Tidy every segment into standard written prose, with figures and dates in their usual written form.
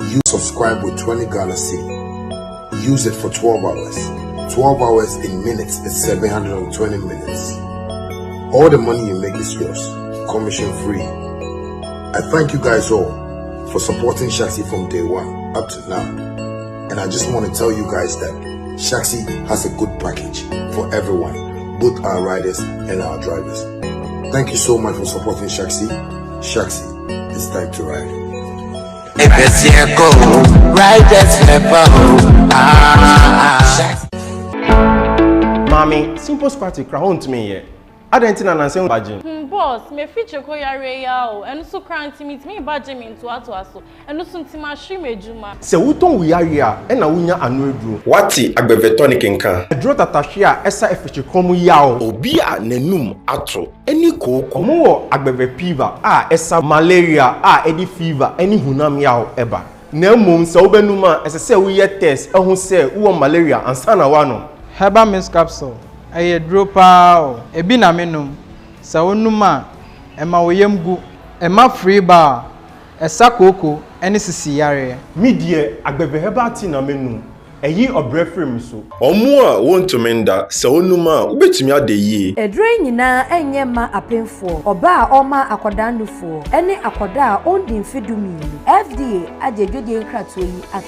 You subscribe with 20 Ghana cedi. Use it for 12 hours. 12 hours in minutes is 720 minutes. All the money you make is yours, commission free. I thank you guys all for supporting Shaxi from day one up to now. And I just want to tell you guys that Shaxi has a good package for everyone, both our riders and our drivers. Thank you so much for supporting Shaxi. Shaxi, it's time to ride. Mommy, simple party crown to me here. I don't know and say budget. Boss, me feature ko yare ya and so cranty meet me budget me into aso and so ntima hwe mejuma. Se wuton we area e na wunya anu eduro. Wati agbevetonic nka. Eduro tatahwe a esa efiche komu yawo. Obi a nenum ato eni kokko. Omo wo agbeve fever a esa malaria a edi fever eni hunam yawo eba. Na mum se obenum a ese se wo ye test ehun se wo malaria ansa na wa no. Herbal mist capsule. Aye dropa o. Ebi na menum. Sa wonuma ema woyemgu ema free bar esa koko ene sisi yare mi die agbeve heba ti na menu eyi obrefrem so omo a wontumenda sa wonuma ubetimi ade yi edre nyina enye ma apemfo oba a oma akodanufo ene akoda a ondi mfidumi FDA agedwede nkrato yi ati.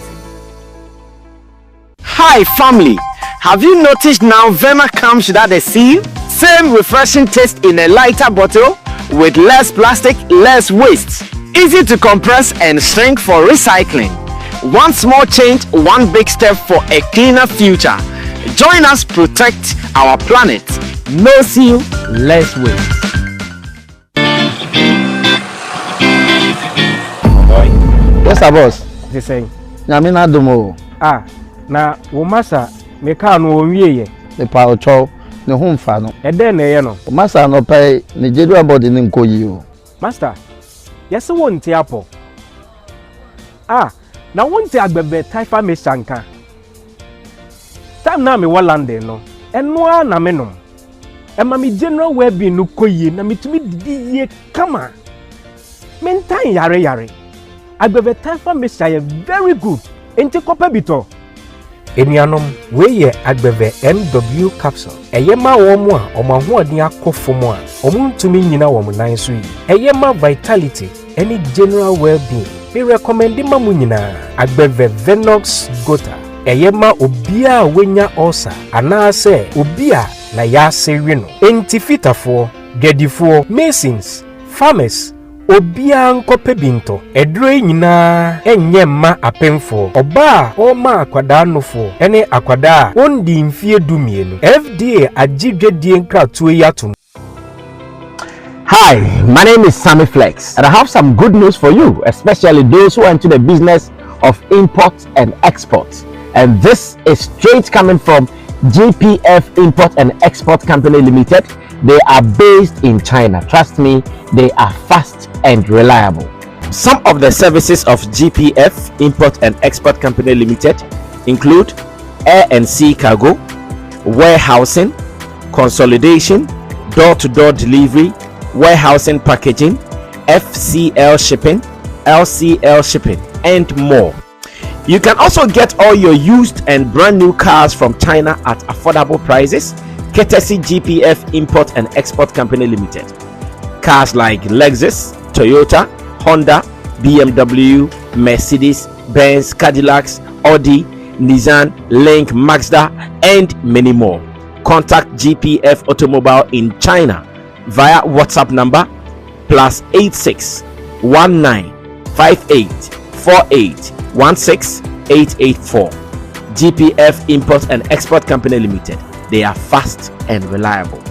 Hi family, have you noticed now Vema comes without a seal? Same refreshing taste in a lighter bottle with less plastic, less waste. Easy to compress and shrink for recycling. One small change, one big step for a cleaner future. Join us protect our planet. No seal, less waste. Yes, boss. The same. Namina domo. Ah, na womasa meka no onwie The power chow. Ne home fa no e den na ye no master no pay Nigeria body ne nkoyi o master yes wonte apo na wonte agbebe taifa me sanka tam na me London no eno na me no e ma me general well-being no koyi na metumi didi ye kama mentan yare agbebe taifa me say very good enti kopa bito Enianom weye agbeve MW capsule. Eyema womu a omahoɔden akɔfom a omuntumi nyina wom nan so yi. Eyema vitality any general well-being. Me recommend ma mu nyina agbeve Venox Gota. Eyema obia wenya ulcer anaase obia na ya sewe no. Entifitafo, gedifo, masons, farmers obia nkope binto edure nyina enye ma apemfo oba o ma akwada nofo ene akwada ondi mfie dumienu FDA agidwedie nkratoe yatum. Hi, my name is Sammy Flex, and I have some good news for you, especially those who are into the business of import and export. And this is straight coming from GPF Import and Export Company Limited. They are based in China. Trust me, they are fast and reliable. Some of the services of GPF Import and Export Company Limited include air and sea cargo, warehousing, consolidation, door-to-door delivery, warehousing packaging, FCL shipping, LCL shipping, and more. You can also get all your used and brand new cars from China at affordable prices, courtesy GPF Import and Export Company Limited. Cars like Lexus, Toyota, Honda, BMW, Mercedes, Benz, Cadillacs, Audi, Nissan, Link, Mazda, and many more. Contact GPF Automobile in China via WhatsApp number +86 19 58 48 16 884. GPF Import and Export Company Limited. They are fast and reliable.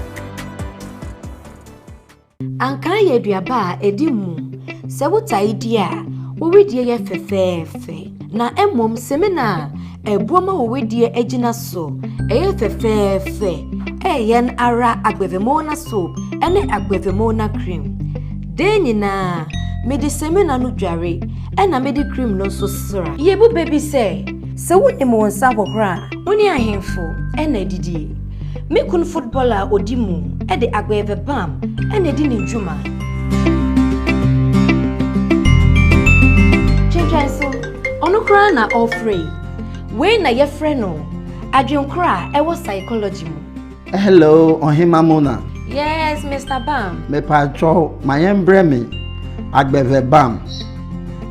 Ankara ye duaba edimu se wuta idia wo wedie ye fefefe na emom semina ebuoma wo wedie agina so eye fefefe eyen ara agbevemona soap ene agbevemona cream denyina medi semina no dware ena medi cream no so sra yebu baby se woni mo nsa bohra woni ahemfo ena didie me kun footballer odimu e de agbeve bam ene di ni dwuma kra na offrey. We na ye friend no. Adwenkra e wo psychology mu. Hello, Ohima Mona. Yes, Mr. Bam. Me pacho, my embreme. Agbeve Bam.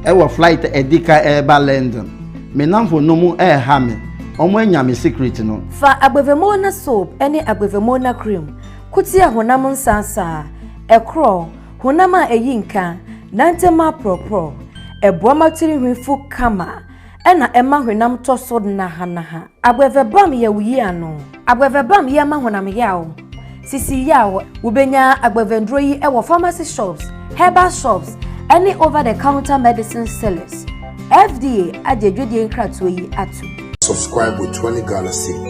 E wo flight edika eba London. Me namfo no mu e ha me. Omo anya me secret no. Fa agbevemona soap ene agbevemona cream. Kutia honam nsansa. Ekro, honama eyinka. Nantema propro. Eboama tiri hwifu kama. Ena ema honam tosod na hanaha. Agbeve Bam ye wuyi ano. Agbeve Bam ye ma honam yawo. Sisi yawo, ubenya agbevendro yi ewo pharmacy shops, herbal shops, any over-the-counter medicine sellers. FDA adjedwedi nkratu yi atu. Subscribe with 20 Ghana cedi.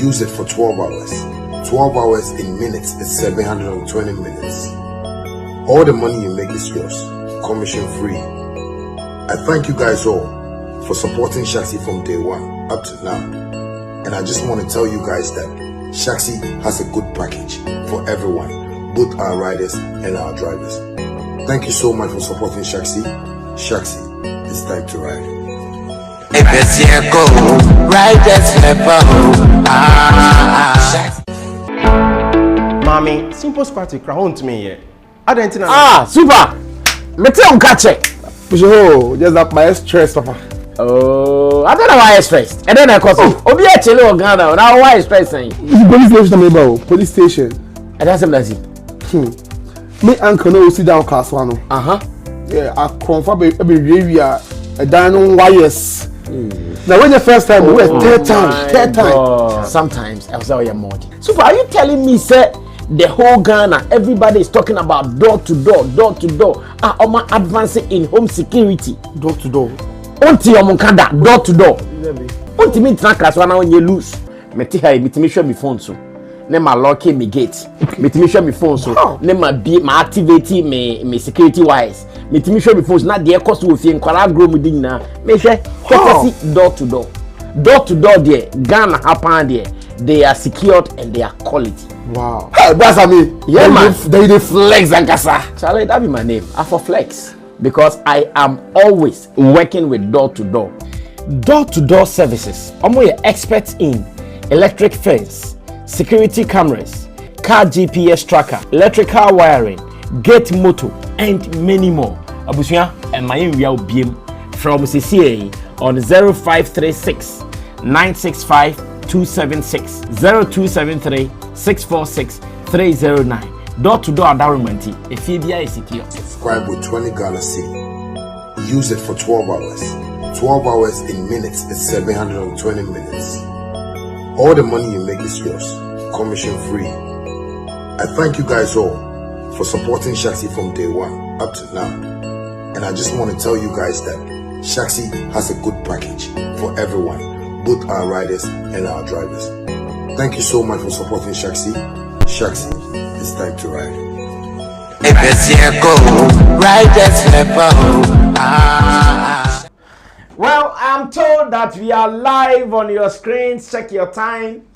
Use it for 12 hours. 12 hours in minutes is 720 minutes. All the money you make is yours, commission free. I thank you guys all for supporting Shaxi from day one up to now. And I just want to tell you guys that Shaxi has a good package for everyone, both our riders and our drivers. Thank you so much for supporting Shaxi. Shaxi, it's time to ride. Mommy, simple squat to crown to me here. I don't think Super! Me tell you catch it. Oh, just that my stress, Papa. Oh, I don't know why it's first. And then I call Obi a chelo Ghana. Now why is first saying? Police station, about police station. And that's him, that's it. Me uncle no sit down class one. Yeah, I confirm every area a dining wires. Now when the first time we were third time. Sometimes I was out here more. So are you telling me, sir, the whole Ghana, everybody is talking about door to door, door to door. Oma advancing in home security. Door to door. Unti omunkanda door to door. Unti me tran class one on you lose. Meti ha me show me phone so. Ne ma lock me gate. Me show me phone so. Ne ma be ma activate me security wise. Me show me phone so na de cost wo fie nkwara grow mu din na. Me hwe courtesy door to door. Door to door there Ghana happen there. They are secured and they are quality. Wow. Hey, that's me. Yeah, man. They flex and kasa. Charlie, that be my name. I for flex. Because I am always working with door-to-door services. I'm experts in electric fence, security cameras, car GPS tracker, electrical wiring, gate motor, and many more. Abusia and my area BM from CCA on 0536 965 276 0273 646 309. Door-to-door environment. If FBI is secure. Subscribe with 20 Ghana cedi. Use it for 12 hours. 12 hours in minutes is 720 minutes. All the money you make is yours, commission free. I thank you guys all for supporting Shaxi from day one up to now. And I just want to tell you guys that Shaxi has a good package for everyone, both our riders and our drivers. Thank you so much for supporting Shaxi. Shaxi, it's time to ride. Well, I'm told that we are live on your screens. Check your time.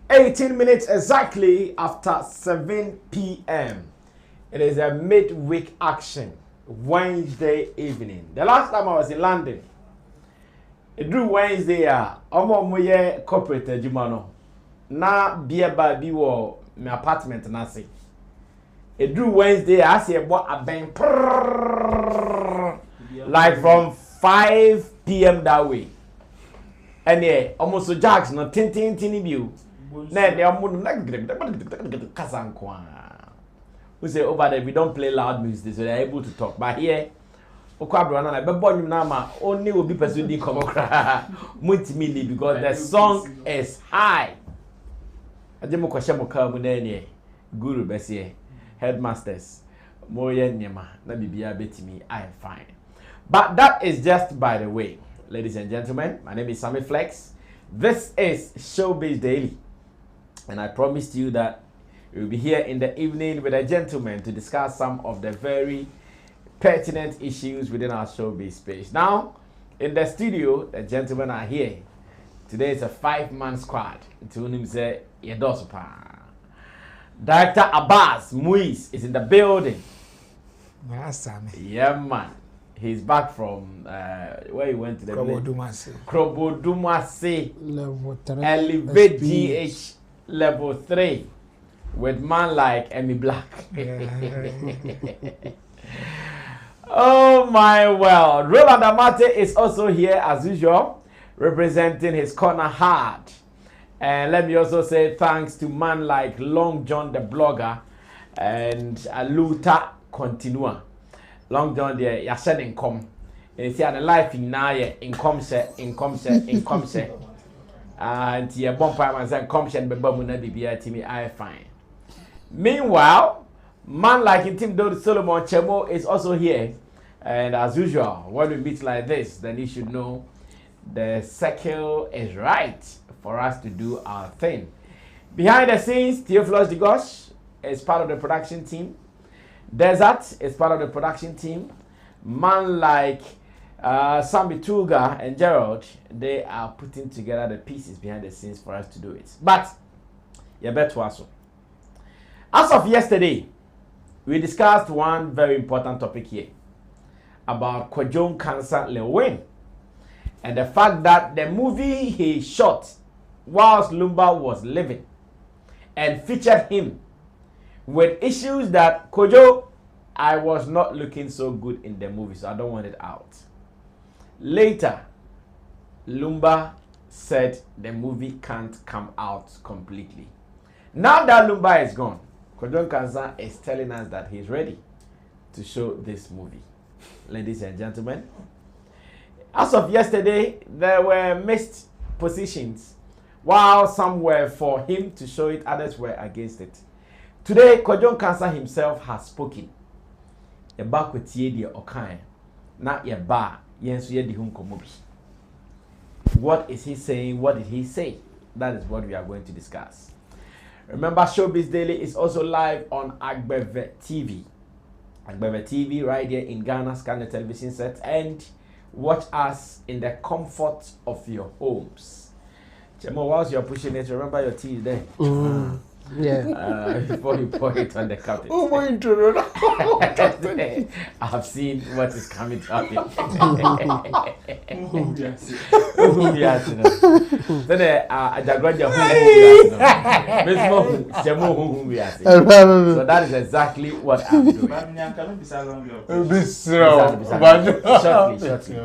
18 minutes exactly after 7 p.m. It is a midweek action, Wednesday evening. The last time I was in London, it drew Wednesday. I'm corporate Jumano. Na beer by biwo my apartment na say. It drew Wednesday. I see about a bang like from 5 p.m. that way. And yeah, almost so jacks no tin view. Na they are we say over there we don't play loud music, so they're able to talk. But here, only will be pursuing come because the song is high. Ajemo kwashemo ka mu na ne guru besie headmasters moye nyema na bibia betimi I am fine. But that is just by the way. Ladies and gentlemen, my name is Sammy Flex. This is Showbiz Daily. And I promised you that we will be here in the evening with a gentleman to discuss some of the very pertinent issues within our showbiz space. Now, in the studio, the gentlemen are here. Today is a 5-man squad. Director Abbas Muiz is in the building. Yes, Sammy. Yeah, man. He's back from where he went to the Krobodumase level 3 Elevate GH level 3 with man like Emmy Black. Oh my well. Roland Amate is also here as usual, representing his corner hard. And let me also say thanks to man like Long John the blogger and Aluta Continua. Long John there, you said income. And see the life in now income share. And you bump and say income share be bamuna bibia timi I fine. Meanwhile, man like in Team Dodi Solomon Chemo is also here. And as usual, when we meet like this, then you should know the circle is right for us to do our thing. Behind the scenes, Theophilus Digosh is part of the production team. Desert is part of the production team. Man like Sammy Tuga and Gerald, they are putting together the pieces behind the scenes for us to do it. But, you better also. As of yesterday, we discussed one very important topic here about Kwaku cancer Lilwyn and the fact that the movie he shot whilst Lumba was living and featured him with issues that Kwaku, I was not looking so good in the movie, so I don't want it out. Later, Lumba said the movie can't come out completely. Now that Lumba is gone, Kwaku Kansa is telling us that he's ready to show this movie. Ladies and gentlemen, as of yesterday, there were mixed positions. While some were for him to show it, others were against it. Today, Kwaku Kansa himself has spoken. Eba kwetie die okan na yeba yenso ye di hu nkomobi. What is he saying? What did he say? That is what we are going to discuss. Remember, Showbiz Daily is also live on Agbeve TV. Agbeve TV right here in Ghana, scan the television set and watch us in the comfort of your homes. Chemo, whilst you're pushing it, remember your tea is there. Yeah. Before you pour it on the carpet. Oh my God. I've seen what is coming to happen. So that is exactly what I'm doing. Shortly.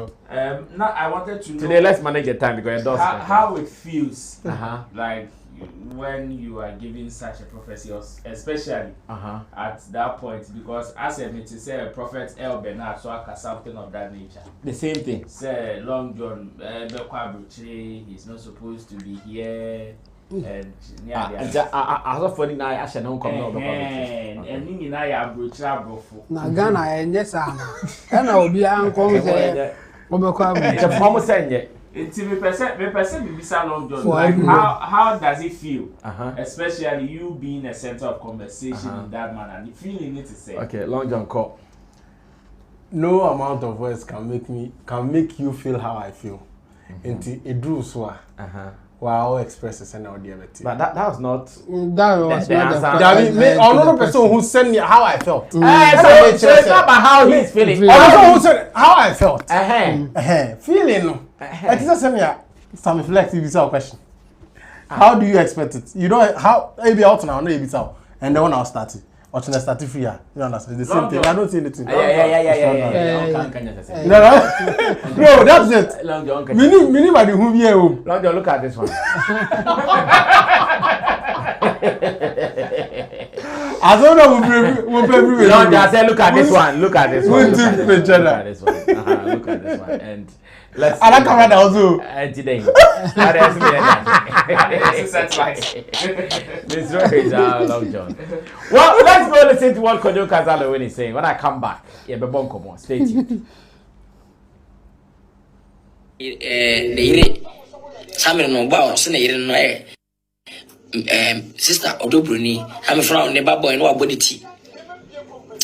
Now I wanted to know today, let's manage the time because how it feels like when you are giving such a prophecy, especially at that point, because as a meeting say Prophet El Bernard, so something of that nature. The same thing. Say Long John, he's not supposed to be here. And as of 49, I shall not come out. And in I brochure. Now, Ghana, and yes, and I will be uncle. Almost saying it's me percent Long John. Like how does it feel? Especially you being a center of conversation in that manner. The feeling need to say. Okay, Long John call. No amount of words can make you feel how I feel. Until it drew so. Wow, expresses and audio. But that was not. That was not another person who sent me how I felt. So it's not about how he's feeling. Another who said how I felt. Feeling. It is a Sammy Flex. If it's our question, how do you expect it? You don't how maybe out now, no, it's out, and then when I'll start it. Or to start free, you understand? The same thing. I don't see anything. Yeah. No, that's it. Long John. Mini by the who be home. Long John, look at this one. I don't know. We'll Long John said, look at this one. Look at this one. Look at this one. Look at this one. And let's. I like camera also. Today. This is Long John. Well, let's go listen to what Kwaku Kansa is saying. When I come back, yeah, be bon come on. Stay tuned. Sammy no bow, send no Sista Odobruni, I'm from the boy no body tea.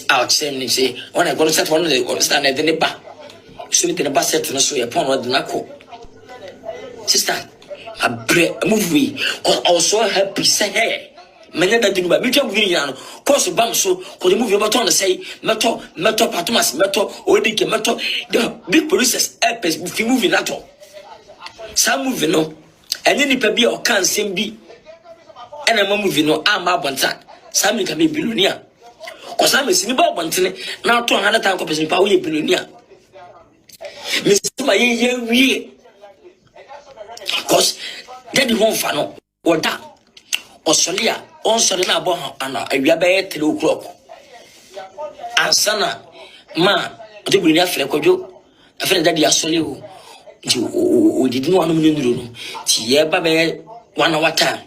Out same say when I go to set one of the stand at the neighbor. So the bus set to show upon what the nako. Sister, a movie, because I was so happy, say, hey, menya da dinu ba mi twa movie nyina no course bam so ko the movie about on say meto patomas meto odike meto the big producers epes fi movie na to some movie no eni nipa bi o kan sem bi ena ma movie no ama bonta Sammy can be billionaire cause Sammy sini ba bontene na to 100,000 person pa we billionaire Mr. my ye cause daddy won fa no oda Australia on sorry na bo ana awia be 3 o'clock ansana ma de billionaire fle kojo afena daddy asole o did no anu nduru no ti ye ba be 1 hour time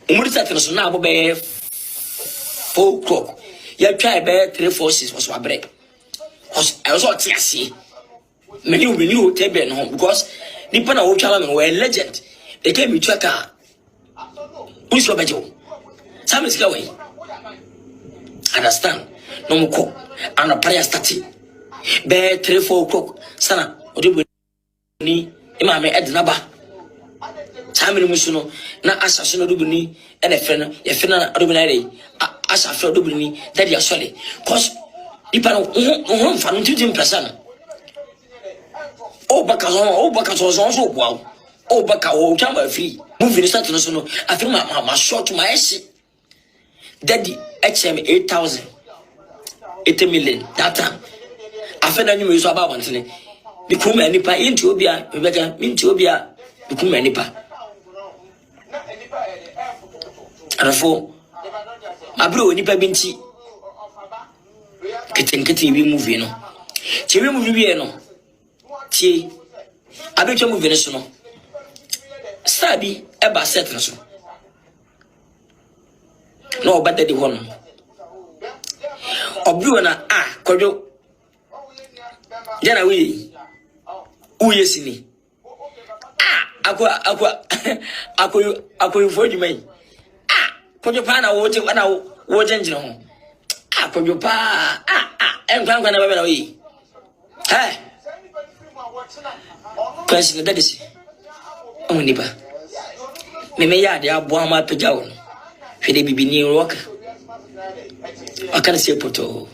umurita tena so na abo be 4 o'clock ya try be 346 was wa break cause I was all tiasi many will table no because nipa na wo twa me we legend they came to aka who's your bejo Sammy is going understand no mko and a prayer starting be 3-4 o'clock sana odibo ni ima me edna ba Sammy musuno na asase no dubuni ene fe no ye fe na adubina re asase no dubuni daddy asole cause nipa no fa no 20%. Oh, baka so so wow. Oh, baka o chamba free. Movie start no so no. I feel my short my esi. Daddy HM 8,000. 80 million that time. I feel that you so about one thing. Become any pa into obia, Rebecca, into obia, become any pa. And for my bro, nipa binti. Keten we movie no. TV movie no. Tie abetwa movie ne so no star bi eba set ne so no obada de hono obiwo na kodwo jana we uyesini akwa foju mai kodwo pa na woje njire ho kodwo pa enkwan na baba na we Question that is only ba. Me ya de abo ama pagya wo. Hwe de bibini rock. Aka na se poto.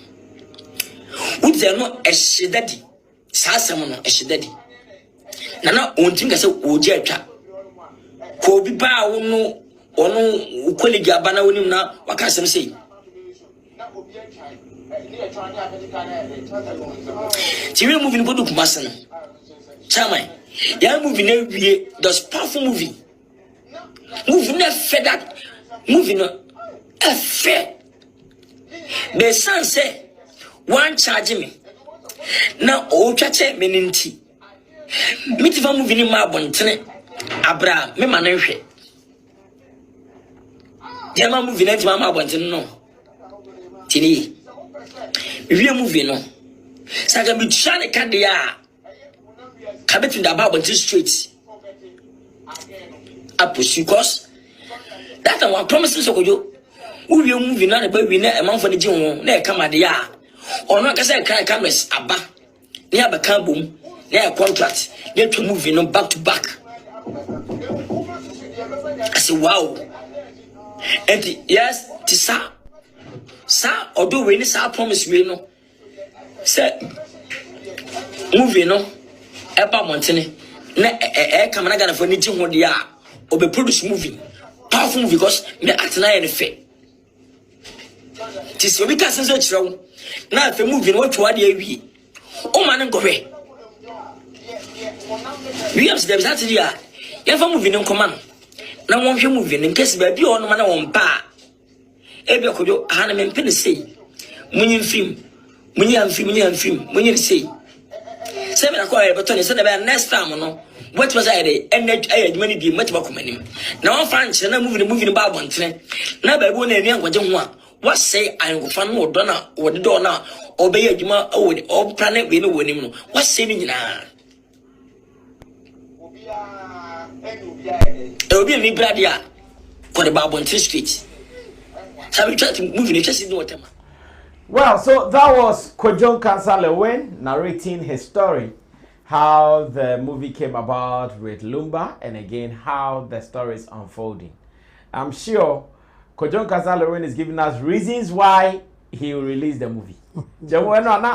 Udze no ehidadi. Sasam no ehidadi. Na ontim ka se oji atwa. Ko bi ba wo no ono ukolegi abana wonim na waka sem sei. TV movie no do kumasa no. Sammy, yeah, movie no be those powerful movie. Movie no fair that movie no a fair. The son say one charge me. Now all chache meninti. Mitifa movie ni ma bontene abra me manehwe. Yeah, ma movie na ti ma bontene no. Tini. We movie no. Saga bi tshane kade ya. Kabet in the about streets. Up because that one promises of you. Who will move in a baby a month for the gym, near come at the yard. Or not as I can cameras, abba. Near the boom, near contract, near to move in back to back. I say, wow. And yes, Tisa, sir, or do we need our promise, we know. Say, moving no. Eba montene na come na Ghana for ni ho dia obe produce movie powerful movie because me atena ye ne fe ti se obi ka sense kirewo na fe movie no watwa dia wi o ma ne ngohwe we am them that dia ye fa movie no nkoma no na won hwe movie no nkesi ba bi o no ma na won pa ebe kojo ha na me mpene sei munyi film munyi sei Seven acquire but Tony said about next time no. What was I there? And I money be much about money. Now I'm French and I'm moving about one train. Now by one and young what say I will find more donor or the donor or be a juma or planet we know when him. What's saving now? It will be a new bradia for the Barbon Street. So we try to move in just in no time. Well, so that was Kwaku Lilwyn narrating his story, how the movie came about with Lumba, and again how the story is unfolding. I'm sure Kojon Kasa Lilwyn is giving us reasons why he will release the movie. The one now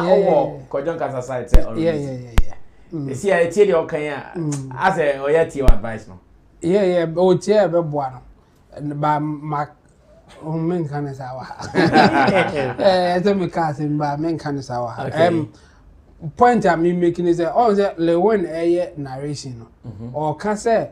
Kojon Kasa side say yeah. See I tell you okay as a oyeti advice no. Yeah, o tie be boa no. Ba men kan sawa. So me ka say ba men kan sawa. Point I'm making is that all the Lilwyn narration no. Or can say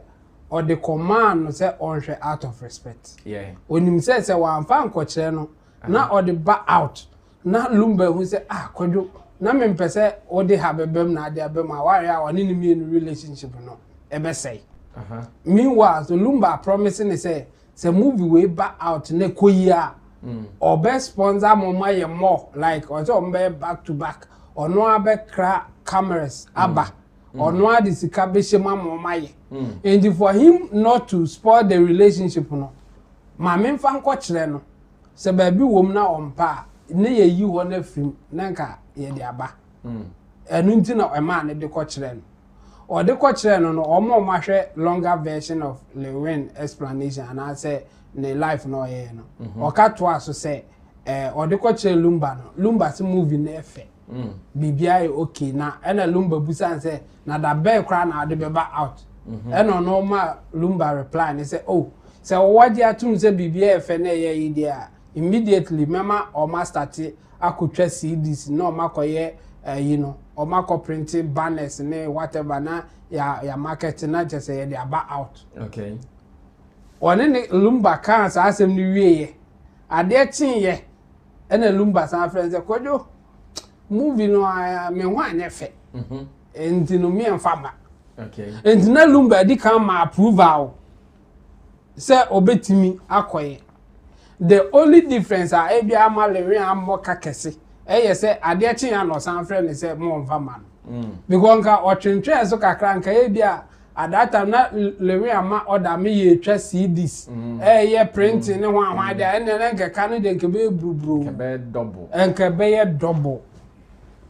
or the command say on out of respect. Yeah. When him say one fan koche no, na or the back out. Na lumba who say kojo na me pese or they have a bem na dey bem a warrior or ni me in relationship no. Ebe say. Meanwhile, the lumba promising say movie way back out ne koyia. Or best sponsor mama ye more like or so back to back or no abe cra cameras aba. Or no adi sika be shema mama ye. And for him not to spoil the relationship no. Ma me mfa nkwokyere no. Se baby wom na ompa ne ye yi ho na film na nka ye de aba. Enu nti na e ma ne de kwokyere no. Or the kwokyere no omo mahwe longer version of Lilwyn explanation and I say ne life no ye no. O ka to aso say or the kwokyere lumba no. Lumba se movie na efe. Bibia okay na ena lumba busan say na da be kra na de be ba out. Ena no ma lumba reply and say oh say what dia tun say bibia efe na ye idea immediately mema o ma start akotwa CDs no ma koye you know o ma ko printing banners ne whatever na ya market na just say they about out. Okay. One ne lumba kan sa asem ni wieye ade chin ye ena lumba san friends say kojo movie no me ho anefe enti no me enfama. Okay. Enti na lumba di kan ma approval say obetimi akoye. The only difference are ebi ama Lilwyn ammo kakese say ade chin ya no san friend say mo enfama. Because nka otwentwe so kakra nka ebi a at that time na Lilwyn ama order me ye twa CDs ye printing ne ho ahwa de ene nka ka no de nke be brubru nke be double enke be ye double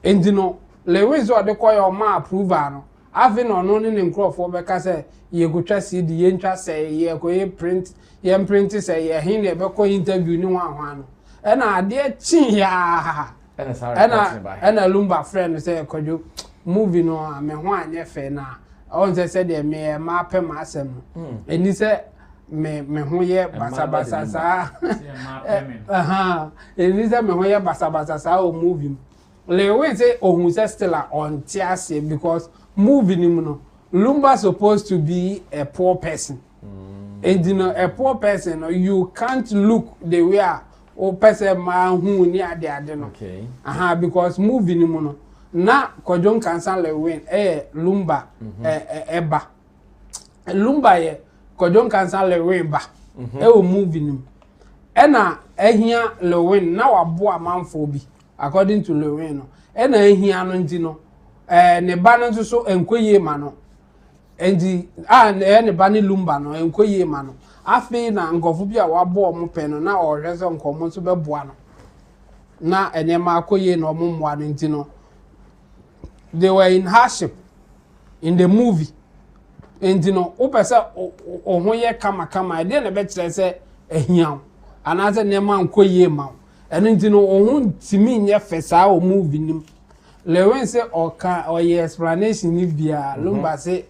endino Lilwyn so de koy o ma approval no afi no no ne nkrofo be ka say ye go twa CD ye ntwa say ye ko ye print ye print say ye hin ne be ko interview ni ho ahwa no ena ade chin ya ena lumba friend say kojo movie no me ho anye fe na on say de me ma pe ma asem eni say me ho ye basa sa eni say me ho ye basa sa o movie Lilwyn say ohun say still on tiase because movie ni no lumba supposed to be a poor person and you know a poor person you can't look the way o person ma hu ni ade no okay because movie ni no na Kojon Kasa Lilwyn lumba eba lumba ye Kojon Kasa Lilwyn ba o movie ni ena ehia Lilwyn na wabo amanfo bi according to Lilwyn no ena ehia no nti no ne ba no so enkoye ma no endi ne ba ne lumba no enkoye ma no afi na nkofo bi a wabo omo pe no na ohwe so nkomo so beboa no na enema akoye no omo mwa no nti no they were in hardship in the movie and you know opesa ohun ye kama dey na be kire se ehian anaze nema nkoye ma and you know ohun timi nye fesa o movie nim Lilwyn say oye explanation ni bia lumba say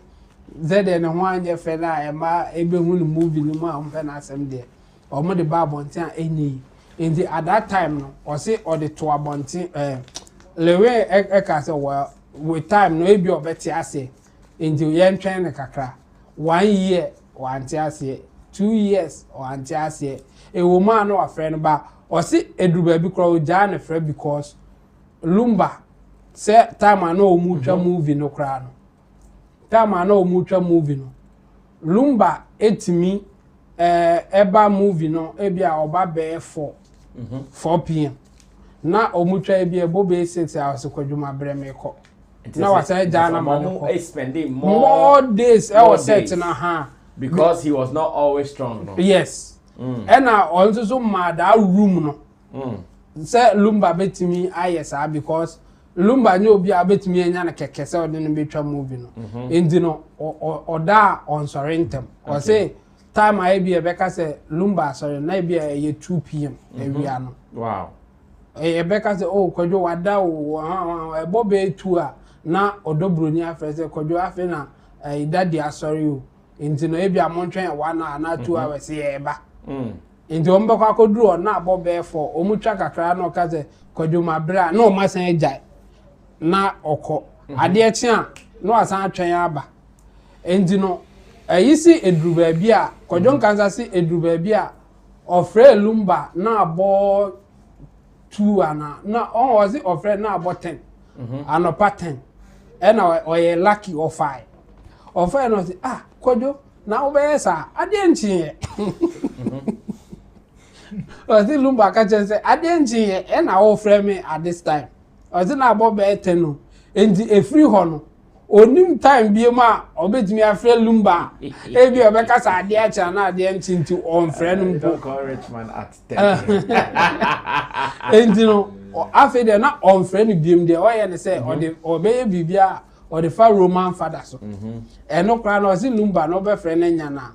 zede ne ho anye fe na e ma ebe hu no movie nim a mfa na asem de o mo de ba bonten enyi and at that time no o say o de to abonten Lilwyn ka say well with time no ebi obeti ase into yen train kakra 1 year wanti ase 2 years wanti ase e wo ma no afre no ba o si eduba bi kro ja na frɛ because lumba say time na o mu twa movie no kra no time na o mu twa movie no lumba etimi eba movie no ebi a oba be 4 pm na o mu twa ebi ebo be 6 hours kwadwuma breme ko now I say Jana Manu is spending more days I was set na because he was not always strong no? Yes and now also so mad that room no say lumba betimi ayesa because lumba nyo obi abetimi anya na keke say odin betwa movie no endi no oda on sorry intem or say time I be a beka say lumba sorry na be a 2 p.m. area no. Wow. E beka say oh Kwadwo wada o e bobe 2 a na odobroni afre say Kwadwo afi na daddy asori o. Nti no e bia montwen 1 hour na 2 hours e ba. Nti o mbekwa koduru na abobe for o mutwa kakra na o ka say Kwadwo mabra na o masan agya na okọ ade echi a no asan atwen aba. Nti no ayisi eduru baabi a Kwadwo nkansa si eduru baabi a ofre lumba na abo 2 ana na on was it ofre na abo 10 anopa 10 ena oye lucky or 5 ofre no si Kwadwo na obeye sa ade nchi ozi lumba ka chense ade nchi ena ofre me at this time ozi na abo be 10 no endi e free ho no onim time bi ma obetimi afre lumba ebi obeka sa ade acha na ade nti on friend mpo rich man at 10 endi no afi de na on friend biem de o ye ne say obeye bibia or the far Roman father so no kra no si lumba no be friend nya na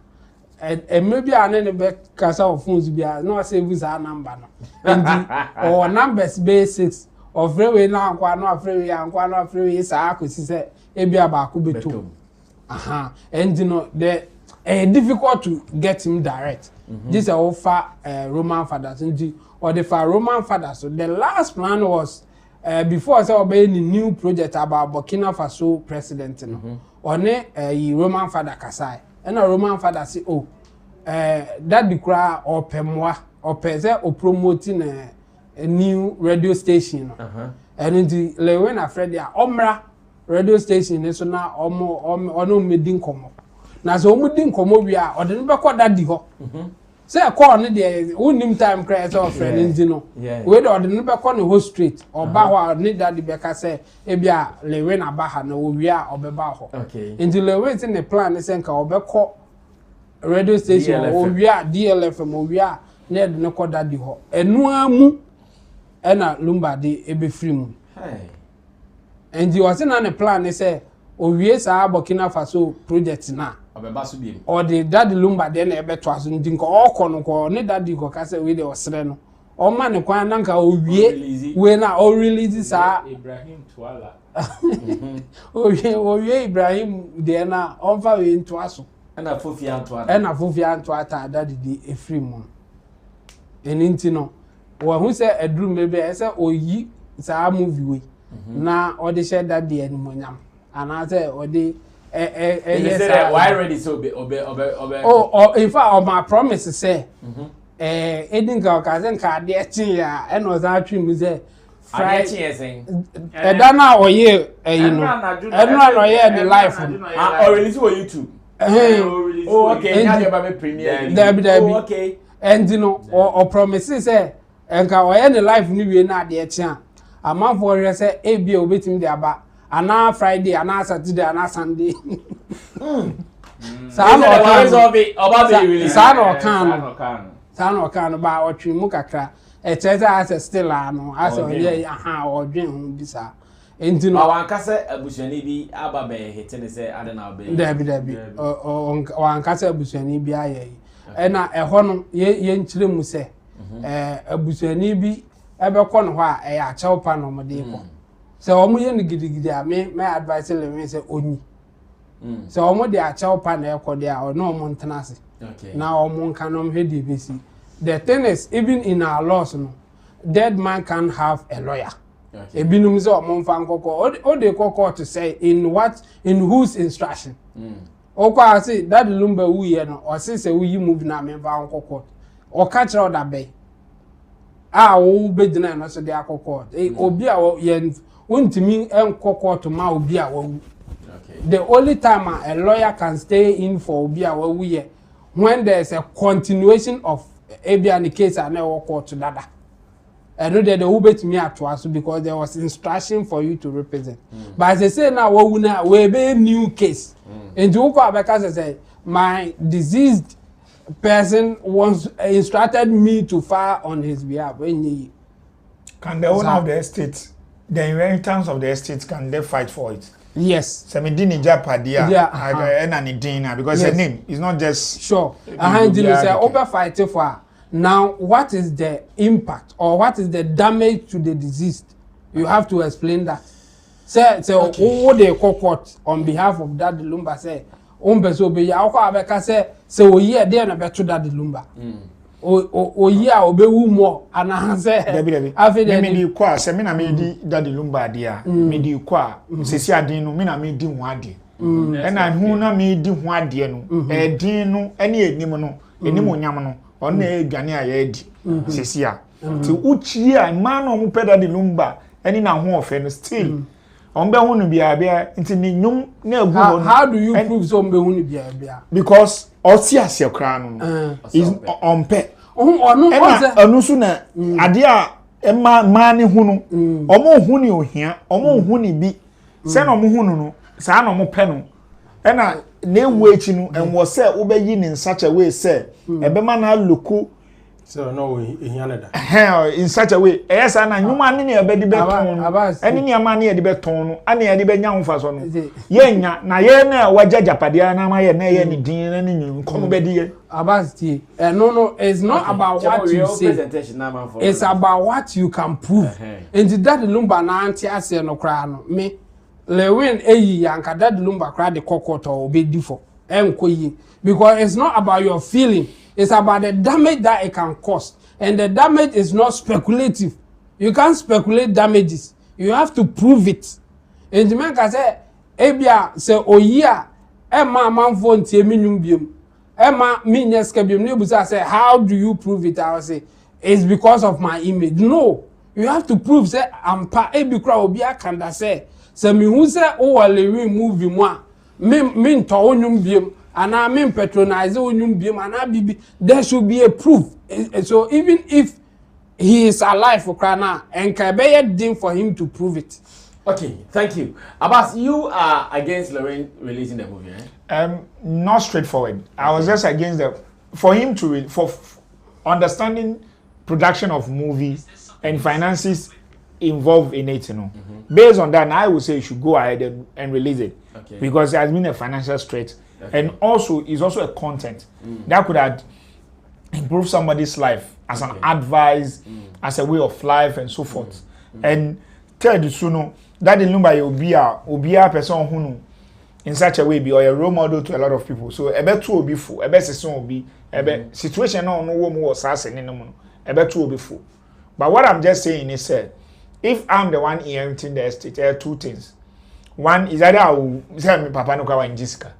maybe ane be kasa of phones bia no say visa number no endi or numbers basics of freeway na akwa no freeway akwa no freeway sa akosi say ebia ba ko beto and you know the difficult to get him direct this offer Roman fathers or the far Roman fathers so the last plan was before say obey any new project about Burkina Faso president no one Roman father kasai and a Roman father say that the cry or pemwa or pese or promoting a new radio station and the Lilwyn afraid they are omra radio station so na ono medin komo na so omudin komo wi a ode no be koda di ho say call no dey unim time cry so friend ndi no we dey ode no be call no ho street oba ho ni daddy be ka say e bia Lilwyn abaha na wo wi a obeba ho ndi Lilwyn say ne plan say nka obekọ radio station o wi a DLFM o wi a na ede no koda di ho enu amu ena lumba de ebe free mu and you was in a plan, they say, we sa Burkina Faso project na. Or the daddy lumba then a bet was in Dinko or Konoko, ne daddy go case with the Australian. Or man, a quananka, we na all releases are Ibrahim Twala. Oh, yeah, Ibrahim, they na over into us. And a Fufian to ata daddy a free moon. And intino, or who say a dream maybe I say, oh, ye, sa movie. Na or they said that the animonyam and I say or they why ready so obey oh in fact on my promise say edinga okazen ka de etin ya and was actually me say Friday dana oye you know everyone oye the life or release on YouTube okay now you have a premiere okay and you know or promise say enka oye the life ni we na de etin a man for you say ebia obetim de aba ana Friday ana Saturday ana Sunday sa no kan ba otwe mu kakra e cheze as still ano as onye odwen hu bisa enti no wankasa abusuani bi aba be hete ne say ade na obe dabi wankasa abusuani bi aye e na eho no ye nkyire mu se abusuani bi ebe ko no ho a e ya chew pa no mo de ko se omo ye ni gidigidi a me advice le me se oni se omo de a chew pa na e ko de a no omo ntenase na omo nka no hwedi besi the thing is even in our laws no dead man can have a lawyer ebinum se omo mfa nkoko o de kokko to say in whose instruction okwa say that lumba wu ye no o say wu yi move na me mfa nkoko o ka kire o da be wo bedina na so de akoko obi a ye wontimi enkoko to ma obi a wawu the only time a lawyer can stay in for obi a wawu ye when there is a continuation of the case and na court to dada and no the who betimi ato so because there was instruction for you to represent but as they say now wawu na we be new case and you go abeka say my deceased person once instructed me to file on his behalf. Can the owner of the estate, the inheritance of the estate, can they fight for it? Yes. Sammy Japadia. And Dina because her name is not just sure. Say over fight for. Now, what is the impact or what is the damage to the deceased? You have to explain that. Say who they court on behalf of Daddy Lumba say so be ya kwa abeka say o ye dey na beto Daddy Lumba. O ye a obewu mo ana say Afia me di kwa say me na me di Daddy Lumba dia me di kwa sesi adin no me na me di ho ade na hu na me di ho ade no edin no ene enim no enim onyam no ona edwane a ya di sesi a ti uchi a ma no mo pe Daddy Lumba ene na ho ofe no still ombe hu no bia bia nti ni nyum na agu ho. How do you prove so ombe hu no bia because oti ase kra no is ompe onu su na ade a ma ne hu no omo hu ni ohia omo hu ni bi se na omo hu no sa na omo pe no na ewu echi no enwo se obeyi ni such a way say ebe ma na loku so no ehia na da in such a way yes na nyuma ne ne ebe di beton no eni ne ama ne ye di beton no ane ye di be nya hofa so no ye nya na ye na waja japadia na ma ye na ye ni din na ni nyum komo be di ye abasti no it's not about what you say it's about what you can prove and Daddy Lumba na anti ase no kra no me Lilwyn eyi yanka Daddy Lumba kra de kokoto obedi for enkoyi because it's not about your feeling. It's about the damage that it can cause. And the damage is not speculative. You can't speculate damages. You have to prove it. And the man can say, Ebia, say, oh yeah, Emma man phone te minimum. Emma minyaske bium. Say, how do you prove it? I will say, it's because of my image. No. You have to prove, say, I'm pa ebi kra obia kanda say me who say, oh, Lilwyn movie moi. Min to onyum bium. And I mean patronize and there should be a proof. So even if he is alive for Krana and Kabeye did for him to prove it. Okay, thank you. Abbas, you are against Lilwyn releasing the movie, eh? Not straightforward. I was just against for him to for understanding production of movies and finances involved in it, you know. Based on that, I would say you should go ahead and release it. Okay. Because it has been a financial stretch. Okay. And also, it's also a content that could have improved somebody's life as an advice, as a way of life, and so forth. And third, you know, that the number will be a person who in such a way be or a role model to a lot of people. So, a better will be full, a better season will be a situation no woman was assassin in the moon, a better will be full. But what I'm just saying is, if I'm the one inheriting the estate, there are two things. One is either I will say me papa no kawa in Jessica.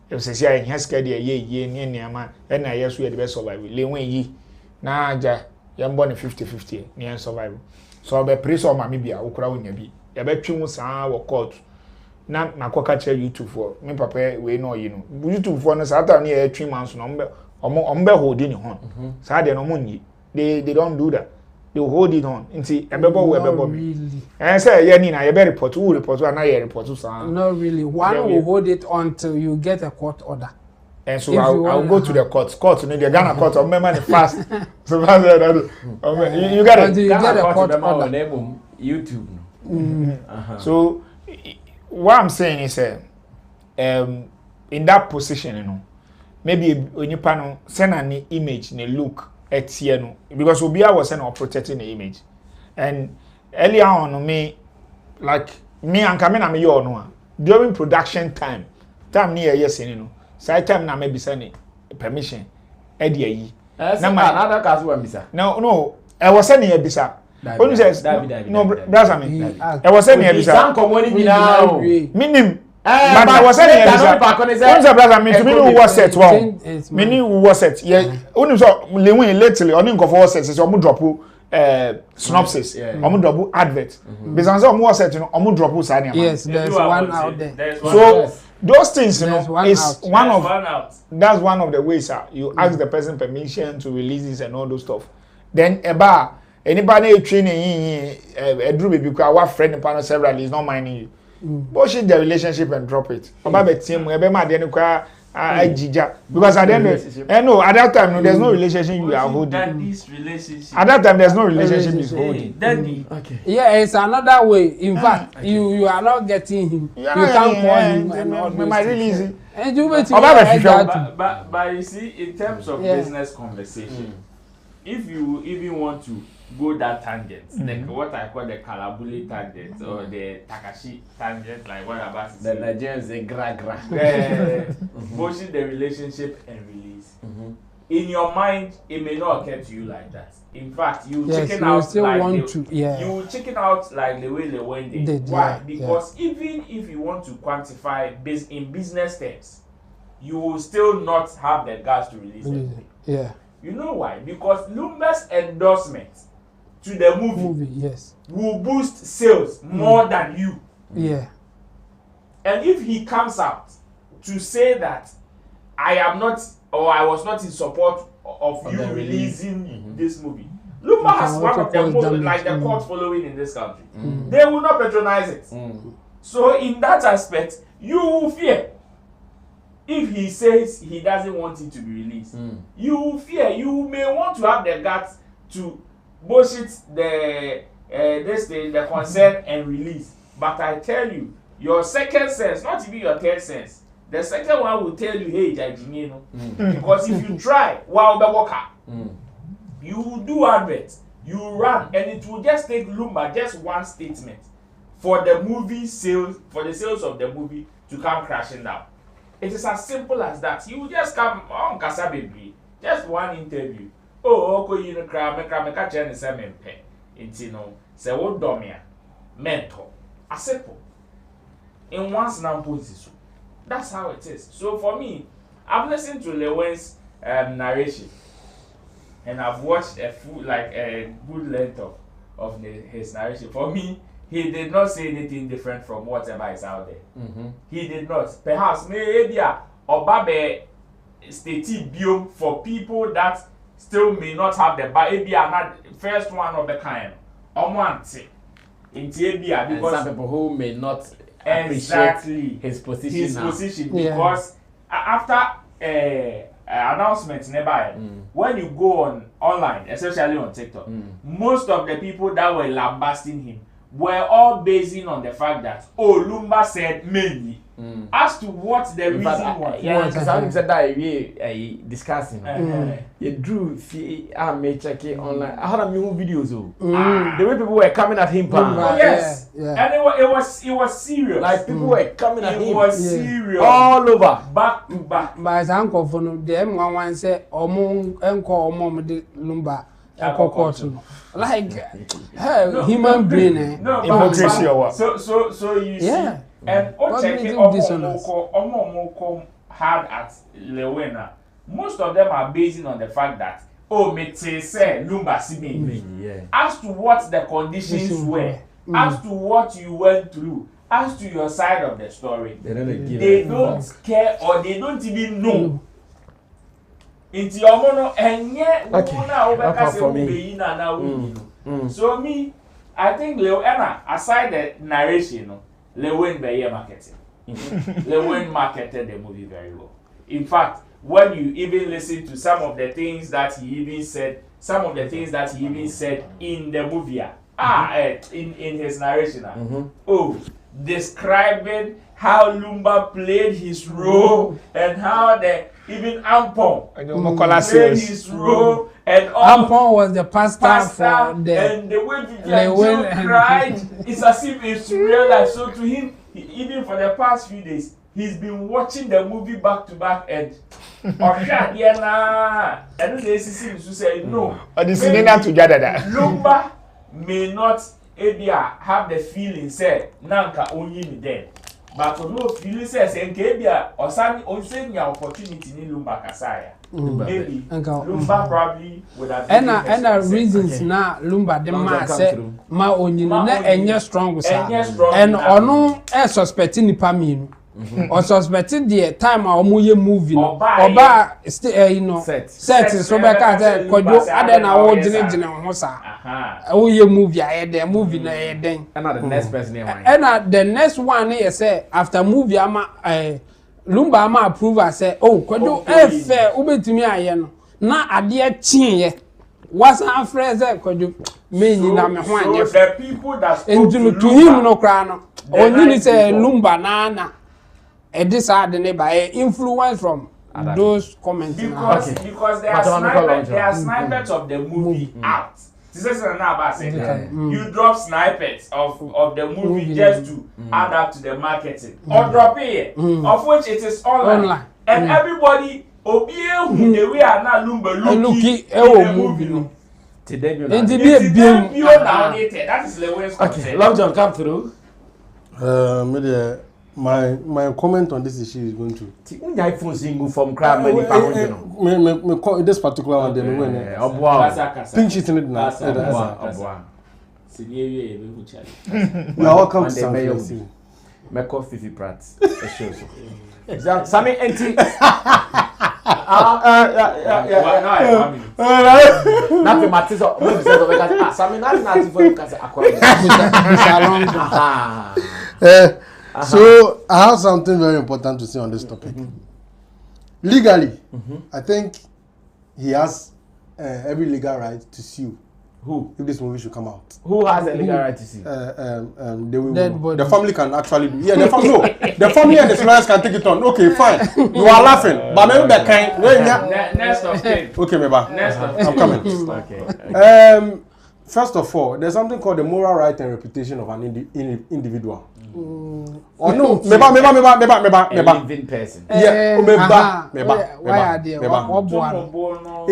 If say I has scared ye ni ama and I yes we the best survival. Lilwyn yi na aja yam born 50-50 ni survival. So be pray so mama bia okura wonya bi. Ya be twi mu saa wo court. Na makoka che YouTube for me papa we no yi no. YouTube for no saa ta na ya twi manso no ombe hold ni hon. Saa de no monyi. They don't do that. They will hold it on. Inti ebebo we ebebo me. And say ye ni na ye be report who report na ye report so. Not really. One will hold it until you get a court order. And so I'll go to the court. Court, the Ghana court, or money fast. So you got it. You get a court order. YouTube. So what I'm saying is, in that position, you know, maybe when you panel send an image, ne look. Etieno because Obia was protecting the image, and earlier on me and Kamina me you know during production time near yes you know side time na maybe send permission edia yi na another case we bisa no I was sending ebisa when you says no brother me I was sending ebisa san komoni nyina minim but I was saying that brother me to me who was set well me who was set yeah only so Lilwyn lately only go for set so drop synopsis drop advert because some was set you know drop sign yes there's one out there so those things you know is one of that's one of the ways you ask the person permission to release this and all those stuff then anybody training a drew baby our friend in panel several is not minding you. Bullshit the relationship and drop it. Oba be team ebe ma de nkwa Jija. Because at the end, no, at that time, no, there's no relationship you are holding. At that time, there's no relationship is holding. Okay. Yeah, it's another way. In fact, you are not getting him. You can't call him and all. My release. And you wait. But you see, in terms of business conversation, if you even want to go that tangent, like what I call the Kalabuli tangent or the Takashi tangent, like what about the Nigerians say gra. Bullshit the relationship and release. In your mind, it may not occur to you like that. In fact, you chicken out like the way Lilwyn did. Why? Because even if you want to quantify in business terms, you will still not have the gas to release everything. Yeah. You know why? Because Lumba's endorsement to the movie will boost sales more than you. Yeah. And if he comes out to say that I am not or I was not in support of you releasing this movie, Lumba has one of the most like the cult following in this country. They will not patronize it. So in that aspect, you will fear. If he says he doesn't want it to be released, you will fear. You may want to have the guts to bullshit the concern and release. But I tell you, your second sense, not even your third sense, the second one will tell you, hey, Jajimino. Because if you try, you will do adverts, you run, and it will just take Lumba just one statement for the movie sales, for the sales of the movie to come crashing down. It is as simple as that. You just come on Kasabebi, just one interview. Oh, okay, you know, me catch any semen pen. Intino, say what domia, mentor, a simple. In one snap position. That's how it is. So for me, I've listened to Lilwyn's narration, and I've watched a good length of his narration. For me, he did not say anything different from whatever is out there. He did not. Perhaps maybe Obabe stated biome for people that still may not have the maybe are not first one of the kind. Because some people who may not exactly his position because after announcements nearby, when you go online, especially on TikTok, most of the people that were lambasting him were all basing on the fact that Lumba said mainly. As to what the reason was. Because I said that discussing. You drew I may check it online. I had a new videos. The way people were coming at him. Yes. And it was serious. Like people were coming at him. It was serious. All over. Back to back. But as uncle for no the M11 said Omo Mom de Lumba. Like human brain. Hypocrisy or what? So you see. And checking Omomoko hard at Lilwyn. Most of them are basing on the fact that me say Lumba Simi. As to what the conditions were, as to what you went through, as to your side of the story, they don't care or they don't even know. Into your mono and yet so me, I think Lilwyn, aside the narration, Lilwyn by marketing. Lilwyn marketed the movie very well. In fact, when you even listen to some of the things that he even said, in the movie, in his narration, describing how Lumba played his role and how even Ampon played his role. And Ampon was the pastor for the and the way Vivian cried, it's as if it's real life. So to him, even for the past few days, he's been watching the movie back to back and and the ACC say no. Lumba may not have the feeling say Nanka only me then. But no feeling says Nkebia or Sammy or saying your opportunity in Lumba Kasaya. Maybe Lumba probably would have been and the reasons now Lumba the man said ma only na strong and ono suspecting the pamino or suspected the time our movie oba you know set so back at kojo adena wo gine ho sa wo movie the movie na den and the next person and the next one is say after movie ama Lumba ma approve say oh Kwaku fair ubetumi aye no na ade chie was our friends Kwaku me nyina me ho anye so the people that spoke to him no kra no only say Lumba na e this had the by influence from those comments because they are snipers of the movie out. This is about saying you drop snipers of the movie just to add up to the marketing or drop it of which it is online. And everybody obey the way are now looking the movie. That is the way. Okay, Love John, come through. My comment on this issue is going to. From crab this particular one, they pink sheet in it now. You are welcome to Sammy. Meko Fifi Pratt. Sammy Enti. Nothing matters. Sammy not for you So I have something very important to say on this topic. Legally, I think he has every legal right to sue. Who? If this movie should come out. Who has a legal right to sue? The family can actually do. Yeah, the family and the lawyers can take it on. Okay, fine. You are laughing, but maybe that kind. Next of kin. Okay, maybe. Next of I'm coming. Okay. First of all, there's something called the moral right and reputation of an individual. Or no, a living person. Yeah, why are they?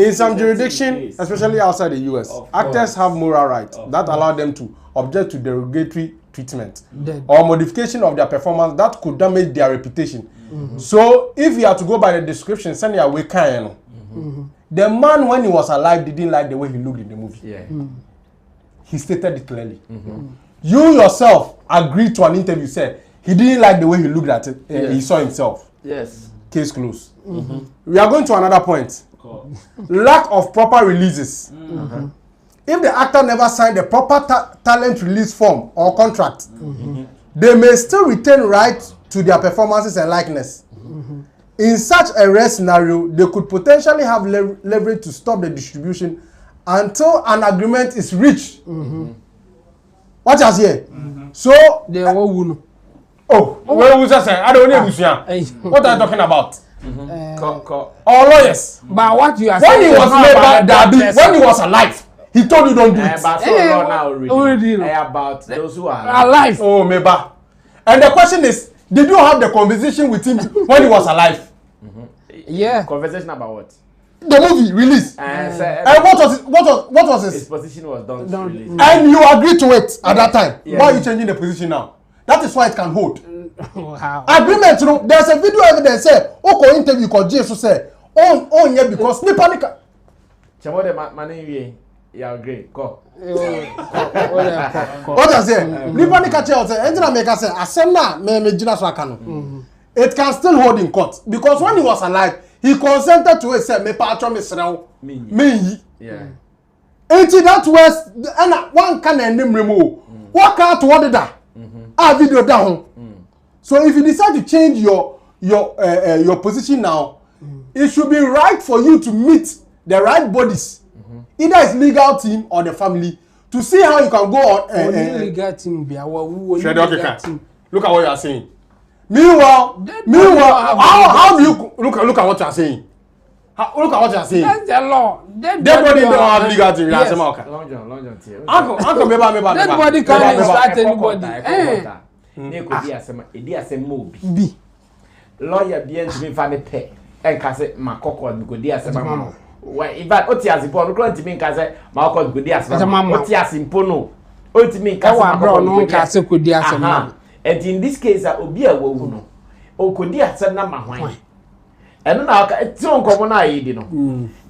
In some jurisdictions, especially outside the US, actors have moral rights that allow them to object to derogatory treatment or modification of their performance that could damage their reputation. So, if you are to go by the description, send your way the man when he was alive didn't like the way he looked in the movie. Yeah. He stated it clearly. You yourself agreed to an interview, said he didn't like the way he looked at it. He saw himself. Yes. Case closed. We are going to another point. Lack of proper releases. If the actor never signed the proper talent release form or contract, they may still retain right to their performances and likeness. In such a rare scenario, they could potentially have leverage to stop the distribution until an agreement is reached. What is here? So they were where was I saying? I don't know what are you talking about? Or lawyers. But what you are saying? When he was made when he was alive, he told you don't do it. About those who are alive. Oh, maybe. And the question is, did you have the conversation with him when he was alive? Yeah. Conversation about what? The movie release. And what was his position was done. And you agreed to it at that time. Why are you changing the position now? That is why it can hold. Wow. Agreement, there's a video evidence say, okay, interview called Jesus say, oh yeah, because Nipanika. Chamode Manu, yeah, great. Go. What I say? Nipanika tell say, Angela make us say, Asemna me jina so akano. It can still hold in court because when he was alive, he consented to it. Say, me patron me srao me. Yeah. Until that was and one can name remove. Work out what did that? Video down. So if you decide to change your position now, it should be right for you to meet the right bodies, either it's legal team or the family, to see how you can go on. Legal team be Look at what you are saying. Meanwhile, how do you look at what you are saying? Look at what you are saying. That's the law. Dead body don't have legal team. Yes. Long John. Uncle, dead body can't extract anybody. Ne ko di asem mo bi. Lawyer bi ntimi fa ne pe. Enka se makoko bi ko di asem ma. In fact, oti asipo no kro ntimi nka se makoko bi ko di asem ma. Oti asimpo no. Ntimi nka se makoko no nka se ko di asem ma. And in this case, obi a wo no. O ko di asem na ma hwan. Eno na aka ti onkomo na ayidi no.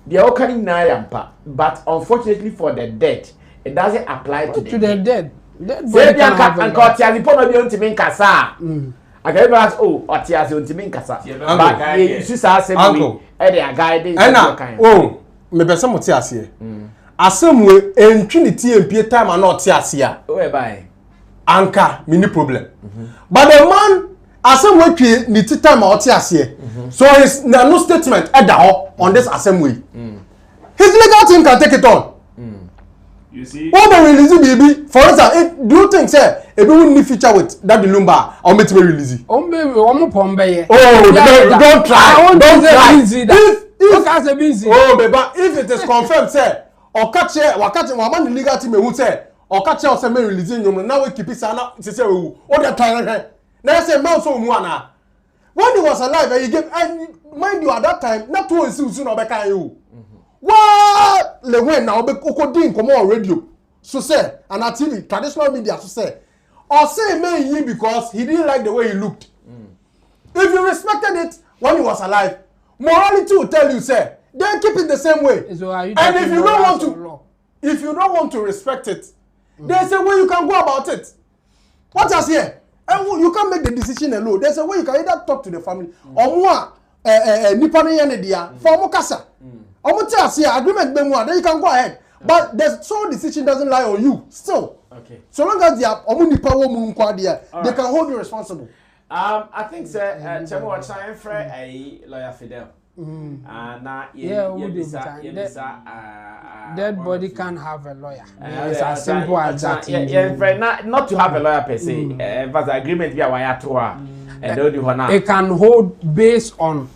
They all can na yampa, but unfortunately for the dead, it doesn't apply to the dead. Say bi anka otiazi pono bi ontimi nkasa. Aga be as otiazi ontimi nkasa. But you see say assembly e dey guide na me be some otiazi e. Asemwe entwinity empie time na otiazi a. O e bai. Anka mini problem. But the man Assembly create ni time out here. So his no statement on this assembly. His legal team can take it on. You see? What they release baby? For instance, do you think say if we need feature with that Lumba or make me release it? Oh, baby, don't try. Don't try. Oh, baby, if it is confirmed, say or catch one the legal team who say or catch us and releasing you now we keep it sana to say oh the time. Now say man so muana. When he was alive, he gave and mind you at that time not to soon or back you. What Lilwyn now be Okodin come on radio. So say and at TV traditional media so say or say man he because he didn't like the way he looked. If you respected it when he was alive, morality will tell you say then keep it the same way. So and if you don't want to respect it, there's a way you can go about it. What else here? And you can't make the decision alone. There's a way you can either talk to the family or more nipa ne yene dia for mukasa. Agreement be more, then you can go ahead. But the sole decision doesn't lie on you still. Okay. So long as they are nipa wo mu nkwa dia, they can hold you responsible. I think sir Chemo was trying for a lawyer Fidel. Dead body can't have a lawyer. It's as simple as that. Not to have a lawyer per se, but the agreement we are to and it can hold based on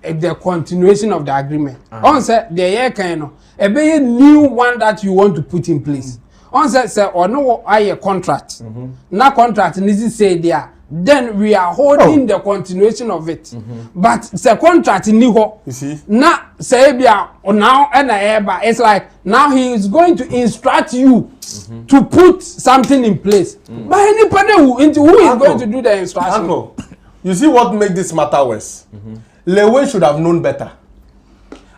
the continuation of the agreement. On said the year can a new one that you want to put in place. On said say or no a contract. Now contract needs to say there. Then we are holding the continuation of it. But the contract in Niho, you see, now Sabia or now and it's like now he is going to instruct you to put something in place. But anybody who is going to do the instruction? Uncle, you see what make this matter worse? Lilwyn should have known better.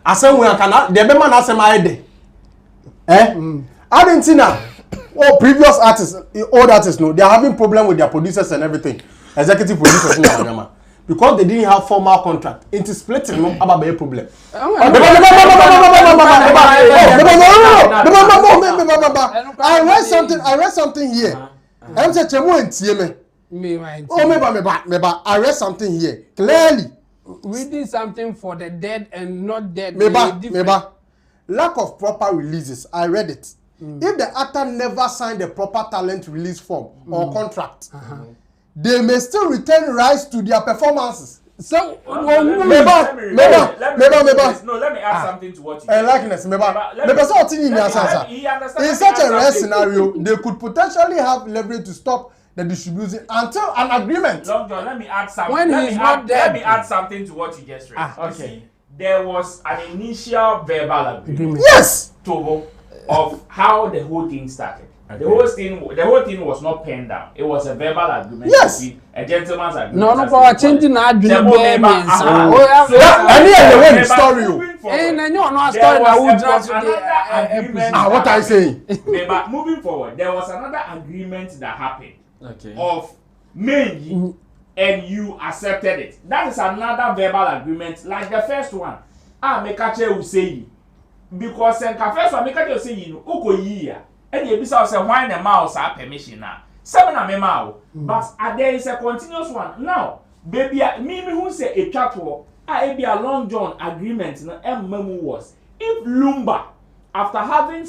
I said we can the man has Argentina. Oh, previous artists, old artists, no, they are having problem with their producers and everything. Executive producers in Alabama. Because they didn't have formal contract. It is splitting no about a problem. I read something here. I'm saying I read something here. Clearly. Reading something for the dead and not dead. Lack of proper releases. I read it. If the actor never signed a proper talent release form or contract, they may still retain rights to their performances. So, let me add something to what you in such a rare scenario, they could potentially have leverage to stop the distribution until an agreement. Long John, let me add something. When he's not dead. Let me add something to what you just read. Okay. There was an initial verbal agreement. Yes. Of how the whole thing started. Okay. The whole thing was not penned down. It was a verbal agreement. Yes. A gentleman's agreement. No, changing the agreement. Story. What are you saying? But moving forward, there was another agreement that happened. Okay. Of me and you accepted it. That is another verbal agreement, like the first one. Mekache will say. Because then first one make you say you know uko yiya and you bisa say why the mouse are permission now seven na me mau but there is a continuous one now baby me who say a chatwo be a Long John agreement na memu was if Lumba after having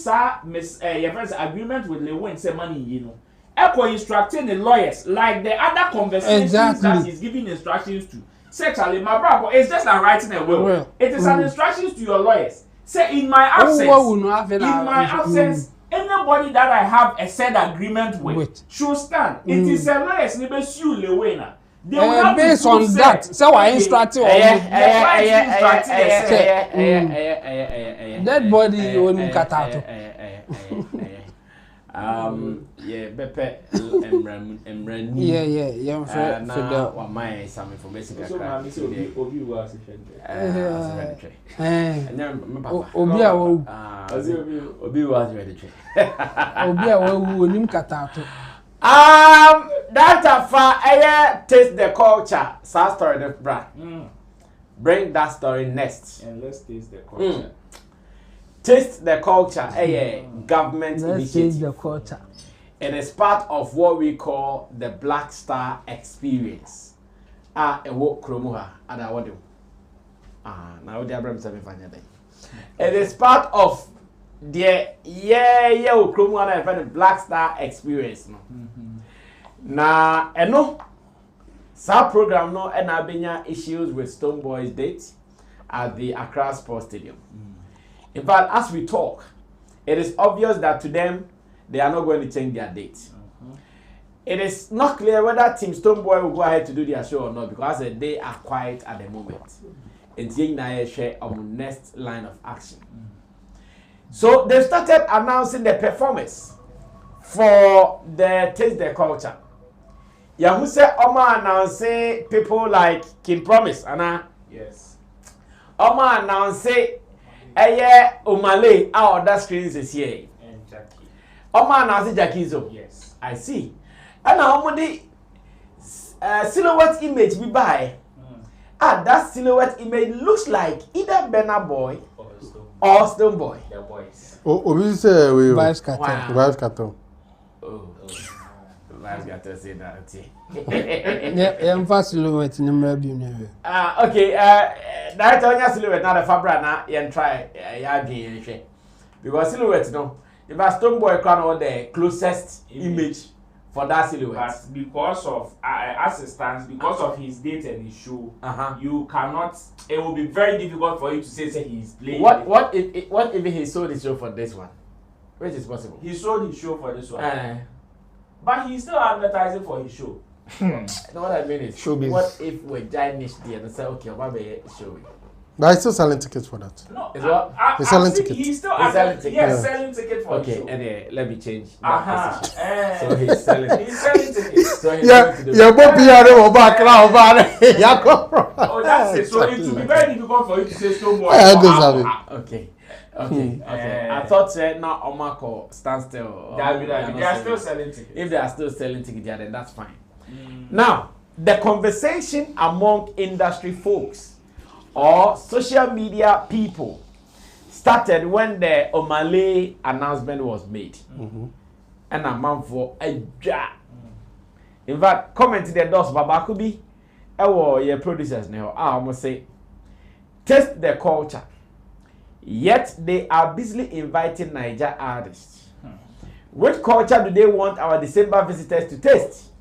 your friend's agreement with Lilwyn say money you know echo instructing the lawyers like the other conversations that he's giving instructions to sexually my brother it's just like writing a will. It is an instructions to your lawyers. Say in my absence, anybody that I have a said agreement with should stand. It is a lawyer's never sue Lilwyn. They will have based on that. So I instructed dead body only cut out. Bepe Emran. Yeah. Now, what my some information. That after taste the culture. Sad story, the brand. Bring that story next. And let's taste the culture. Taste the culture, government initiative. Taste the culture. It is part of what we call the Black Star Experience. A walk Kromoha and I want now the Abraham 7 It is part of the Kromoha and Black Star Experience. No? Now, Sa program no and Abenya issues with Stoneboy's date at the Accra Sports Stadium. In fact, as we talk, it is obvious that to them they are not going to change their date. It is not clear whether Team Stoneboy will go ahead to do their show or not because they are quiet at the moment. It's share on next line of action. So they started announcing the performers for the Taste the Culture. Yahu say Oma announcing people like King Promise, Anna. Yes. Oma announcing Omale our other screens is here. And Jackie. Oma announcing Jackie Zo. Yes. I see. And now the silhouette image we buy. That silhouette image looks like either Burna Boy or Stone Boy. The boys. Obi say we Vice Cartel. Vice Cartel. Oh. Vice Cartel say that. Yeah, I'm fast silhouette in the never. Okay, that on your silhouette now the fabric na yen try because silhouette no if a Stone Boy can or the closest image for that silhouette. But because of assistance, because of his date and his show, you cannot. It will be very difficult for you to say he's playing. What if he sold his show for this one? Which is possible? He sold his show for this one, but he's still advertising for his show. No, what I mean is, Showbiz. what if we're giant niche there and say, okay, what about show? But he's still selling tickets for that. No, is what? He's selling tickets. He's still selling tickets. Yes, selling tickets for the show. Okay, and let me change. So he's selling. He's selling tickets. So he's yeah, but PR over back now, yeah, oh, that's it. So it will be very difficult for you to say so much. Okay. I thought now Omako stand still. They are still selling tickets. If they are still selling tickets, yeah, then that's fine. Now, the conversation among industry folks or social media people started when the Omale announcement was made. And a man for a job. In fact, comment to the doors, Babakubi, your producers now, I almost say, test the culture. Yet they are busily inviting Niger artists. Which culture do they want our December visitors to taste?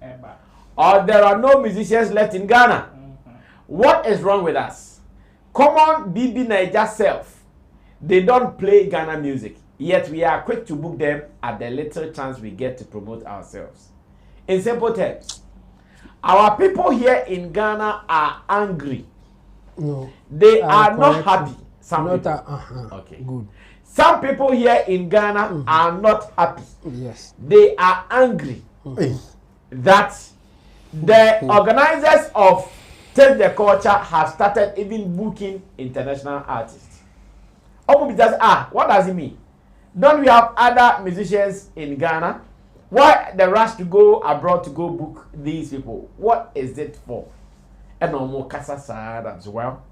Or there are no musicians left in Ghana? What is wrong with us? Come on, BB Niger self. They don't play Ghana music, yet we are quick to book them at the little chance we get to promote ourselves. In simple terms, our people here in Ghana are angry. No. They are not happy. Some people. Okay. Good. Some people here in Ghana are not happy. Yes. They are angry that the organizers of Take the Culture have started even booking international artists. What does it mean? Don't we have other musicians in Ghana? Why the rush to go abroad to go book these people? What is it for? And no more Casa sad as well.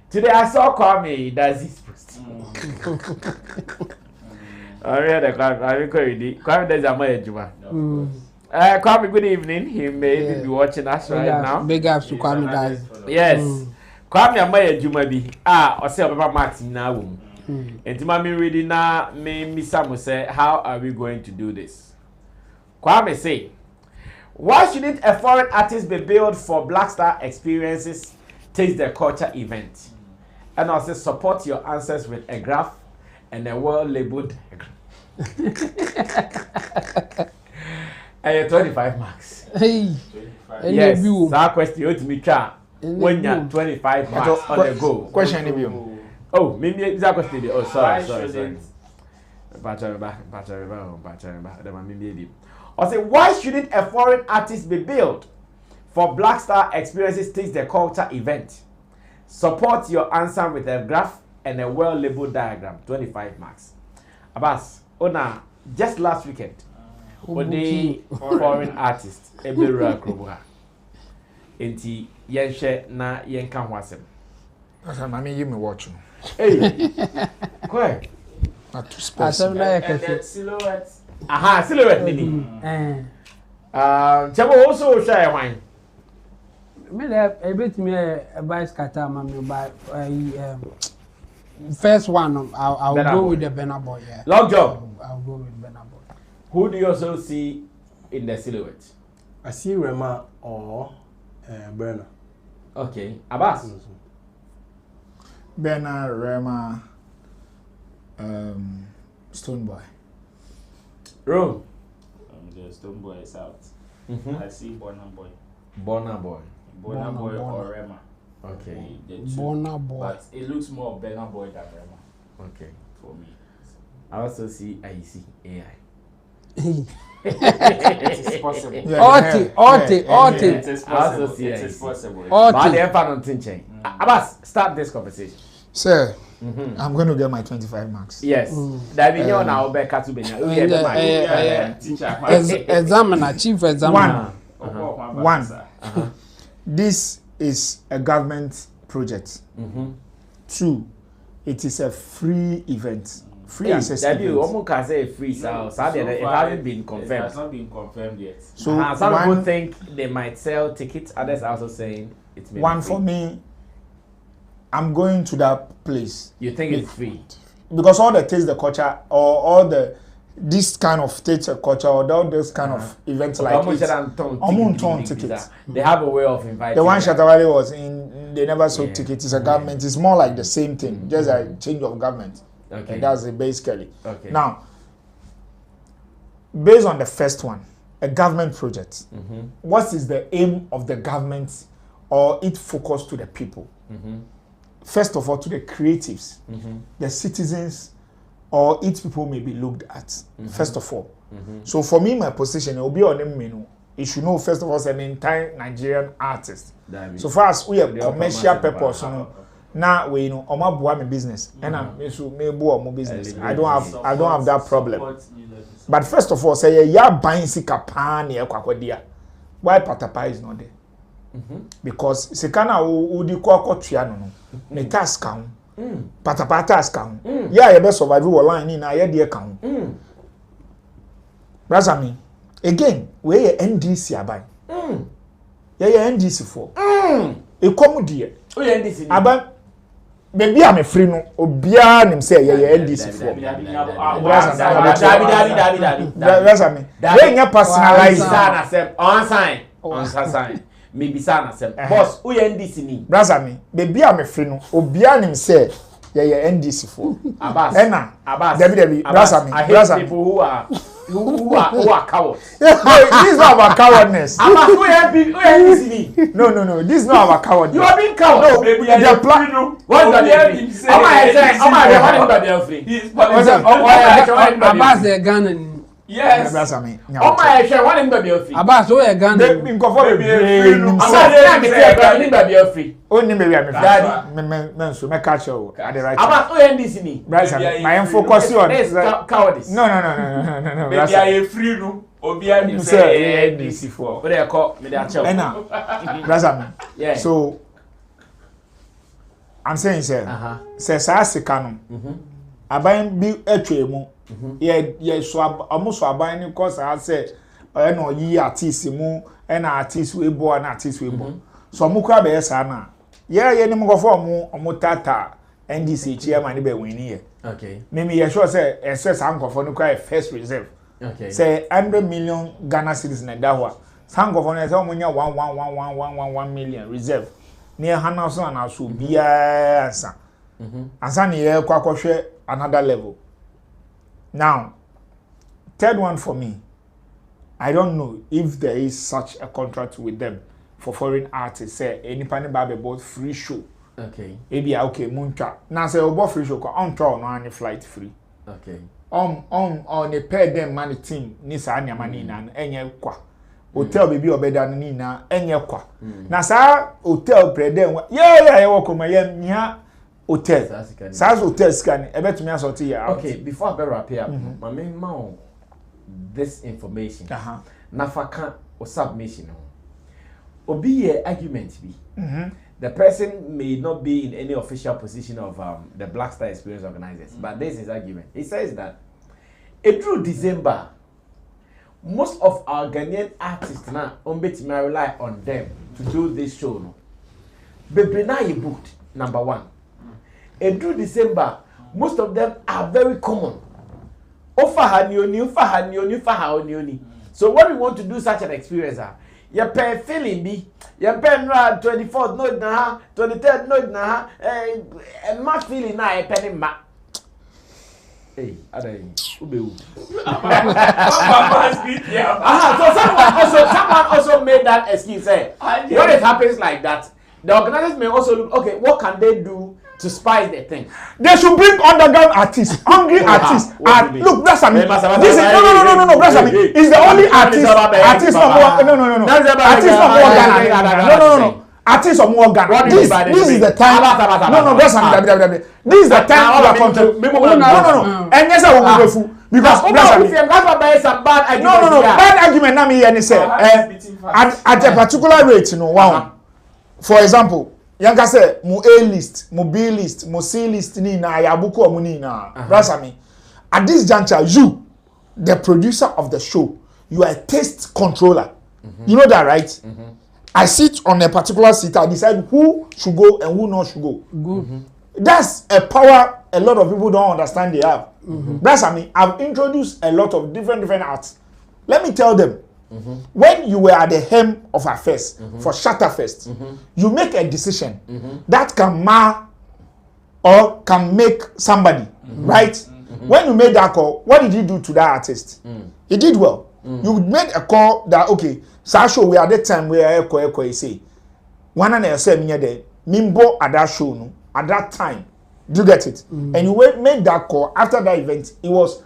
Today I saw Kwame does his post. I read the Kwame does a major. Kwame, good evening. He may be watching us right now. Big ups to Kwame guys. Yes. Kwame Amaya Jumabi. Or say Papa Martin now. And to mommy reading now, me Samu say, how are we going to do this? Kwame say, why shouldn't a foreign artist be billed for Black Star Experiences Taste the Culture event? And also support your answers with a graph and a well-labeled diagram. 25 marks. Hey. Yes, that question you to me try when you're 25 marks on the go. Question you. Oh, maybe that question. Oh, sorry. I say, why shouldn't a foreign artist be billed for Black Star Experiences Taste the Culture event? Support your answer with a graph and a well-labeled diagram. 25 marks. Abbas, just last weekend, the foreign artist Ebera Kroboha. Enti yenshe na yenka hwasem. Asa mami you me watch. Hey. Quick. Not too special. And the silhouette Aha, silhouette nini. Chabo also share wine. Me there a bit me a buy scatter me buy first one I'll go with the Benna boy. Yeah. Long job. I'll go with Benna boy. Who do you also see in the silhouette? I see Rema or Bernard. Okay, Abbas. Bernard, Rema, Stone Boy. Rome. The Stone Boy is out. I see Bonner Boy. Bonner Boy. Bonner Boy or Rema. Okay. Bonner Boy. But it looks more Bonner Boy than Rema. Okay. For me. I also see IC AI. It is possible. It is possible. It is possible. But the effort on Tinchen. Abbas, start this conversation. Sir, I'm going to get my 25 marks. Yes. That we know now back to examiner, chief examiner. One. This is a government project. 2. It is a free event. Free access. That you almost can say free, so it hasn't been confirmed. It has not been confirmed yet. So some people think they might sell tickets. Others are also saying it's maybe one free. For me. I'm going to that place. You think it's free? Because all the taste the culture or all the this kind of taste the culture or all this kind of events like tickets. They have a way of inviting. The one Shatawale was in, they never sold tickets. It's a government. It's more like the same thing, just a change of government. Okay. And that's it basically. Okay. Now, based on the first one, a government project. What is the aim of the government or its focus to the people? First of all, to the creatives, the citizens, or its people may be looked at. First of all, so for me, my position it will be on the menu. You should know first of all, an entire Nigerian artist. So far as we have commercial purpose, now we know Oma Bua my business, and I'm my business. I don't have that problem. But first of all, say ya buying sikapan ya kwakwadia. Why Patapa is not there? Because sekana udi kwa tua no ne task kan patapa task kan ya ye be survive wo line ni na ye de kan brother me again we ye NDC abai ye NDC for e komu die o ye NDC abai baby am free no obia nim say ye NDC for brother me we nya personalize na sem on sign maybe sana sem boss who NDC ni brother me baby am free no obia nim say ye NDC for Abbas Abbas Debbie brother me people who are cowards. No, this is not about cowardness. Abbas who NDC ni no this is not about cowardness. You are being coward. No, the plan. What do you say? Abbas the Ghana. Yes. Brother me. Oh my God, what in baby free? Abbas who are Ghana. In cover free. Only maybe I'm daddy. Me so me catch you at the right time. Abbas who NDC ni? Brother me. I am focusing on cowardice. No. Baby I free no. Obia ni say NDC for. What they call me that child. Brother me. Yeah. So I'm saying say say sika no. Aban bi atwa mu. Ye so almost aban ni cause I say no yi artist mu and artist we bo and artist we bo. So mo kra be yesa na. Ye ni mo go for mo tata NDC chairman be win here. Okay. Me ye sure say SS ankofo no kra first reserve. Okay. Say 100 million Ghana cedis na da ho. Sankofo no say mo nya 1 million reserve. Near Hanaso and also bia ansa. Ansa ni ye kwa hwe another level. Now, third one for me, I don't know if there is such a contract with them for foreign artists. Say any pani babe about free show. Okay. Maybe okay, muncha. Now say about free show, on tour no any flight free. Okay. On the pay them money team ni sa anya mani na enye kwa. Hotel baby obeda ni na enye kwa. Na sa hotel preden yeah wo koma yem nya hotel. Sa hotel scan e betumi asoti ya. Okay, before I wrap up, my main man this information. Nafaka or submission. Obi ye argument be. The person may not be in any official position of the Black Star Experience organizers, but this is argument. He says that it through December most of our Ghanaian artists now rely on them to do this show. No, Bebre na you booked number 1. And through December, most of them are very common. So what we want to do such an experience you pay feeling be you pay 24th no na 23rd no na ma feeling na e penny ma hey adai ubewu so someone also made that excuse when it happens like that the organizers may also look okay what can they do to spice the thing. They should bring underground artists, hungry artists. Look, that's Sammy. This is no. That's Sammy. It's the only artist from artist from no. Artists from Ghana. This is the time. No. That's Sammy. This is the time we are control. No. And yes, I will go full because no. Bad argument. Na me here say at a particular rate, you know. Wow. For example. Yanka say mo A list, mo B list, mo C list ni na yabuku omu ni na. Brasami. At this juncture, you, the producer of the show, you are a taste controller. You know that, right? I sit on a particular seat. I decide who should go and who not should go. That's a power a lot of people don't understand they have. Brasami, I've introduced a lot of different arts. Let me tell them. When you were at the helm of affairs for Shatterfest, you make a decision that can mar or can make somebody, right? When you made that call, what did you do to that artist? He did well. You made a call that, okay, Sasho, we are at that time where I say, one and I say, Mimbo at that show, no, at that time. Do you get it? And you made that call after that event, it was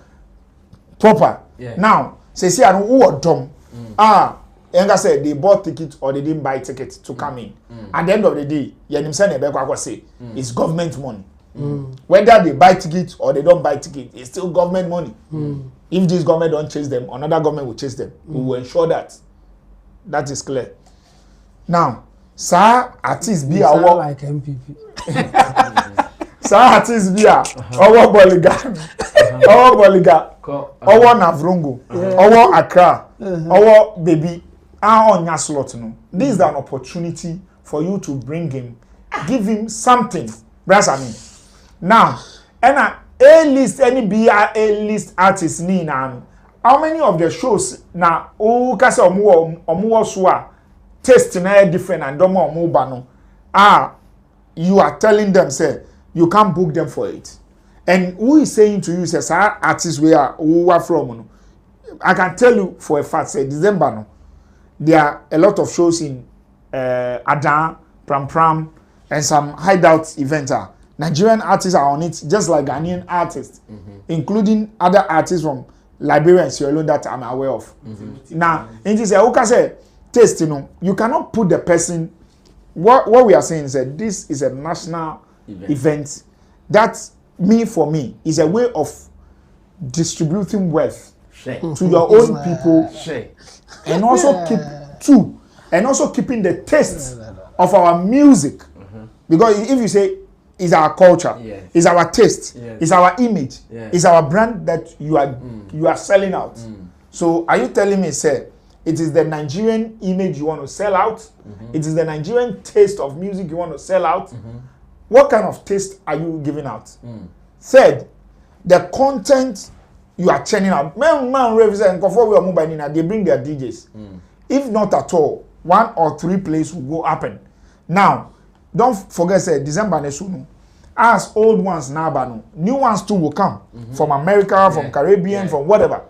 proper. Now, say, see, I don't know dumb. Enga said they bought tickets or they didn't buy tickets to come in. At the end of the day, it's government money. Whether they buy tickets or they don't buy tickets, it's still government money. If this government don't chase them, another government will chase them. We will ensure that. That is clear. Now, sir, artists be our like MPP. Sir, artists be our Boliga, our Navrungo, our Accra. Our baby, on your slot, no. This is an opportunity for you to bring him, give him something. Brasami. Now, and A-list, any BR A-list artist ni na. How many of the shows na kase omuwa suwa taste na different and domo omuba no. You are telling them say you can't book them for it. And who is saying to you say sir artists who are from no. I can tell you for a fact, say December, no, there are a lot of shows in Adan, Pram, and some hideout events. Nigerian artists are on it, just like Ghanaian artists, including other artists from Liberia and Sierra Leone that I'm aware of. Now, in this, say, taste, you cannot put the person. What we are saying is that this is a national event. That, for me, is a way of distributing wealth to your own people, and also keeping the taste of our music. Because if you say it's our culture, it's our taste, it's our image, it's our brand that you are selling out. So are you telling me, sir, it is the Nigerian image you want to sell out? It is the Nigerian taste of music you want to sell out? What kind of taste are you giving out? Third, the content you are churning out. Man represent before we are moving in, they bring their DJs. If not at all, 1 or 3 plays will go happen. Now, don't forget, say December nesuno. As old ones now, new ones too will come from America, from Caribbean, from whatever.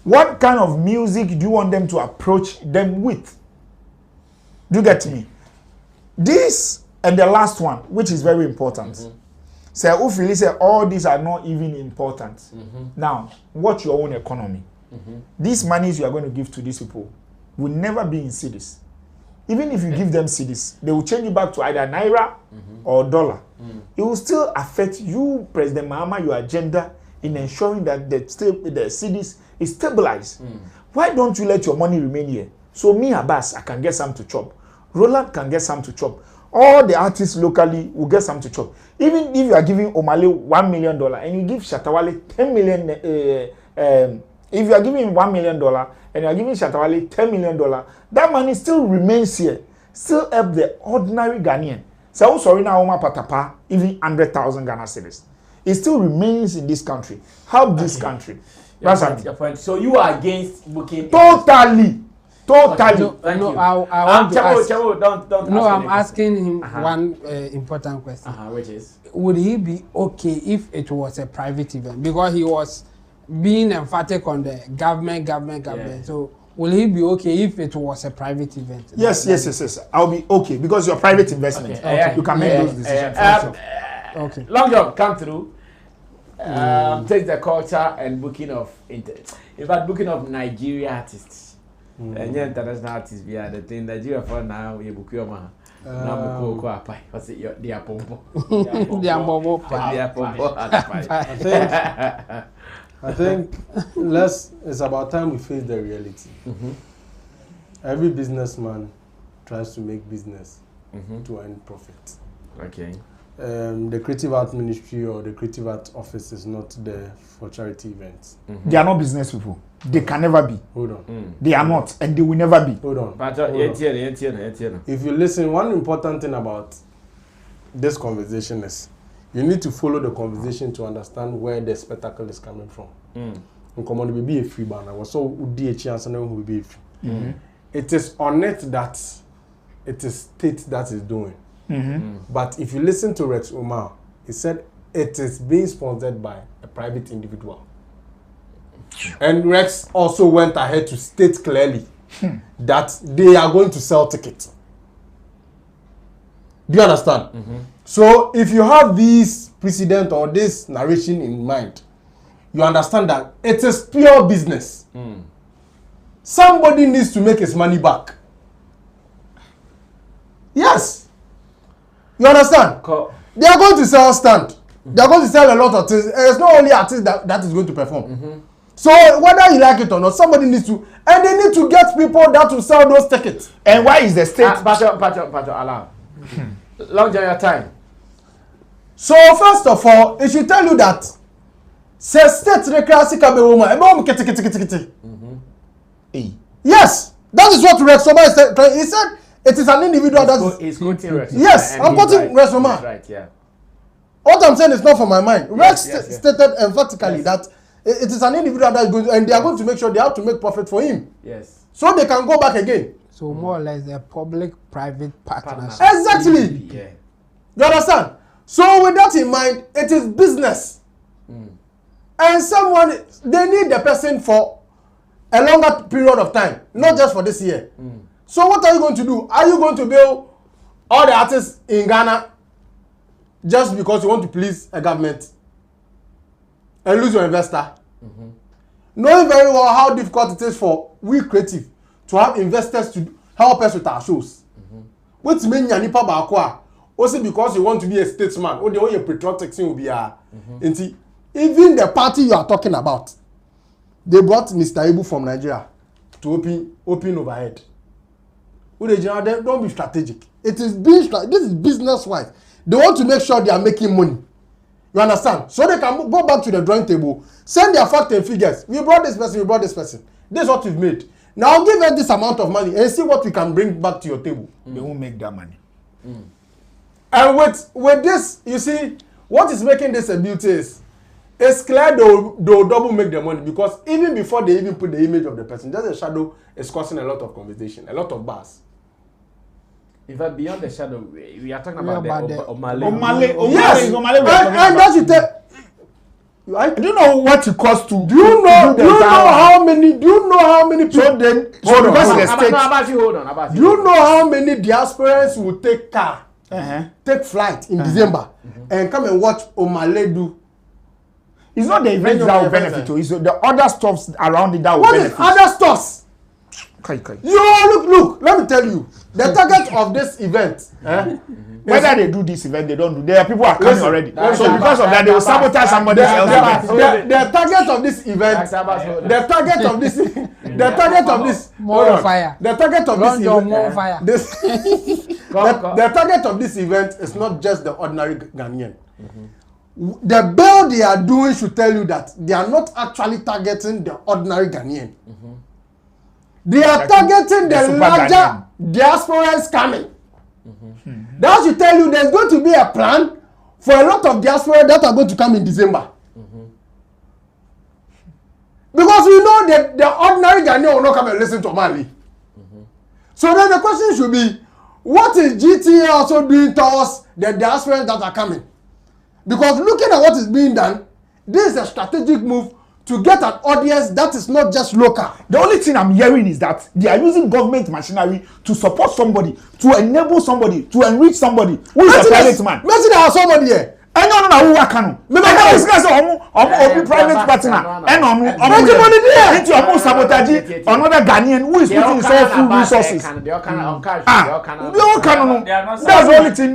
What kind of music do you want them to approach them with? Do you get me? This and the last one, which is very important. Say, Ufili say all these are not even important. Now, watch your own economy. These monies you are going to give to these people will never be in cedis. Even if you give them cedis, they will change it back to either naira or dollar. It will still affect you, President Mahama, your agenda in ensuring that the cedis is stabilized. Why don't you let your money remain here? So me, Abbas, I can get some to chop. Roland can get some to chop. All the artists locally will get some to chop. Even if you are giving Omale $1 million and you give Shatawale 10 million If you are giving him $1 million and you are giving Shatawale $10 million, that money still remains here, still help the ordinary Ghanaian. So sorry now, Oma Patapa, even 100,000 Ghana cedis. It still remains in this country. Help this country. That's your point. So you are against booking? Totally. Totally. No, I want to ask. Don't no, I'm asking him one important question. Which is? Would he be okay if it was a private event? Because he was being emphatic on the government. Yeah. So will he be okay if it was a private event? Yes. I'll be okay because you're private investment. Okay. You can make those decisions. Okay. Long job come through. Take the culture and booking of booking of Nigeria artists. And international artists be the thing Nigeria for now we book your man. Now we go apai. What's it? They are pompo. I think it's about time we face the reality. Every businessman tries to make business to earn profit. Okay. The Creative Art Ministry or the Creative Art Office is not there for charity events. They are not business people. They can never be. Hold on. They are not, and they will never be. Hold on. If you listen, one important thing about this conversation is you need to follow the conversation to understand where the spectacle is coming from. Be a free banner. So it is on it that it is state that is doing. But if you listen to Rex Omar, he said it is being sponsored by a private individual. And Rex also went ahead to state clearly that they are going to sell tickets. Do you understand? So if you have this precedent or this narration in mind, you understand that it is pure business. Somebody needs to make his money back. Yes. You understand? They are going to sell stand. They are going to sell a lot of things. It's not only artists that is going to perform. So whether you like it or not, somebody needs to, and they need to get people that will sell those tickets. And why is the state? Pacho, allow. Long your time. So first of all, it should tell you that state yes, that is what Rex Omar said. He said it is an individual that is quoting Rex. Yes, I'm quoting Rex Omar. Right, yeah. What I'm saying is not from my mind. Rex stated emphatically that it is an individual that is going to, and they are going to make sure they have to make profit for him. Yes. So they can go back again. So more or less a public-private partnership. Exactly. Yeah. You understand? So with that in mind, it is business. And they need the person for a longer period of time, not just for this year. So what are you going to do? Are you going to bill all the artists in Ghana just because you want to please a government and lose your investor? Knowing very well how difficult it is for we creative to have investors to help us with our shows. What's mean Yanipa Bakwa? Also because you want to be a statesman, or the way your patriotic thing will be even the party you are talking about, they brought Mr. Ibu from Nigeria to open overhead. Don't be strategic. It is this is business wise. They want to make sure they are making money. You understand? So they can go back to the drawing table, send their fact and figures. We brought this person. This is what we've made. Now give us this amount of money and see what we can bring back to your table. They won't make that money. And with this, you see, what is making this a beauty is it's clear they'll double make the money, because even before they even put the image of the person, just a shadow is causing a lot of conversation, a lot of buzz. In fact, beyond the shadow, we are talking about the Omale. Yes, and that you tell. Do you know what it costs to? Do you know how many people? Hold on. Do you know how many diasporans will take car, take flight in December, and come and watch Omale do? It's not the event that will benefit, it's the other stuffs around it that will benefit. What is other stuffs? Look, let me tell you. The target of this event, whether they do this event, they don't do. There are people who are coming already. So because of that, they will sabotage somebody else's event. The target of this event, the target of this event is not just the ordinary Ghanaian. the bill they are doing should tell you that they are not actually targeting the ordinary Ghanaian. They are targeting the larger diasporans coming. That should tell you there's going to be a plan for a lot of diaspora that are going to come in December. Because we know that the ordinary Ghanaian will not come and listen to Mali. So then the question should be, what is GTA also doing towards the diaspora that are coming? Because looking at what is being done, this is a strategic move to get an audience that is not just local. The only thing I'm hearing is that they are using government machinery to support somebody, to enable somebody, to enrich somebody who is a private man. Imagine there are somebody here. And no, who work on? Remember, private partner. And on into your sabotage another Ghanaian who is putting his own full resources. That's the only thing.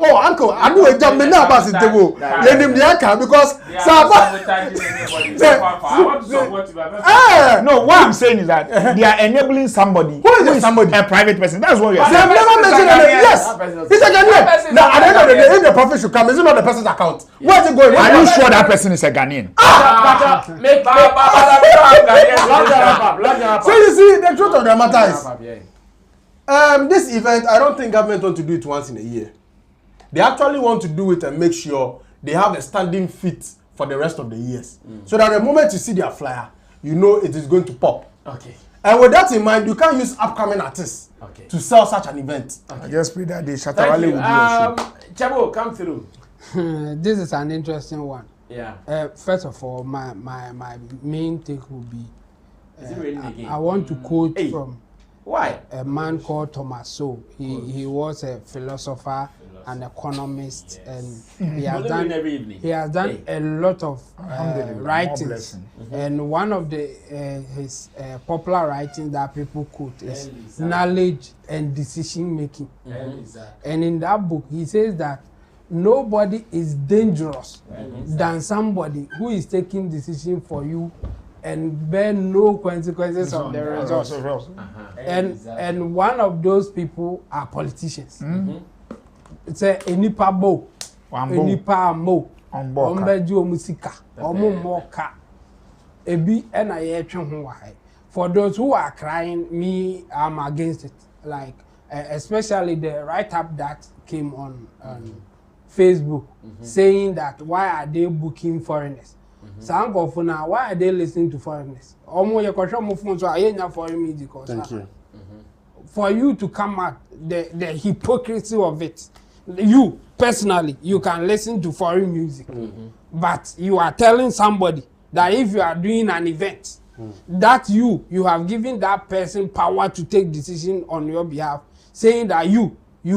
Oh, uncle, I do a job now about it. Let him because no, what I'm saying is that they are enabling somebody who is somebody, a private person. That's what we are saying. They have never mentioned it. Yes, it's a Ghanaian. Now, at the end of the day, if the profit should come, is it not the person's account? Where is it going? Are you sure that person is a Ghanaian? So you see, the truth of the matter is, this event, I don't think government want to do it once in a year. They actually want to do it and make sure they have a standing fit for the rest of the years. So that the moment you see their flyer, you know it is going to pop. Okay. And with that in mind, you can't use upcoming artists to sell such an event. I just pray that they Shatawale will do a show. Chabo, come through. This is an interesting one. Yeah. First of all, my main take will be is it raining again? I want to quote from a man called Thomas Sowell. He was a philosopher, an economist, and he has done a lot of writings. And one of his popular writings that people quote is knowledge and decision making. And in that book, he says that nobody is dangerous than somebody who is taking decision for you and bear no consequences of the results. And one of those people are politicians. It's a enipa bo, enipa mo, ombeji omusika, omumoka. Ebi ena ye twen ho. For those who are crying, me, I'm against it. Like especially the write-up that came on Facebook saying that why are they booking foreigners? Now, why are they listening to foreigners? Thank you. For you to come out, the hypocrisy of it. You, personally, you can listen to foreign music. But you are telling somebody that if you are doing an event, that you have given that person power to take decision on your behalf, saying that you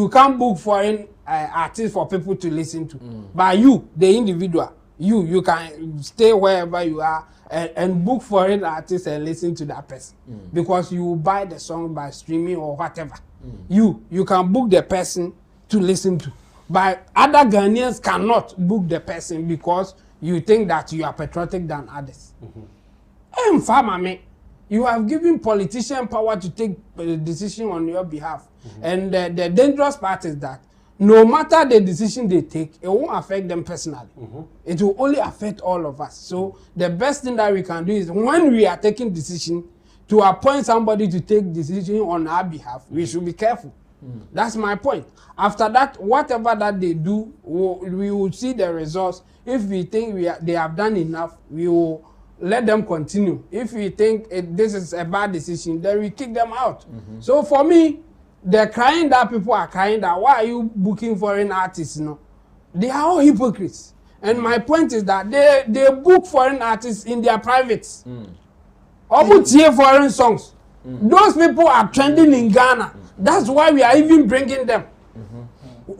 can't book foreign artists for people to listen to. But you, the individual, you can stay wherever you are and book foreign artists and listen to that person. Because you will buy the song by streaming or whatever. You can book the person to listen to. But other Ghanaians cannot book the person because you think that you are patriotic than others. And farmer, you have given politicians power to take a decision on your behalf. And the dangerous part is that no matter the decision they take, it won't affect them personally. It will only affect all of us. So the best thing that we can do is when we are taking decision to appoint somebody to take decision on our behalf, we should be careful. That's my point. After that, whatever that they do, we will see the results. If we think they have done enough, we will let them continue. If we think this is a bad decision, then we kick them out. So for me, the crying that people are crying that why are you booking foreign artists? No, they are all hypocrites. And my point is that they book foreign artists in their privates. Or foreign songs. Those people are trending in Ghana. That's why we are even bringing them.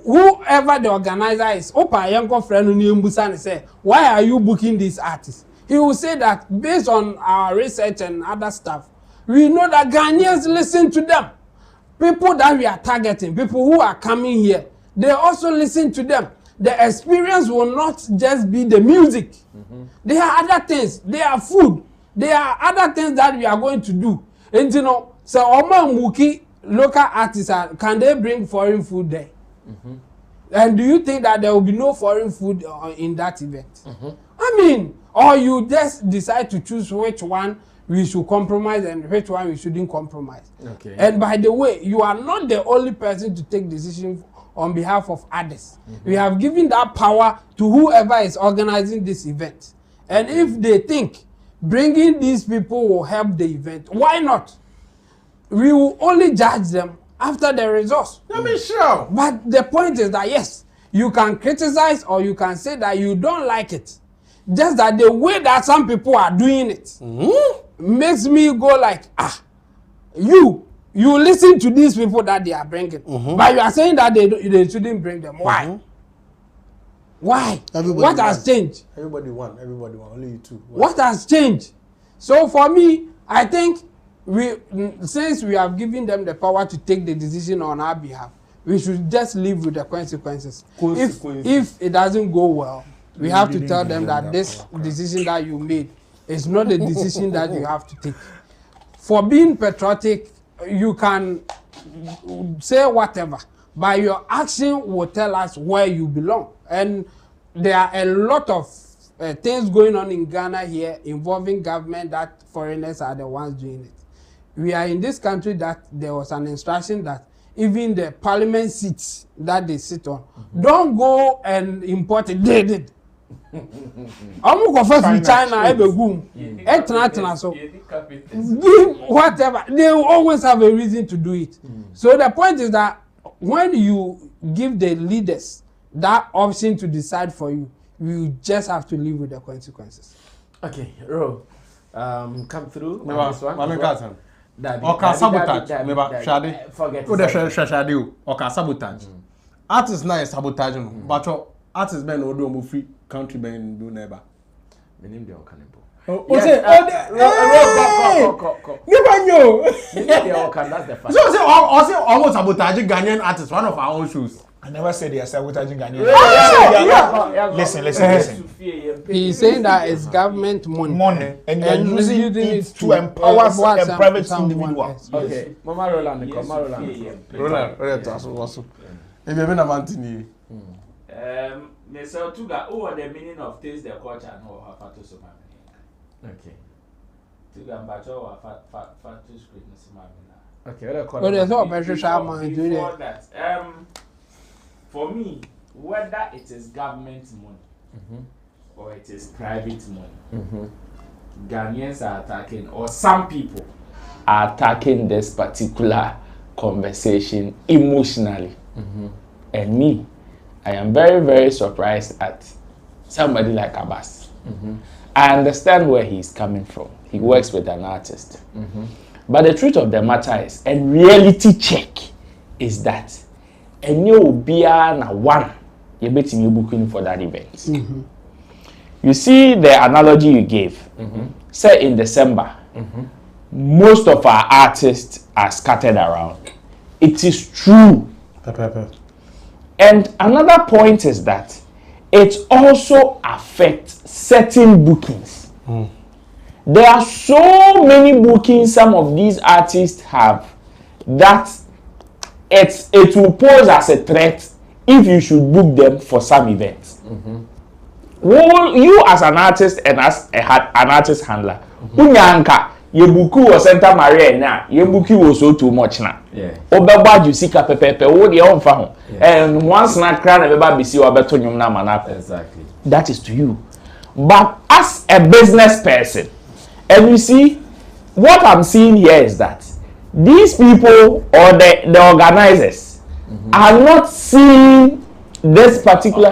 Whoever the organizer is, Opa Yanko friend say, why are you booking these artists? He will say that based on our research and other stuff, we know that Ghanaians listen to them. People that we are targeting, people who are coming here, they also listen to them. The experience will not just be the music. There are other things. There are food. There are other things that we are going to do. And you know, so Oma Muki, local artists, can they bring foreign food there? And do you think that there will be no foreign food in that event? I mean, or you just decide to choose which one we should compromise and which one we shouldn't compromise. Okay. And by the way, you are not the only person to take decisions on behalf of others. We have given that power to whoever is organizing this event. And if they think bringing these people will help the event, why not? We will only judge them after the results. I mean, sure. But the point is that yes, you can criticize or you can say that you don't like it. Just that the way that some people are doing it makes me go like, you listen to these people that they are bringing, but you are saying that they shouldn't bring them. Why? Why? What has changed? Everybody won, only you two. What has changed? So for me, I think since we have given them the power to take the decision on our behalf, we should just live with the consequences. If it doesn't go well, we have to tell them that this decision that you made is not the decision that you have to take. For being patriotic, you can say whatever, but your action will tell us where you belong. And there are a lot of things going on in Ghana here involving government that foreigners are the ones doing it. We are in this country that there was an instruction that even the parliament seats that they sit on, don't go and import it. They did. I'm go first with China, so whatever. They will always have a reason to do it. So the point is that when you give the leaders that option to decide for you, you just have to live with the consequences. Okay, Ro, come through. Oka sabotage. Shade. Forget. Shade. Oka sabotage. Artists na sabotage no. But artists ben odo mo free country ben do never. Me name dey Okanebo. That's the fact. So almost sabotaging Ghanaian artists, one of our own shows. I never said they are sabotaging Ghanaian. Listen. He's saying that it's government money. And you're using it to empower a private individual. Okay. Mama Roland. If you've been a man, Mr. Tuga, what the meaning of taste the culture and how far to some. Okay. Tuga Bacho or fat to screen. Okay, before that, for me, whether it is government money or it is private money, Ghanaians are attacking, or some people are attacking this particular conversation emotionally. And me, I am very, very surprised at somebody like Abbas. I understand where he's coming from. He works with an artist. But the truth of the matter is, and reality check is that and you be na one you bet me booking for that event. You see the analogy you gave. Say in December, most of our artists are scattered around. It is true. And another point is that it also affects certain bookings. There are so many bookings some of these artists have that it will pose as a threat if you should book them for some events. Well, you as an artist and as an artist handler, unyanka ye buku or Santa Maria na ye buku was so too much na. Obeba you see pepepe wo de on fa ho. And once na kra na beba bisi obeto nyum na manako. Exactly. That is to you. But as a business person, and you see, what I'm seeing here is that these people or the organizers are not seeing this particular.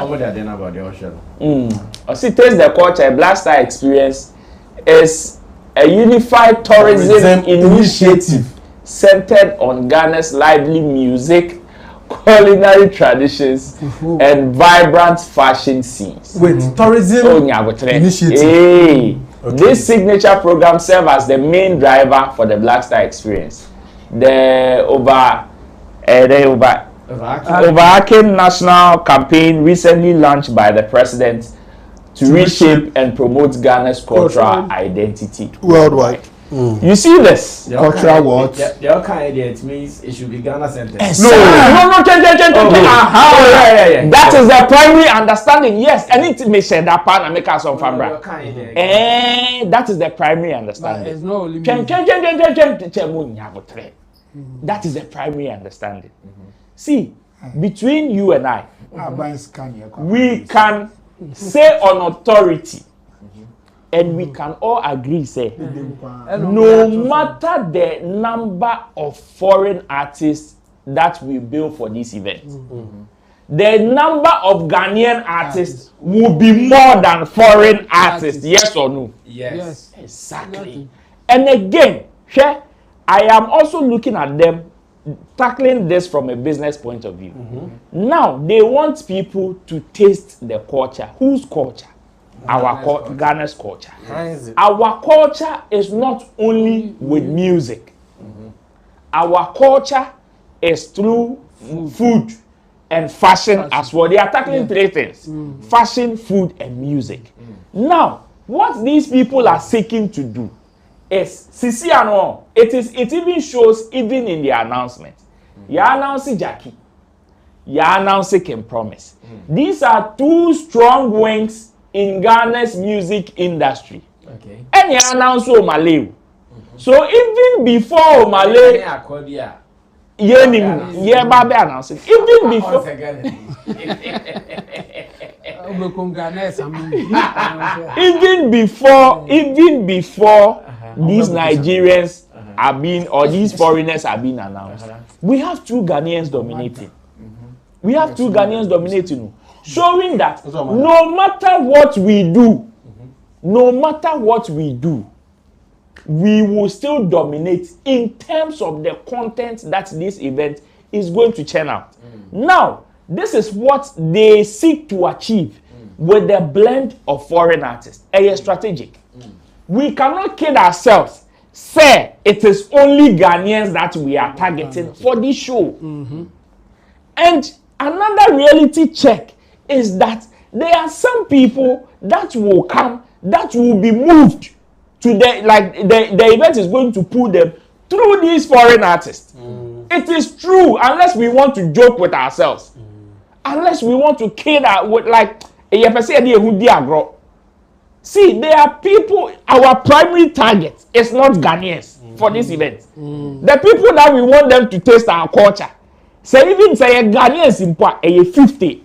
See, Taste the Culture, a Black Star Experience is a unified tourism initiative centered on Ghana's lively music, culinary traditions, and vibrant fashion scenes. With tourism initiative. Hey. Okay. This signature program serves as the main driver for the Black Star Experience. The overarching national campaign recently launched by the president to reshape and promote Ghana's cultural identity worldwide. You see this? Cultural what? Your kind it means it should be Ghana Center. No, change. Yeah. That is the primary understanding. Yes, and it may say that part and make us some fabra. That is the primary understanding. There's no limit. That is the primary understanding. See, between you and I, we can say on authority, and we can all agree, say, no matter the number of foreign artists that we build for this event, the number of Ghanaian artists will be more than foreign artists. Yes or no? Yes. Exactly. And again, I am also looking at them tackling this from a business point of view. Now, they want people to taste the culture. Whose culture? Our Ghana's culture. Our culture is not only with music. Our culture is through food and fashion as well. They are tackling three things: fashion, food, and music. Now, what these people are seeking to do is, it even shows even in the announcement. You announce Jackie. You announce Kim Promise. These are two strong wings in Ghana's music industry. Okay. And you announce Omale. So even before Omale, Babe announced it. Even before. even before these Nigerians are being, or these foreigners are being announced, we have two Ghanaians dominating. We have two Ghanaians dominating, showing that no matter what we do, we will still dominate in terms of the content that this event is going to churn out. Now, this is what they seek to achieve with the blend of foreign artists. Strategic. We cannot kid ourselves. Say it is only Ghanaians that we are targeting for this show. And another reality check is that there are some people that will come, that will be moved to the event is going to pull them through these foreign artists. It is true, unless we want to joke with ourselves. Unless we want to kid with see, there are people, our primary target is not Ghanaians for this event. The people that we want them to taste our culture. Say even say Ghanaians in 50.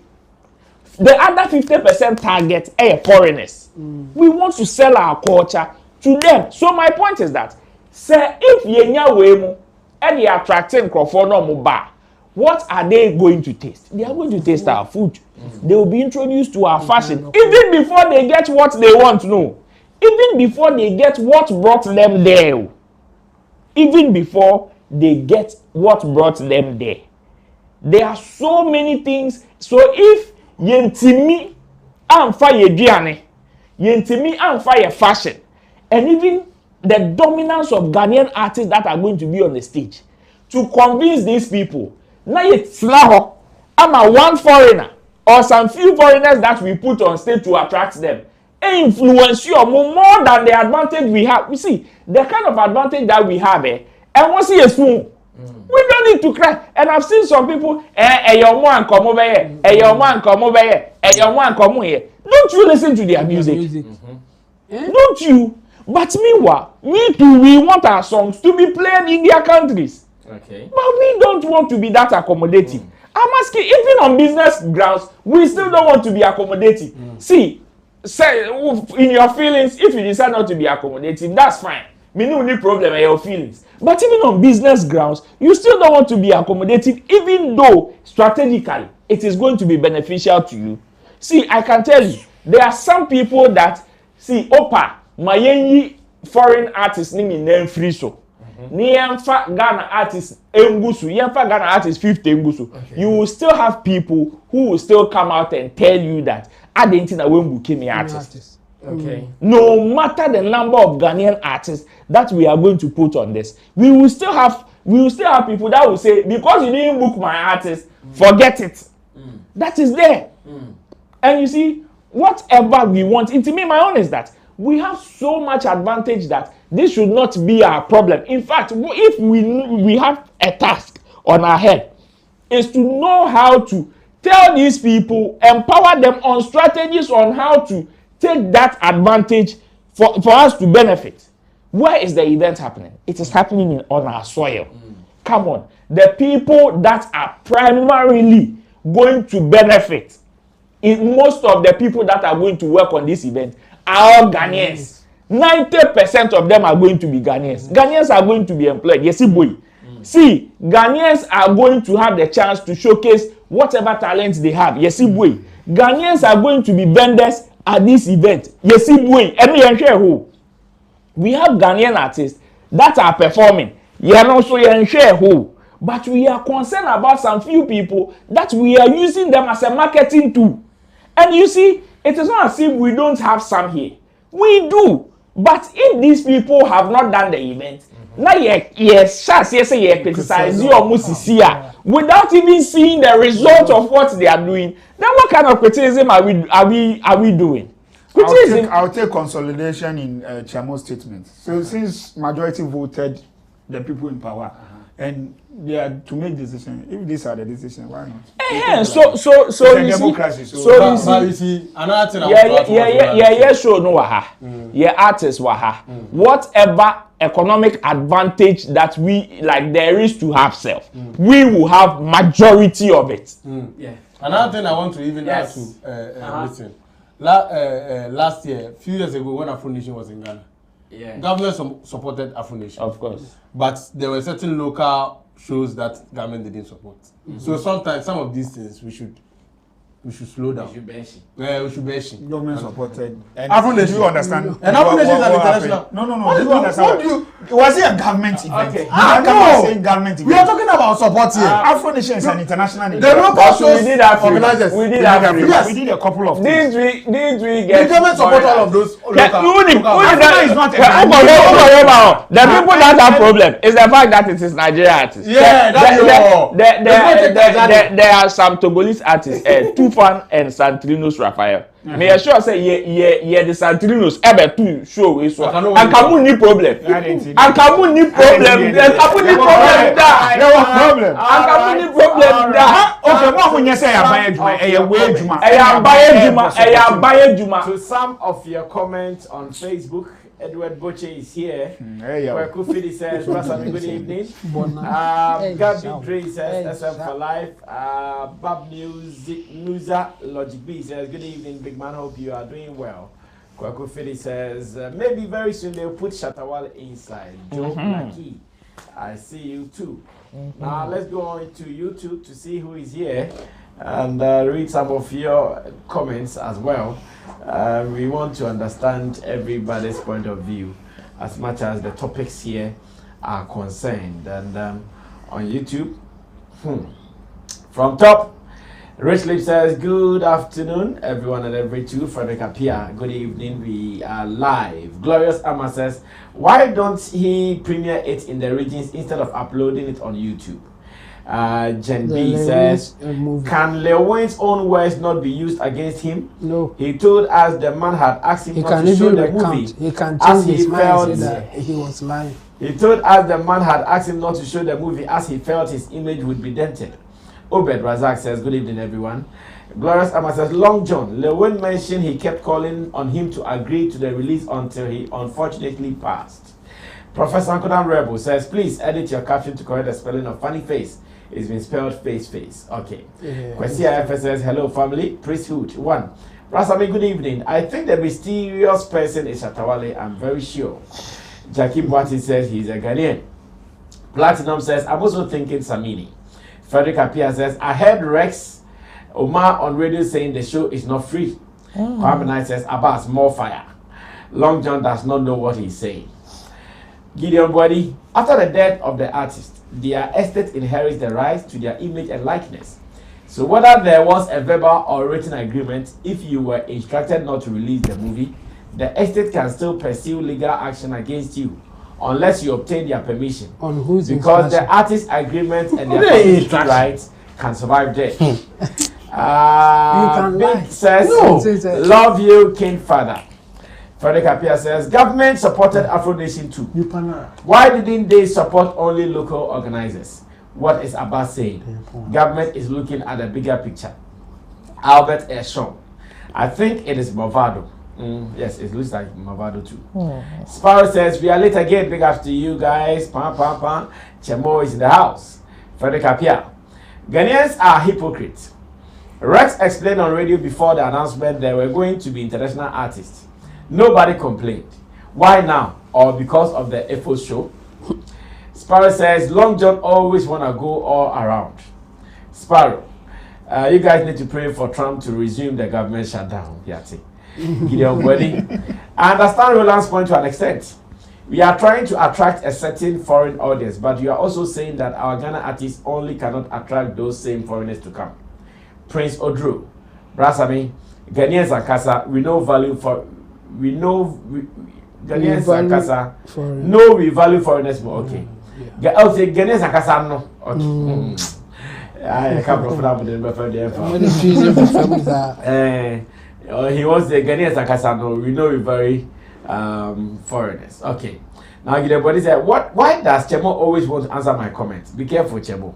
The other 50% target are foreigners. We want to sell our culture to them. So my point is that, say if yenya wemu and they are attracting crowd no bar, what are they going to taste? They are going to taste our food. They will be introduced to our fashion even before they get what they want. No, even before they get what brought them there. Even before they get what brought them there. There are so many things. So if yentimi amfa yeduane, yentimi amfa ye fashion, and even the dominance of Ghanaian artists that are going to be on the stage, to convince these people, now it's now I'm a one foreigner or some few foreigners that we put on stage to attract them, and influence you more than the advantage we have. You see, the kind of advantage that we have, and once you assume. We don't need to cry. And I've seen some people, your man come over here, your man come over here, your man come over here. Don't you listen to their music? Don't you? But meanwhile, we want our songs to be played in their countries. Okay. But we don't want to be that accommodating. I'm asking, even on business grounds, we still don't want to be accommodating. See, say in your feelings, if you decide not to be accommodating, that's fine. Me no need problem in your feelings. But even on business grounds, you still don't want to be accommodative, even though strategically it is going to be beneficial to you. See, I can tell you, there are some people that see Opa, mayenyi foreign artists ni mi name free so. Ni yemfa Ghana artists engusu, yemfa Ghana artists 50 engusu. You will still have people who will still come out and tell you that I didn't know when we came artists. Okay. No matter the number of Ghanaian artists that we are going to put on this, we will still have people that will say, because you didn't book my artist, forget it. That is there. And you see, whatever we want, to me, my own is that we have so much advantage that This should not be our problem. In fact, if we have a task on our head, is to know how to tell these people, empower them on strategies on how to take that advantage for us to benefit. Where is the event happening? It is happening on our soil. Come on. The people that are primarily going to benefit, most of the people that are going to work on this event are all Ghanaians. 90% of them are going to be Ghanaians. Ghanaians are going to be employed. Yes, boy. See, Ghanaians are going to have the chance to showcase whatever talents they have. Yes, boy. Ghanaians are going to be vendors at this event. Yes, boy. We have Ghanaian artists that are performing. But we are concerned about some few people that we are using them as a marketing tool. And you see, it is not as if we don't have some here. We do. But if these people have not done the event, now criticize you almost without even seeing the result of what they are doing, then what kind of criticism are we doing? I'll take consolidation in Chamo's statement. So since majority voted the people in power, and they are to make decisions. If these are the decisions, why not? So you democracy. So you see, another thing. Sure, no, artists, whatever economic advantage that we like there is to have self, we will have majority of it. Another thing I want to even add to listen. Last year, few years ago, when Afro Nation was in Ghana, government supported Afro Nation. Of course. But there were certain local shows that government didn't support. So sometimes some of these things we should slow down. We should bench. Government supported. Afro Nation, do you understand? And Afro Nation is an international. No. Do you understand? Was it a government event? Okay. No. Government event. We are talking about support here. Afro Nation is an international event. The local shows we did organizers. We did a couple of things. Did we get the government support all of those local? Africa is not the people that have problem is the fact that it is Nigeria artists. Yeah, there are some Togolese artists, Tufan and Santrinos Raphael. May I sure say the Santrinos ever two show is so. And Kamu ni problem. And Kamu ni problem. There was problem. And Kamu ni problem. Okay, what when you say To some of your comments on Facebook, Edward Boche is here. Kwaku Fidi says, good evening. Gabi Dre says, SM for life. Bob Nuza Logic B says, good evening, big man. Hope you are doing well. Kwaku Fidi says, maybe very soon they'll put Shatawal inside. Joe Blackie, I see you too. Now let's go on to YouTube to see who is here and read some of your comments as well. We want to understand everybody's point of view as much as the topics here are concerned. And on YouTube, from top, Rich Lip says, good afternoon, everyone and every two. Frederick Afia, good evening. We are live. Glorious Amma says, why don't he premiere it in the regions instead of uploading it on YouTube? Jen B says, can Lilwyn's own words not be used against him? No. He told us the man had asked him not to show the movie. He can change his mind and say that he was lying. He told us the man had asked him not to show the movie as he felt his image would be dented. Obed Razak says, good evening, everyone. Glorious Amma says, Long John, Lilwyn mentioned he kept calling on him to agree to the release until he unfortunately passed. Professor Ankodan Rebel says, please edit your caption to correct the spelling of funny face. It's been spelled face. Okay. Kwesia FS says, hello, family. Priesthood. 1. Rasami, good evening. I think the mysterious person is Shatawale. I'm very sure. Jackie Boati says he's a Ghanaian. Platinum says, I'm also thinking Samini. Frederick Afia says, I heard Rex Omar on radio saying the show is not free. Kwame Knight says, Abbas, more fire. Long John does not know what he's saying. Gideon Body, after the death of the artist, their estate inherits the rights to their image and likeness. So whether there was a verbal or written agreement, if you were instructed not to release the movie, the estate can still pursue legal action against you unless you obtain their permission. On whose because the artist agreement and their property rights can survive death. Big says, no. Love you, King Father. Frederick Afia says, government supported Afro Nation too. Why didn't they support only local organizers? What is Abbas saying? Government is looking at a bigger picture. Albert Eshon. I think it is Movado. Yes, it looks like Movado too. Sparrow says, we are late again. Big ups to you guys. Pam, pam, pam. Chemo is in the house. Frederick Apia. Ghanaians are hypocrites. Rex explained on radio before the announcement there were going to be international artists. Nobody complained. Why now? Or because of the EFO show? Sparrow says, Long John always want to go all around. Sparrow, you guys need to pray for Trump to resume the government shutdown. Yati. Gideon Body. I understand Roland's point to an extent. We are trying to attract a certain foreign audience, but you are also saying that our Ghana artists only cannot attract those same foreigners to come. Prince Odro, Brasami, Ghanaians and Kasa, we know value for, Ghanaians and Kasa, no, we value foreigners more. Okay. I'll say Ghanaians and Kasa, no. Okay. I can't profit with them. He wants the Ghanaians and Kasa, no, we know we very foreigners. Okay. Now everybody said, why does Chemo always want to answer my comments? Be careful, Chemo.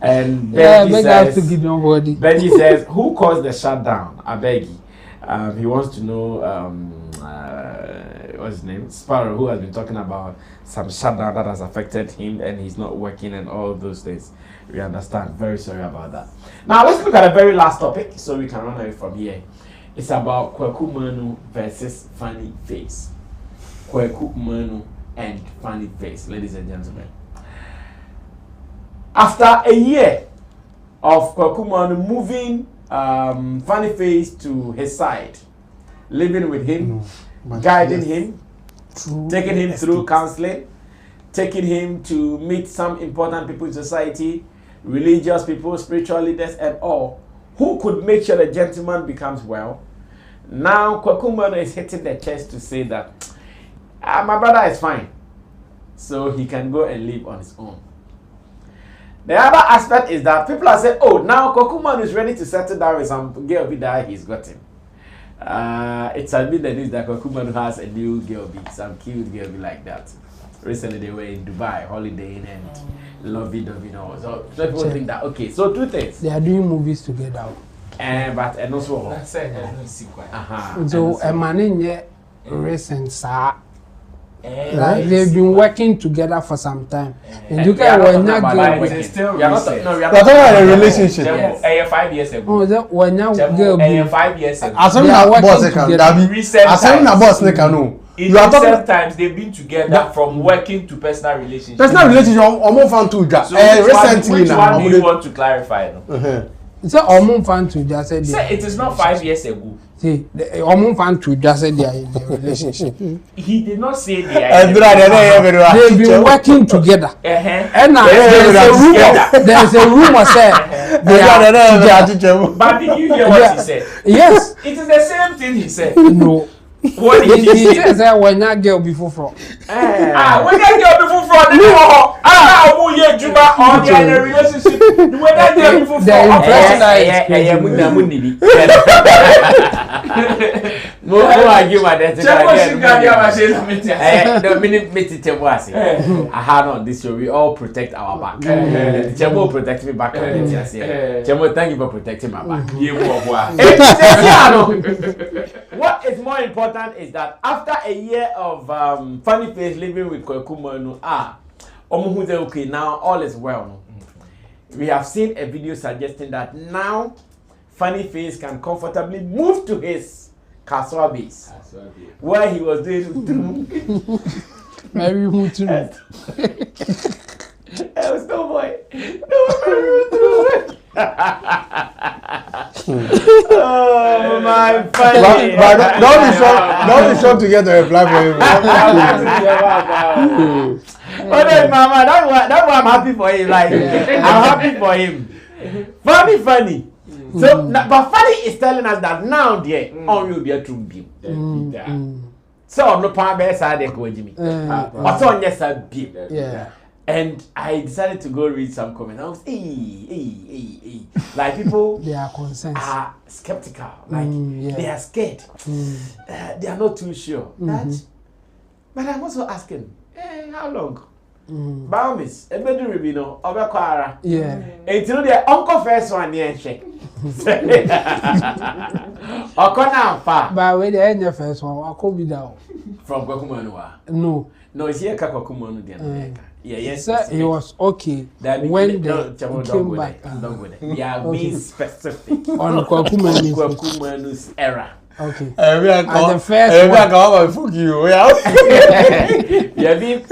And Benji says, who caused the shutdown? I beg you. He wants to know what's his name? Sparrow, who has been talking about some shutdown that has affected him and he's not working and all those things. We understand. Very sorry about that. Now let's look at the very last topic so we can run away from here. It's about Kwaku Manu versus Funny Face. Kwaku Manu and Funny Face, ladies and gentlemen. After a year of Kwaku Manu moving Funny Face to his side, living with him, guiding him, taking him through counseling, taking him to meet some important people in society, religious people, spiritual leaders, and all, who could make sure the gentleman becomes well. Now Kwaku Manu is hitting the chest to say that my brother is fine, so he can go and live on his own. The other aspect is that people are saying, oh, now Kwaku Manu is ready to settle down with some girl that he's got him. It's admitted the news that Kwaku Manu has a new girl, some cute girl like that. Recently they were in Dubai holidaying and lovey-dovey. So people think that, okay, so two things. They are doing movies together. But and also so a man in recent like they've been working together for some time. And you can when you're a relationship. 5 years ago. When you're 5 years ago. As in recent times they've been together from working to personal relationship. Personal relationship So recently now. Which one do you want to clarify? It's a fan to just say it is not 5 years ago. See, the fan to just say they are in a relationship. He did not say they are. They've been working together. And now there's a rumor said they are together. But did you hear what he said? Yes. It is the same thing he said. No. What did he say? He said when that girl before from. When that girl before from, who ye Juba or they are in a relationship. When that girl before from, the impression I give my death. The minute I had on this show, we all protect our back. Chemo protect me back. Chemo, thank you for protecting my back. What is more important is that after a year of Funny Face living with Kwaku Manu, okay, now all is well. We have seen a video suggesting that now Funny Face can comfortably move to his Kaswa base, where he was doing maybe move to no boy. Oh my funny. But don't be shocked to get a reply for him. Oh no, mama, that's why I'm happy for him. Like I'm happy for him. Funny. So, but Funny is telling us that now, dear, on you be a true beam. So, no palm bear side, they go Jimmy. What's on yes, I beam. Yeah. And I decided to go read some comments. I was, like people they are concerned, are skeptical, like they are scared, they are not too sure. But I'm also asking, how long? Baumis, a better review of a car. Yeah. Until the uncle first one near check. Or can far. But when the end first one, I could be down. From Kwakumanua? No. No, it's here Kwakumanu. Yeah, yes. Sir, he was okay when they came back. We are being specific on Kwakumanu's era. Okay. At the first one. Fuck you. We are being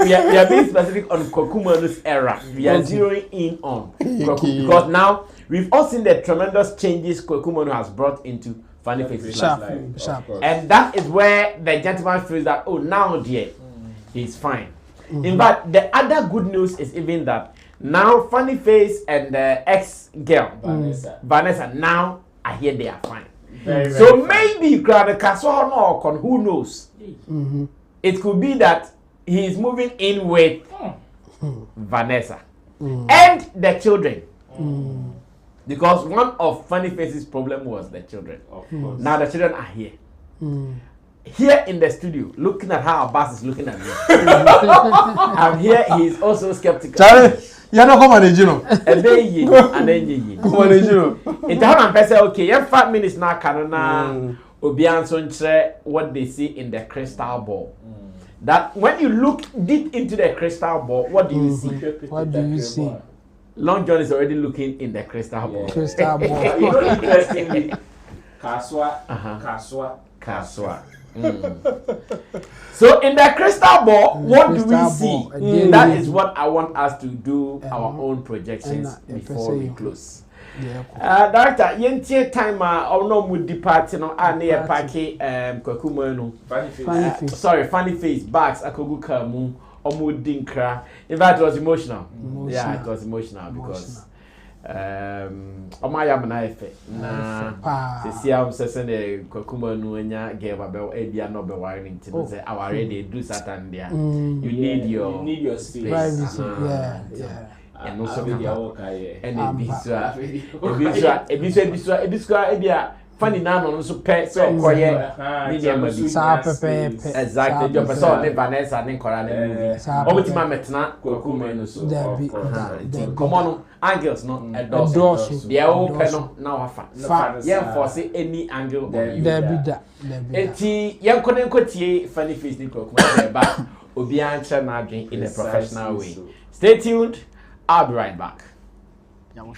specific on Kwakumanu's era. We are zeroing in on Kwaku because now we've all seen the tremendous changes Kwakumanu has brought into Funny Face's life. And that is where the gentleman feels that, oh, now dear, he's fine. In fact, the other good news is even that now Funny Face and the ex-girl, Vanessa, now I hear they are fine. So maybe who knows? It could be that he is moving in with Vanessa and the children. Because one of Funny Face's problem was the children. Now the children are here. Here in the studio, looking at how Abbas is looking at me. I'm here, he's also skeptical. Charlie, you're not coming, you know. And then ye. Come on, you know. In the whole person, okay, you have 5 minutes now, Canada. Obianson what they see in the crystal ball. That when you look deep into the crystal ball, what do you see? What do you see? Long John is already looking in the crystal ball. Crystal ball. You know, interestingly, Kaswa. So in the crystal ball, what do we see? That is what I want us to do our own projections before we close. Director, yentie time no mu depart no near party Kwakumanu. Sorry, Funny Face bags akogu kamu dinkra. In fact, it was emotional. Yeah, it was emotional because Omaya Manaefe na see am sesen the Kwakumanu enya gave about ebia no be wiring to say our ready do Satan there. You need your space. Privacy. Yeah. And also be your work and ebisua funny na no so pe so koye media madi exactly your person ne Vanessa ne nkora na movie omutima metna Kwakumanu so come on angles no endorse dia open no na wafa yeah force any angle on you enti yankone nkotie Funny Face ni Kwakumanu ba obi anche na adwen in a professional way. Stay tuned, I'll be right back. Oh,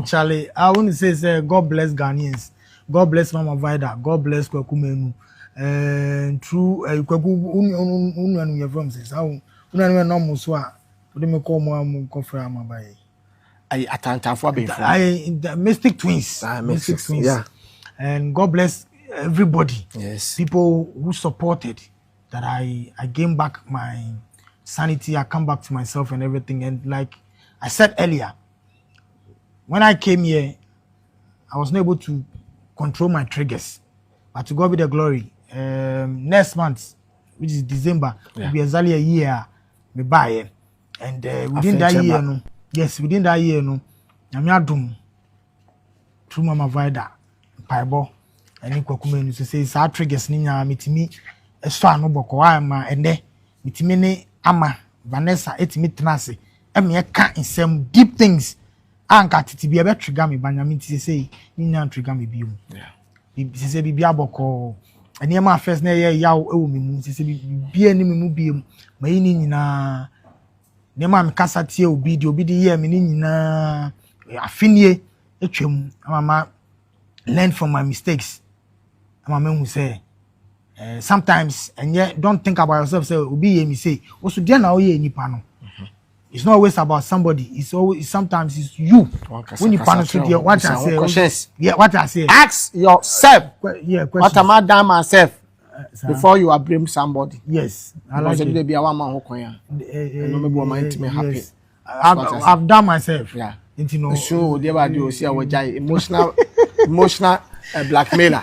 Charlie, I want to say, God bless Ghanaians, God bless Mama Vida, God bless Kwakumanu, and true Kwaku your from says, how no muswa, what me call more confirm by I atanta for being the Mystic Twins, Mystic Twins, yeah, and God bless everybody, yes, people who supported that I gained back my sanity, I come back to myself and everything. And like I said earlier, when I came here, I was not able to control my triggers. But to God be the glory. Next month, which is December, will be exactly a year me buy. And within that year, within that year, I'm not doom through Mama Vida, Piebo, and Kwakumanu to say, it's our triggers, Nina, meet me, a swan, no boko, and then meet me. Ama Vanessa etimi tenase eme ka in some deep things anka titi bia be trigger me banyame ti say nya trigger me biom yeah say bibia boko ene ma first na ye yaw ewo me mu say bibia ni me mu biom mayi ni nyina ne ma me kasa tie obi di ye me ni nyina afinie etwam ama learn from my mistakes ama me hu say sometimes and yet don't think about yourself. Say, "Obi me say, also there now ye nipa no." It's not always about somebody. It's always sometimes it's you. When you pan to there, what I say, yeah, what I say. Ask yourself. Yeah, what am I done myself before you are blame somebody? Yes, I like it. Be a one man who happy. I've done myself. Yeah, you know. So there are do see our emotional blackmailer.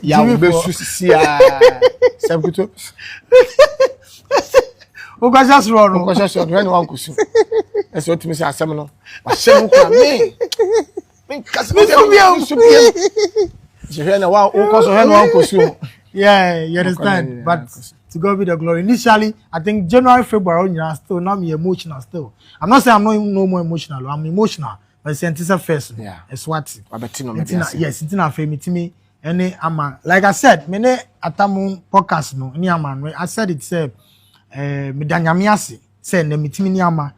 Yeah, we be see Oga just run. Oga just run. When one kusu. That's what me say asem no. Wa shemu kwa me. Me kasa me subiam. Je hear na wa o ko so hear no one kusu. Yeah, you understand. But to God be the glory. Initially, I think January, February, still now me emotional still. I'm not saying I'm not no more emotional. I'm emotional. But it's until first. Yeah. It's what. Yes, it's not me to me. Any ama like I said, many atamu podcast no. Any ama. I said it said, me danyamiasi say ne mitimi ni ama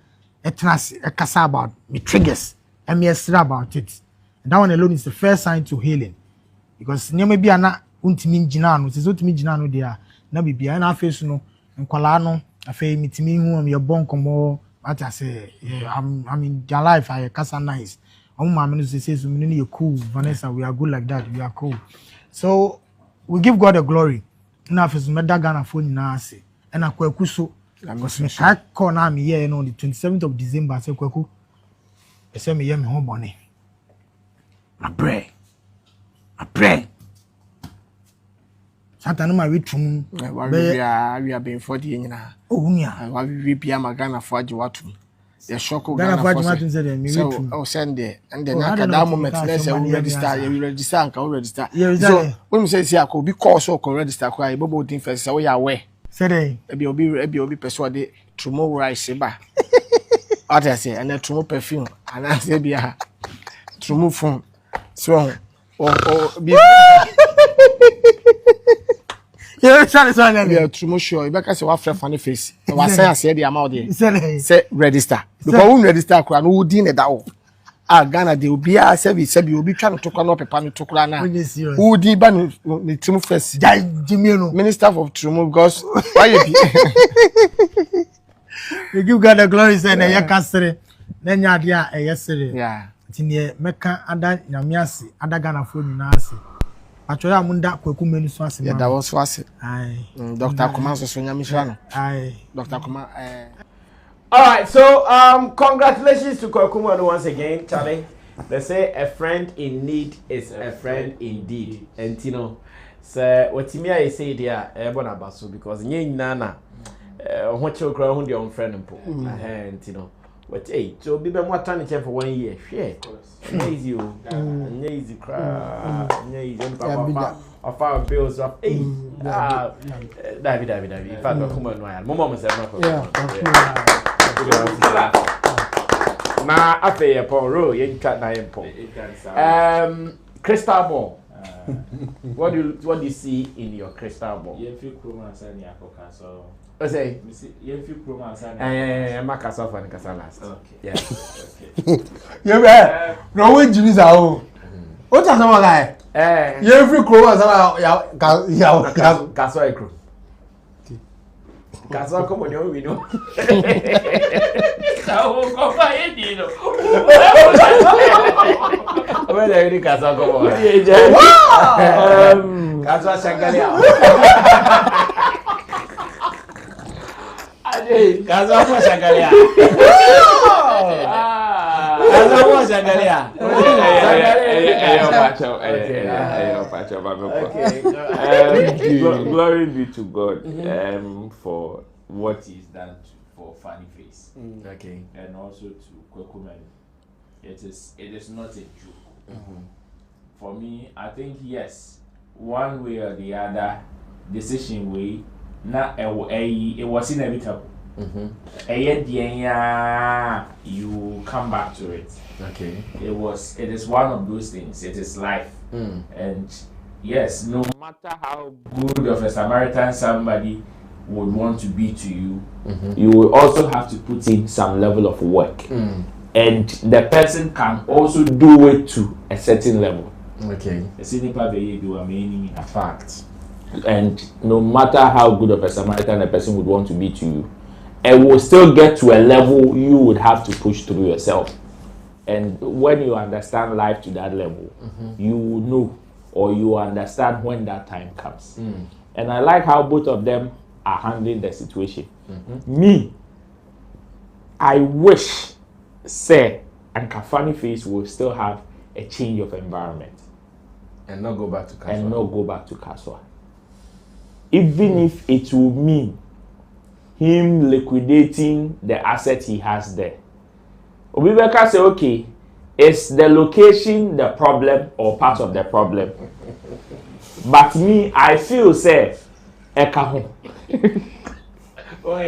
etnasi ekasa about me triggers and me extra about it. And that one alone is the first sign to healing, because near be ana untimi njina no. It's untimi njina no there. Na bibia na face no nkwala no afei mitimi hu am ye bon komo what I say. I'm in their life. I kasa nice. My mom says you're cool, Vanessa. We are good like that. We are cool. So we give God the glory. Now if it's Medagana phone now say and I Kwaku so because I call now me here on the 27th of December. I say Kwaku. I say me here me home bonnet. I pray. Satan ma read from we are being 40 years now. Oh yeah. We be Magana for Jawatu. The shock of Ghana for Martin said me so oh send there and then at that moment let's say we register and can register. So when we say I could be call so can register quite bobo thing first so we are aware. Say dey e be persuade tomorrow rice ba. What I say and then tomorrow perfume and I say be tomorrow phone. So be yeah, true sure. You better say what funny face. I say the amount there. Say register. Because when register, no would in that. Ghana they will be a service. You will be trying to talk on paper to talk on now. Who did ban the Trump first? Minister of Trump because why you you give God the glory. Say na you cancel. Then you are yesterday. Yeah. Tinye meka ada nyamiasi ada Ghana phone na ase. Actually, I'm that Kwaku menu so ase. Yeah, that was was. Aye. Dr. Kuma so nyamisha. Aye. Dr. Kuma All right, so congratulations to Kwaku Manu once again, Charlie. They say a friend in need is a friend indeed. And you know, so what Timia is say there, ebona baso because nye nana what you cry on your friend and you know. But hey, so be more time for 1 year. Share. Easy, easy cry. Easy. Of our bills of hey. David. If I go come on, Mama said no. Na Afia Paul Row, you cut na impo. Crystal ball. What do you see in your crystal ball? You feel chroma and Yakoka, so. I say, you feel chroma and I'm a Casofa and Casalas. Okay. Yeah. Yeah, no way, Jimmy's out. What's another guy? You feel chroma and Casoa crew. Casoa come on, you know. Where are you, Casoa? Come on. Casoa Shangalia. Casoa for Shangalia. Casoa for Shangalia. Glory be to God for what He's done for Funny Face. Okay. And also to Kwaku Manu. It is not a joke. For me, I think yes, one way or the other, decision way, it was inevitable. You come back to it. Okay. It is one of those things. It is life. And yes, no matter how good of a Samaritan somebody would want to be to you, you will also have to put in some level of work. And the person can also do it to a certain level. Okay. A fact. And no matter how good of a Samaritan a person would want to be to you, it will still get to a level you would have to push through yourself. And when you understand life to that level, you will know or you understand when that time comes. And I like how both of them are handling the situation. Me, I wish, say, and Funny Face will still have a change of environment. And not go back to Kaswa. Even if it will mean him liquidating the asset he has there. Obibeka say, okay, is the location the problem or part of the problem? But me, I feel say, Ekaho. Oh,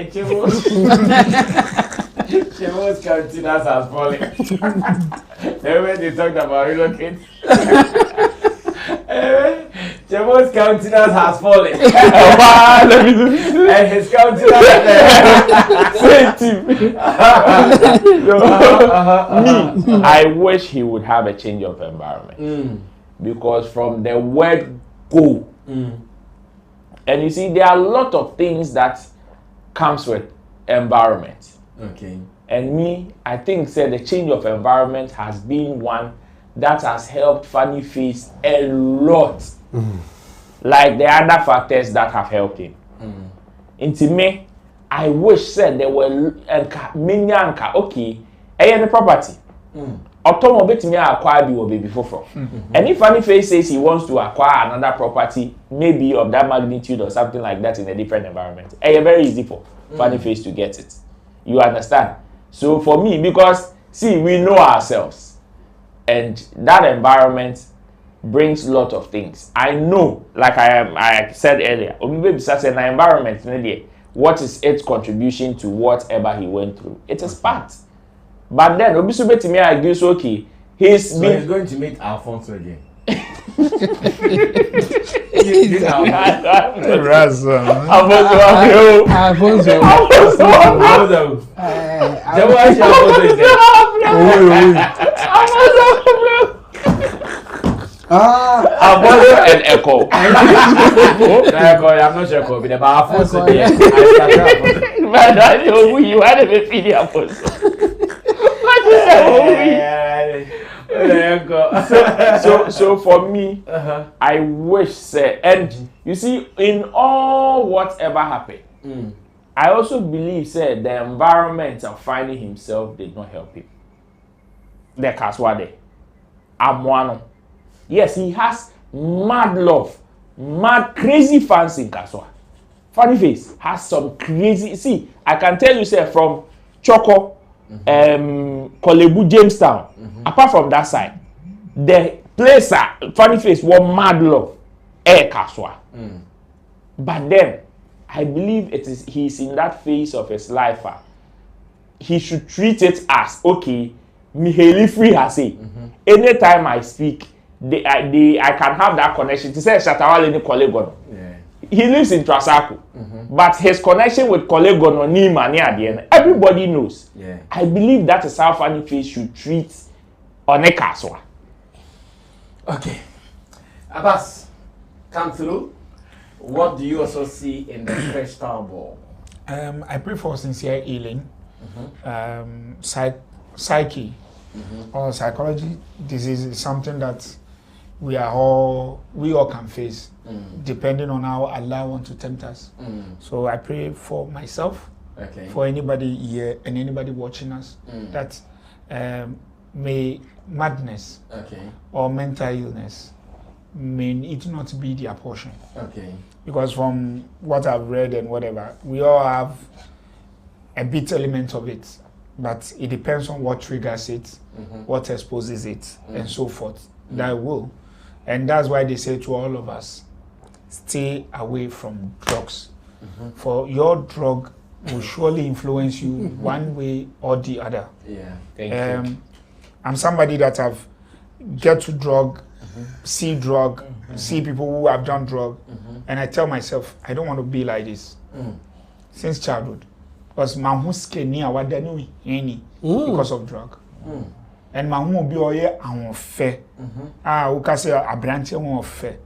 Chemo's countenance has fallen. When they talked about relocating, Chemo's countenance has fallen. And his countenance Me, I wish he would have a change of environment. Because from the word go, and you see, there are a lot of things that comes with environment. Okay. And me, I think say the change of environment has been one that has helped Funny Face a lot. Like the other factors that have helped him. Into me, I wish said there were many anka okay, any property. Automobile me acquire the baby for. And if Funny Face says he wants to acquire another property, maybe of that magnitude or something like that in a different environment, it's very easy for Funny Face to get it. You understand? So for me, because see, we know ourselves, and that environment brings a lot of things. I know, like I said earlier, maybe such an environment, what is its contribution to whatever he went through? It is part. But then, Obisube to me, I guess okay, he's going to meet Alfonso again. Alfonso and Echo. I'm not sure Echo, but Alfonso there. But I know who you are to be feeding Alfonso. So for me, I wish say, and you see, in all whatever happened, I also believe say the environment of finding himself did not help him. The Kaswade, Amwano. Yes, he has mad love, mad crazy fans in Kaswa. Funny Face has some crazy. See, I can tell you say from Choco, Kolebu, Jamestown. Apart from that side, the place Funny Face was mad love, Kaswa. But then, I believe he's in that phase of his life. He should treat it as okay. Miheli free has say. Anytime I speak, I can have that connection. To say Shatawale ni Kolegon. He lives in Trasaku, but his connection with Kolegon or Nima near the end, everybody knows. I believe that is how Funny Face should treat Onekaswa. Okay, Abbas, come through. What do you also see in the crystal ball? I pray for sincere healing, psyche or psychology disease is something that we all can face, depending on how Allah wants to tempt us. So I pray for myself, for anybody here and anybody watching us, that may madness or mental illness may it not be their portion. Because from what I've read and whatever, we all have a bit element of it, but it depends on what triggers it, what exposes it, and so forth. That will. And that's why they say to all of us, stay away from drugs. For your drug will surely influence you one way or the other. Thank you. I'm somebody that have get to drug, see drug, see people who have done drug, and I tell myself, I don't want to be like this since childhood. Because my who scared me, I any because of drug. And my who be oye I fair. Who can say a branch fair.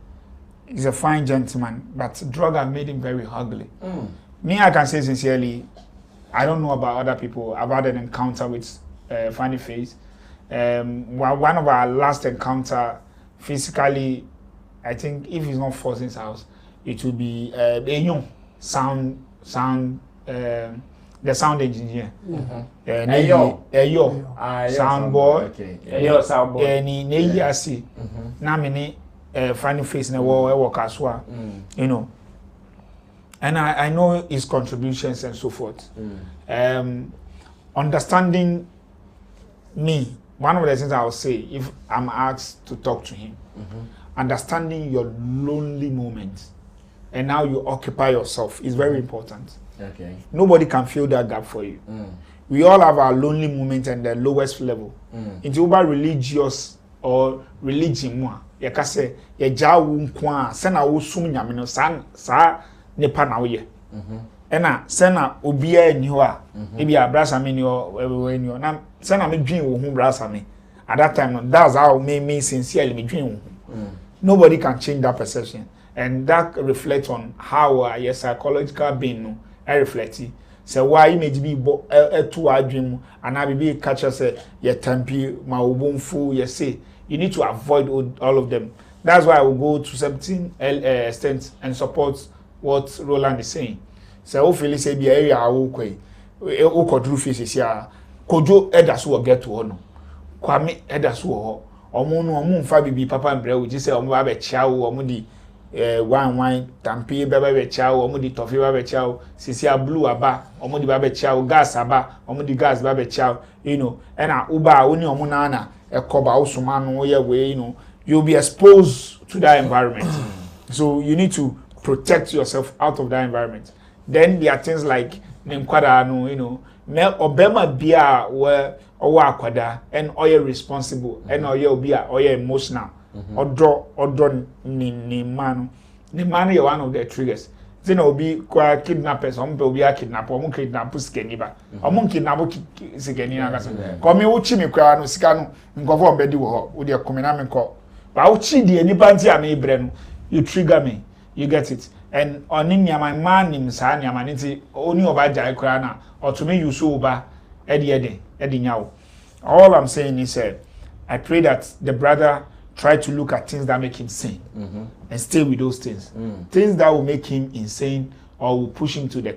He's a fine gentleman, but drug have made him very ugly. Me, I can say sincerely, I don't know about other people. I've had an encounter with Funny Face. One of our last encounter, physically, I think if he's not forced in his house, it will be the sound engineer. Sound boy. Sound boy. Na mini Funny Face na work as well. You know. And I know his contributions and so forth. Understanding me, one of the things I will say if I'm asked to talk to him, understanding your lonely moments and how you occupy yourself is very important. Okay. Nobody can fill that gap for you. We all have our lonely moments and the lowest level. Into over religious or religion more. You can say ye jawu nkwa sena wo sum nyame no sa nipa na wo ye. Ena sena obia ni ho a e bia brasa me ni o ni o na sena me dwin wo hu brasa me. At that time no, that's how me sincerely me dwin wo. Nobody can change that perception, and that reflects on how your psychological being no I reflect. So why image be to adwim and I be catch us your tempi ma obonfu you say you need to avoid all of them. That's why I will go to 17 extent and support what Roland is saying. So hopefully say be area awokwe o kodru face ya kojo edaso get to ono kwame edaso ho omo no omo mfa bibi papa mbre wo ji say omo ba be chia wo omo di wine tampi baba be chia wo omo di toffee ba be chia wo sisia blue aba omo di ba be chia wo gas aba omo di gas ba be chia you know and uba oni omo na ekoba usuma no ye we you know you'll be exposed to that environment. So you need to protect yourself out of that environment. Then there are things like nemkwada no you know me obema bia where owa akwada and oye responsible and oye obia oye emotional odo ni man ye one of the triggers. Then obi kwa kidnappers ompe obi a kidnap omo kidnap sikeni ba omo kidnap sikeni na kasa ko me wo chi me kwa no sika no nkofo ombedi wo ho wo de komena me ko ba wo chi de nipa nti am ibre no you trigger me, you get it. And on in my man in San Yamaniti, only over Jaikrana, or to me, you so ba Eddie Nhau. All I'm saying is, I pray that the brother try to look at things that make him sane and stay with those things. Things that will make him insane or will push him to the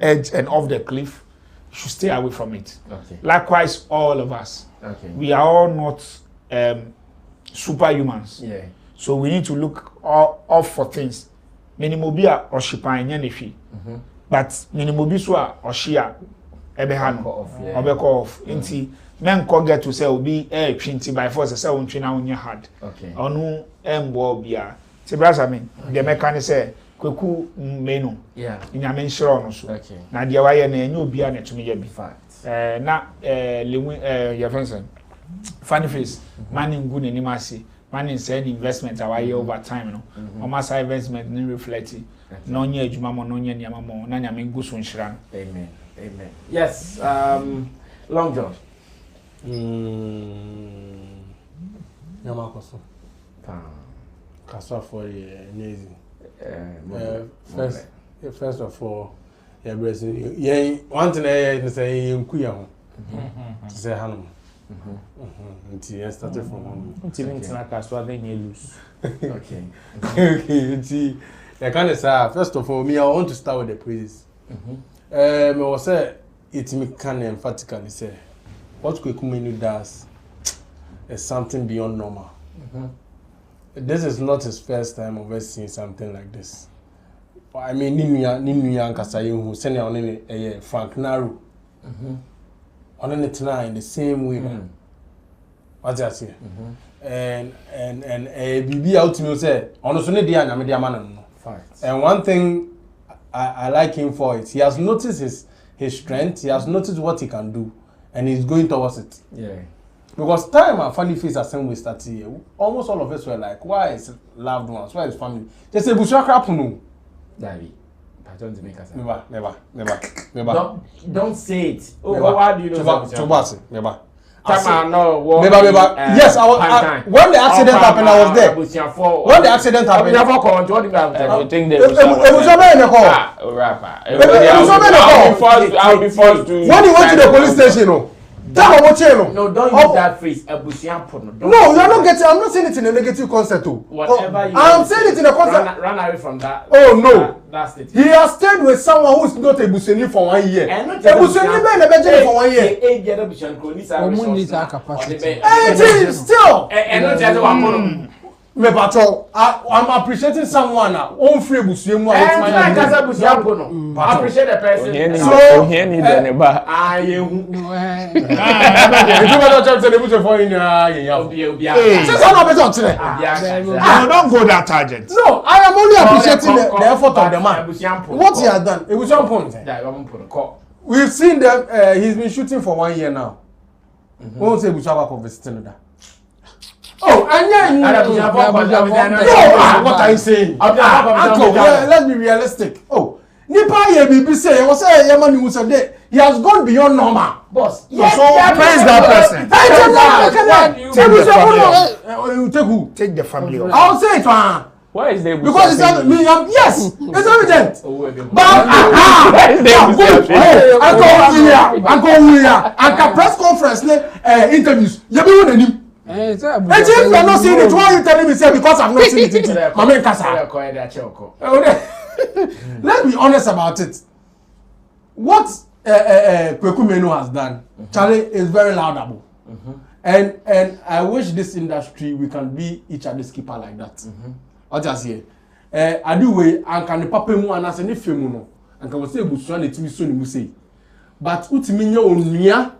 edge and off the cliff, you should stay away from it. Okay. Likewise, all of us. Okay. We are all not superhumans. Yeah. So we need to look off for things. Minimobia or shipan yenefi. But minimobi so oshia ebehano off. Inti men ko get to say obi 20 by force say on twina on your hard. Okay. Onu embo bia. Ti brasa me the mechanic say Kwaku menu. Yeah. Nyame nshiro no so. Okay. Na dia waye na enye obi a na tumi ye bi. Fact. Na Lilwyn your friend funny face man ngu ne nimasi. Man in said investment away over time no almost investment ni reflect no nya adwuma mo no nya niam mo na nya me gusu nhira. Amen. Yes, Long John. Nyama koso kaso for nyezi first of all yeah blessing yeah one thing I say nku ya ho say hanum until I started from home. Until they lose. Okay. Okay. I kind of first of all, I want to start with the praises. I was say it me can emphatically say what Kwaku does is something beyond normal. This is not his first time of us seeing something like this. I mean, Ninuya Kasayu who sent on Frank Naru. On in the same way. What's that say? And BB out to me said, honestly, dear, I'm a man. And one thing I like him for it, he has noticed his strength, he has noticed what he can do, and he's going towards it. Yeah. Because time our family face assembly started here, almost all of us were like, why is loved ones, why is family? They say, Bushra Krapunu. Daddy. Never. Don't say it. Why do you know that? Never. Yes, I was. When the accident happened, I was there. When the accident happened, I'll be forced to. When you went to the police station, no, don't use that phrase. No, you're not getting. I'm not saying it in a negative concept. Whatever you. I'm saying it in a concept. Run away from that. Oh no. That's it. He has stayed with someone who is not a Buseni for 1 year. Buseni been a Benjamin for 1 year. Still. Me patrol, I'm appreciating someone now. On free busuemu. I kasa busuapo no. Appreciate the person. So here need the neighbor. Ah, you. You better jump to the bush for in Don't go that target. No, I am only appreciating the effort of the man. What he has done. It was one point. We've seen them. He's been shooting for 1 year now. Won't say busuapo visiting that. Oh, and what are you saying? Uncle, let's be realistic. Oh, Nipa ye bibi say, was say Yamani who said he has gone beyond normal. Boss, yes, so praise that person. Take who? Take the family. I'll say it, man. Why is there? Because it's me. Yes, it's evident. But Uncle press conference, interviews. You be with him. And if you are not seeing it, why are you telling me say because I've not seen it? Mama Kasa. Let's be honest about it. What Kwaku Manu has done, Charlie, is very laudable. And I wish this industry we can be each other's keeper like that. What I say, I do way and can the papa mu and as any film no, and can say busuan the TV so ni say. But utimi nya onia,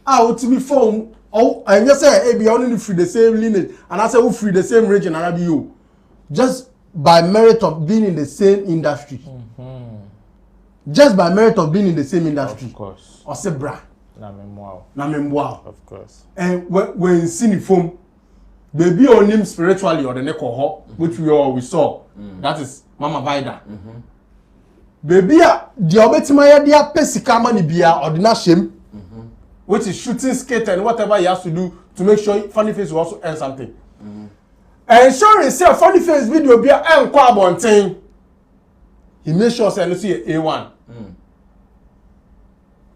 utimi form. Oh, and you say, be only free the same lineage, and I say, who free the same region, and I be you. Just by merit of being in the same industry. Just by merit of being in the same industry. Of course. Or say, bra. Na memoir. Of course. And when cinephoom, baby on him spiritually or the neck or which we saw. That is Mama Vida. Baby, the obetimaya dia pesikama ni bia or the shame. Which is shooting skate and whatever he has to do to make sure Funny Face will also earn something. And sure himself, Funny Face video be earn quite he made sure say see A1.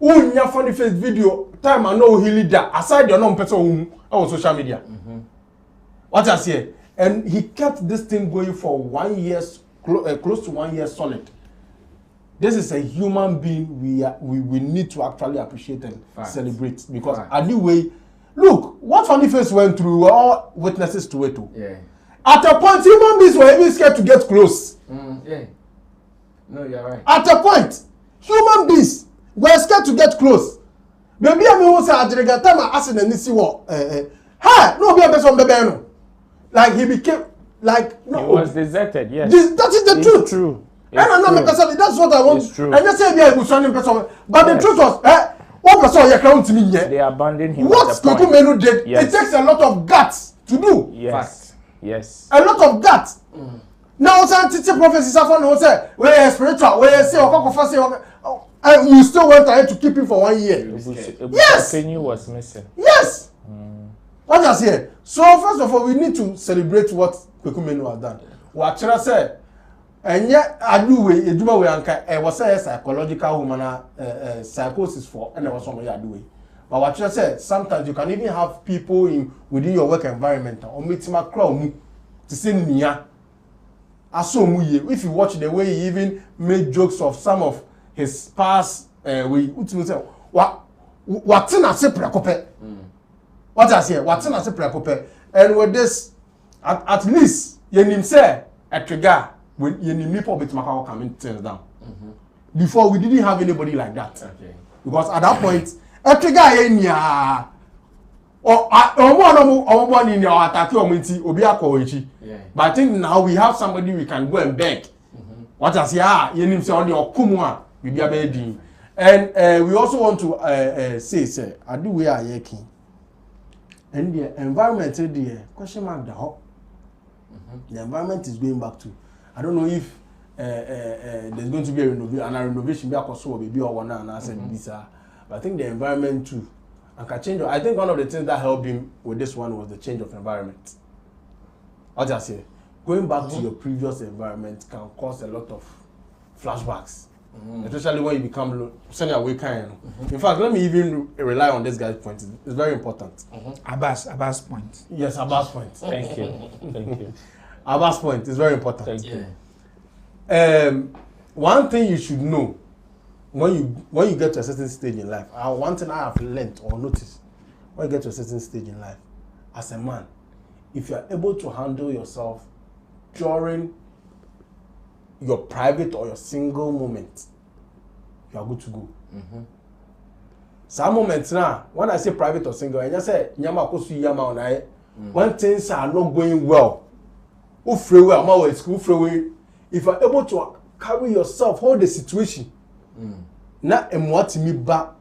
Unya Funny Face video time I know he leader aside your non-person on social media. What I say, and he kept this thing going for 1 year, close to 1 year solid. This is a human being we need to actually appreciate and celebrate because anyway, look what Funny Face went through. We're all witnesses to it too. Yeah. At a point, human beings were even scared to get close. Yeah. No, you're right. At a point, human beings were scared to get close. Maybe I mean, what's a time I asked and see what? Hi, no, be a person, baby. Like he became like no. He was deserted. Yes. That is the truth. True. And I know that's what I want. It's true. And just say yeah, person. But the truth was, what person you count to me yet? They abandoned him. What Kwaku Manu did, it takes a lot of guts to do. Yes. Yes. A lot of guts. Now, some teacher prophecies have found say, we're spiritual, we're say, and you still went ahead to keep him for 1 year. Yes. Kenyu was missing. Yes. What I say. So first of all, we need to celebrate what Kwaku Manu has done. What I say. And yet, I do way, I was a psychological woman, psychosis for, and I was somewhere I do it. But what you said, sometimes you can even have people within your work environment or meet my crowd to say, Nia. If you watch the way he even made jokes of some of his past, what's in a separate copy? What I say, what's in a separate copy? And with this, at least, you say, at trigger. When you need people bit Macau coming things down. Before we didn't have anybody like that. Okay. Because at that point, every guy in ya or one in your attack but I think now we have somebody we can go and beg. What I say, you need to on your kumwa, we be a baby. And we also want to say, I do we are yaking. And the environment the question mark the hot. The environment is going back to. I don't know if there's going to be a renovation because so baby or one and I said visa. But I think the environment too. And can change. I think one of the things that helped him with this one was the change of environment. What I say, going back to your previous environment can cause a lot of flashbacks, especially when you become senior way kind. In fact, let me even rely on this guy's point. It's very important. Abbas point. Yes, Abbas point. Thank you. Thank you. Abbas point is very important. Thank you. One thing you should know when you get to a certain stage in life, one thing I have learned or noticed when you get to a certain stage in life, as a man, if you are able to handle yourself during your private or your single moment, you are good to go. Some moments now, when I say private or single, I just say nyama kosu yama onai. When things are not going well, if you are able to carry yourself, hold the situation, na emwati mi ba,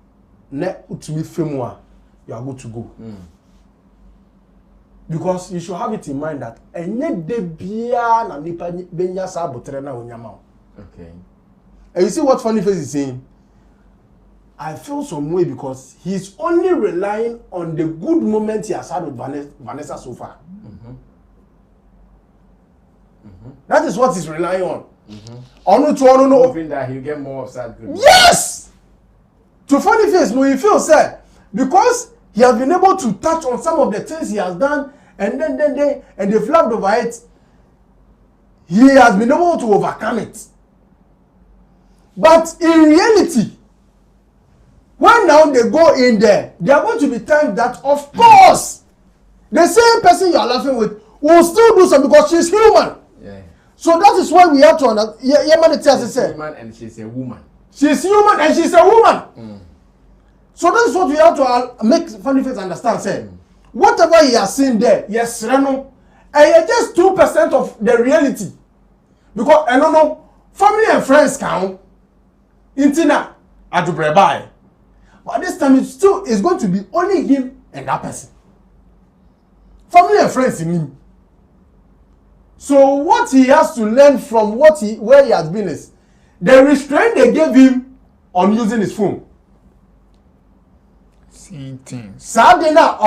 na utumi femwa, you are good to go. Because you should have it in mind that enye de bia na nipa benya sa botre na onyama. Okay. And you see what Funny Face is saying? I feel some way because he's only relying on the good moment he has had with Vanessa so far. That is what he's relying on. Hoping that he'll get more of that good. Yes! To Funny Face, no, he feels sad because he has been able to touch on some of the things he has done, and then they've laughed over it. He has been able to overcome it. But in reality, when now they go in there, there are going to be times that, of course, the same person you are laughing with will still do something because she's human. Yeah. So that is why we have to understand. She's human and she's a woman. She's human and she's a woman. So that is what we have to make Funny Face understand. Say, whatever he has seen there, yes, Reno, and just 2% of the reality. Because I don't know, family and friends count. Intina, Adubreba. But this time it's going to be only him and that person. Family and friends in him. So what he has to learn from where he has been is the restraint they gave him on using his phone. Seeing things. Sadena,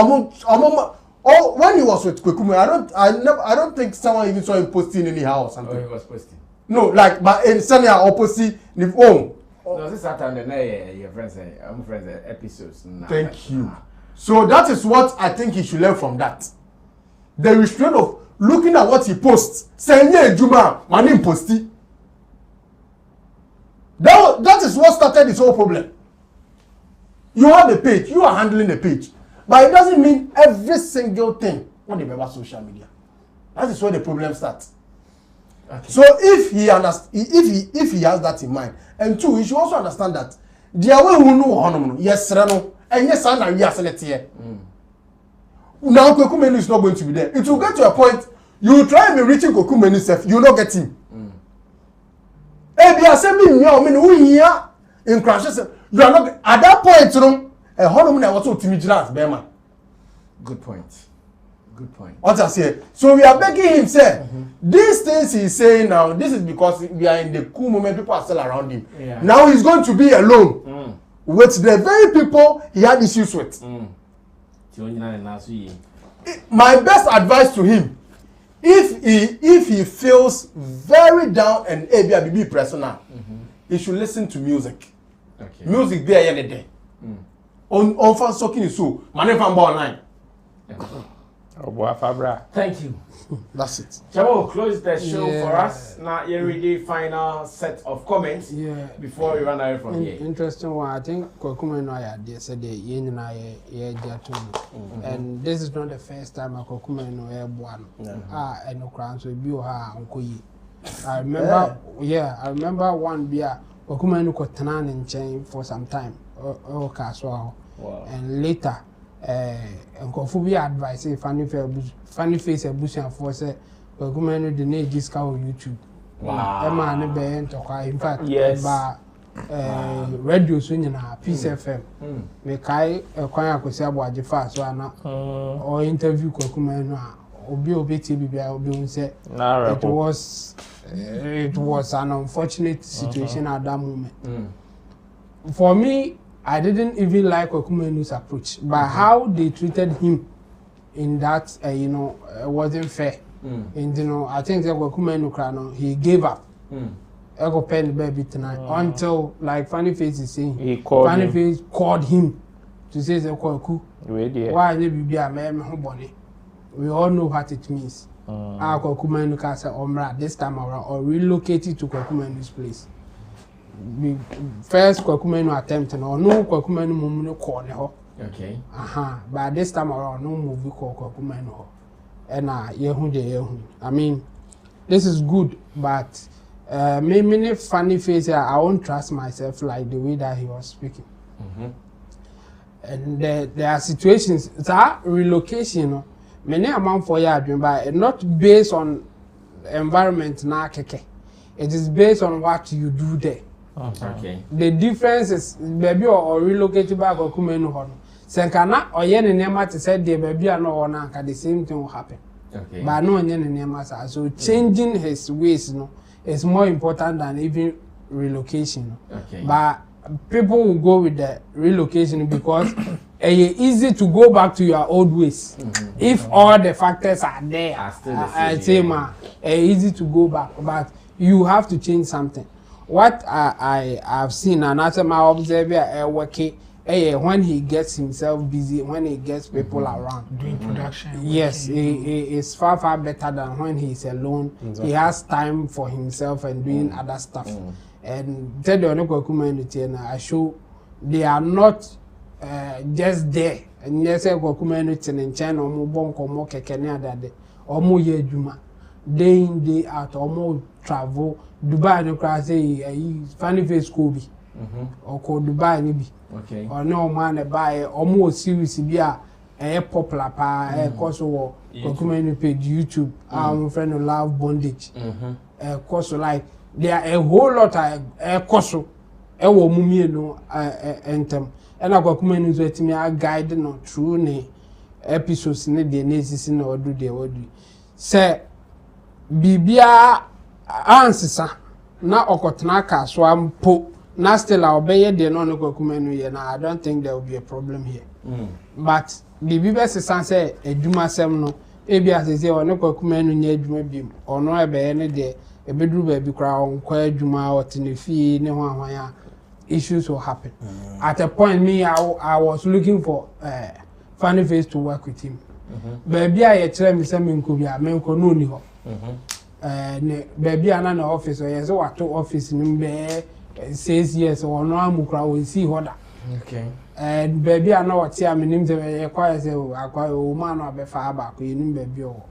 when he was with Kwaku, I don't think someone even saw him posting anyhow or something. Oh, he was posting. No, like but in Sanya opposite the phone. No, this Saturday, your friends, I'm friends episodes. Thank you. So that is what I think he should learn from that. The restraint of looking at what he posts, saying, "Yeah, Juma, my name posty." That is what started this whole problem. You have a page, you are handling the page, but it doesn't mean every single thing on the social media. That is where the problem starts. Okay. So if he has that in mind, and two, he should also understand that the way who know yes, Reno, and yes, I we are selected here. Now Kwaku Manu is not going to be there. It will get to a point you try and be reaching Kwaku Manu self, you will not get him. Be assembling who here in crashes. You are not at that point, you know. A honeymoon I was so timid, Berman. Good point. Good point. What I say. So we are begging him, say, these things he's saying now, this is because we are in the cool moment, people are still around him. Yeah. Now he's going to be alone with the very people he had issues with. My best advice to him, if he feels very down and ABB personal, he should listen to music. Okay. Music there any day. On fan soaking is so, man if I'm online. Oh boy, Fabra. Thank you. That's it. Chamo, close the show for us. Now you ready final set of comments before we run away from here. Interesting one. I think Kwaku Manu idea said the yen and I and this is not the first time I Kwaku Manu one. I know crown so be ha unko yi. I remember one beer Kwaku Manu ko tanan in chain for some time. Wow. And later Nkofu bi advice Funny Face abusian for say Kwaku Manu the name discount on YouTube. Wow. Man be ntokwa in fact radio so nyina Peace FM. Me kai kwan akosi aboaje fa so ana or interview Kwaku Manu obi bibia obi un say it was an unfortunate situation at that moment. For me, I didn't even like Kwaku Manu's approach, but how they treated him in that, wasn't fair. And I think that Kwaku Manu, he gave up. I go pen baby tonight until, like Funny Face is saying, Funny Face called him to say that Kwaku, why they be a man body? We all know what it means. Kwaku Manu can say this time around or relocated to Kwaku Manu's place. First Kwaku Manu attempt or no Kwaku Manu mumu corner. Okay. But this time around no movie called Kwaku Manu. and I mean, this is good, but many funny face I won't trust myself like the way that he was speaking. And there are situations that relocation, many amount for your dream, but not based on environment na keke. It is based on what you do there. Okay. The difference is baby or relocate back or come in home. Senkana or yen in Nema to say the baby are no one the same thing will happen. Okay. But no yen in Nema. So changing his ways is more important than even relocation. Okay. But people will go with the relocation because it's easy to go back to your old ways. If all the factors are there, easy to go back. But you have to change something. What I have seen, and as my observer working, when he gets himself busy, when he gets people around doing production. Yes, it's far better than when he's alone. Exactly. He has time for himself and doing other stuff. And tell the community, and I show they are not just there. And yes, I go community in China or Mobonko, more Kenya that day, or more year Juma, day in, day out, or more travel. Dubai no class funny face Kobe or called Dubai maybe. Okay. Or no man buy almost series be a popular pa course or community page YouTube. Friend of love bondage. Course like there are a whole lot of course wo mumie no entem and I go community with me a guide no through ne episodes ne de nesisi na odu de odu. Say bibia ansisa na okotena kaswa mpo na still obeye de no kwakumenu ye na I don't think there will be a problem here. But the biggest sense eduma sem no ebi asese o ne kwakumenu nya eduma bim ono ebeye ne de ebeduru ba bi kra onkwa eduma otenefie ne hwan ya issues will happen. At a point me I was looking for funny face to work with him. Baby I tell me say me nko bia me nko no ni ho. Baby ana na office or yes what office nimbe 6 years or no amukra we see hoda. Okay. And baby ana what see am nim say kwa say akwa o ma na be fa ba ko nim baby o.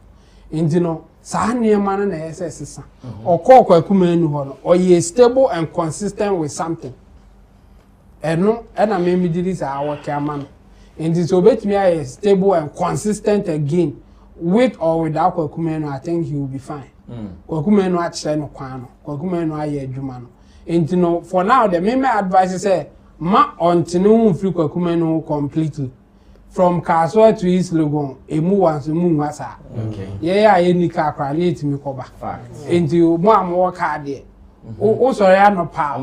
Inti no sa niema na yes sesa. Okọ kumenu ho no or ye stable and consistent with something. No na me did this our man. Inti so bet me are stable and consistent again. With or without Kwakumenu, I think he will be fine. Kwakumenu actually no kwano. Kwakumenu aye adwuma no. Enti no for now the main advice is say ma ontinu free Kwakumenu completely. From Kaswa to East Legon, emu once emu wasa. Okay. Yeah, any car can need me cover. Fact. Enti mo am work hard there. O sorry no pa.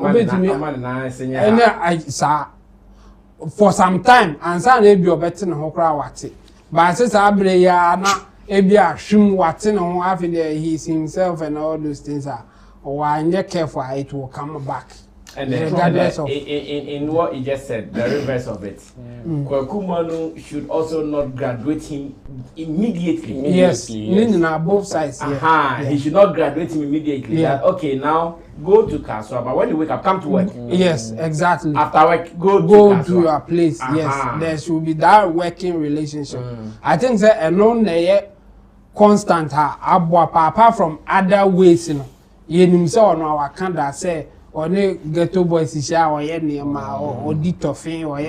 For some time and san e bi obeti na ho kra wate. But since abre ya na ebi ahwim wate na ho afi there he himself and all those things are when you careful it will come back. And regardless of in what you just said, the reverse of it. Kwaku Manu should also not graduate him immediately. Yes, both sides. He should not graduate him immediately. Yeah. That, okay, now go to Kaswa, but when you wake up, come to work. Yes, exactly. After work, go to your place. Yes, there should be that working relationship. I think that alone constant apart from other ways, you know. You know, our Canada say. Or ne ghetto boys is or or ditofin or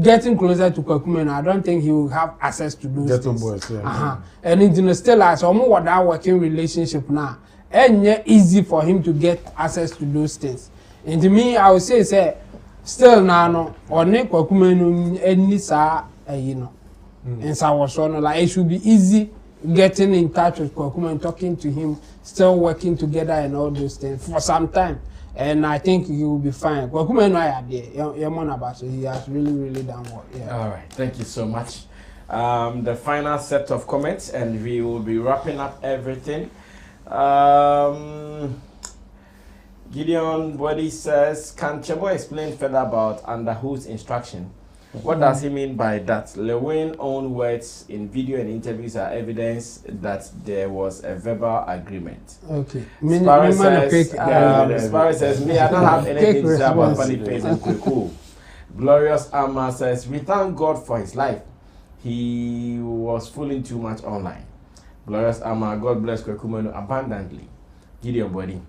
getting closer to Kwakumenu, I don't think he will have access to those ghetto things. Boys, yeah. And in still as almost that working relationship now, and easy for him to get access to those things. And to me, I would say still now or ne Kwakumenu any sa you know. And so was like it should be easy getting in touch with Kwaku and talking to him, still working together and all those things for some time. And I think he will be fine. Kwaku and I are there. So he has really done well. Yeah. All right. Thank you so much. The final set of comments and we will be wrapping up everything. Gideon Body says, can Chebo explain further about under whose instruction? What does he mean by that? Lilwyn's own words in video and interviews are evidence that there was a verbal agreement. Okay. Sparrow says, me, I don't have anything to say about funny face and Kwaku. Glorious Alma says, we thank God for his life. he was fooling too much online. Glorious Ama, God bless Kwaku Manu abundantly. Gideon Body.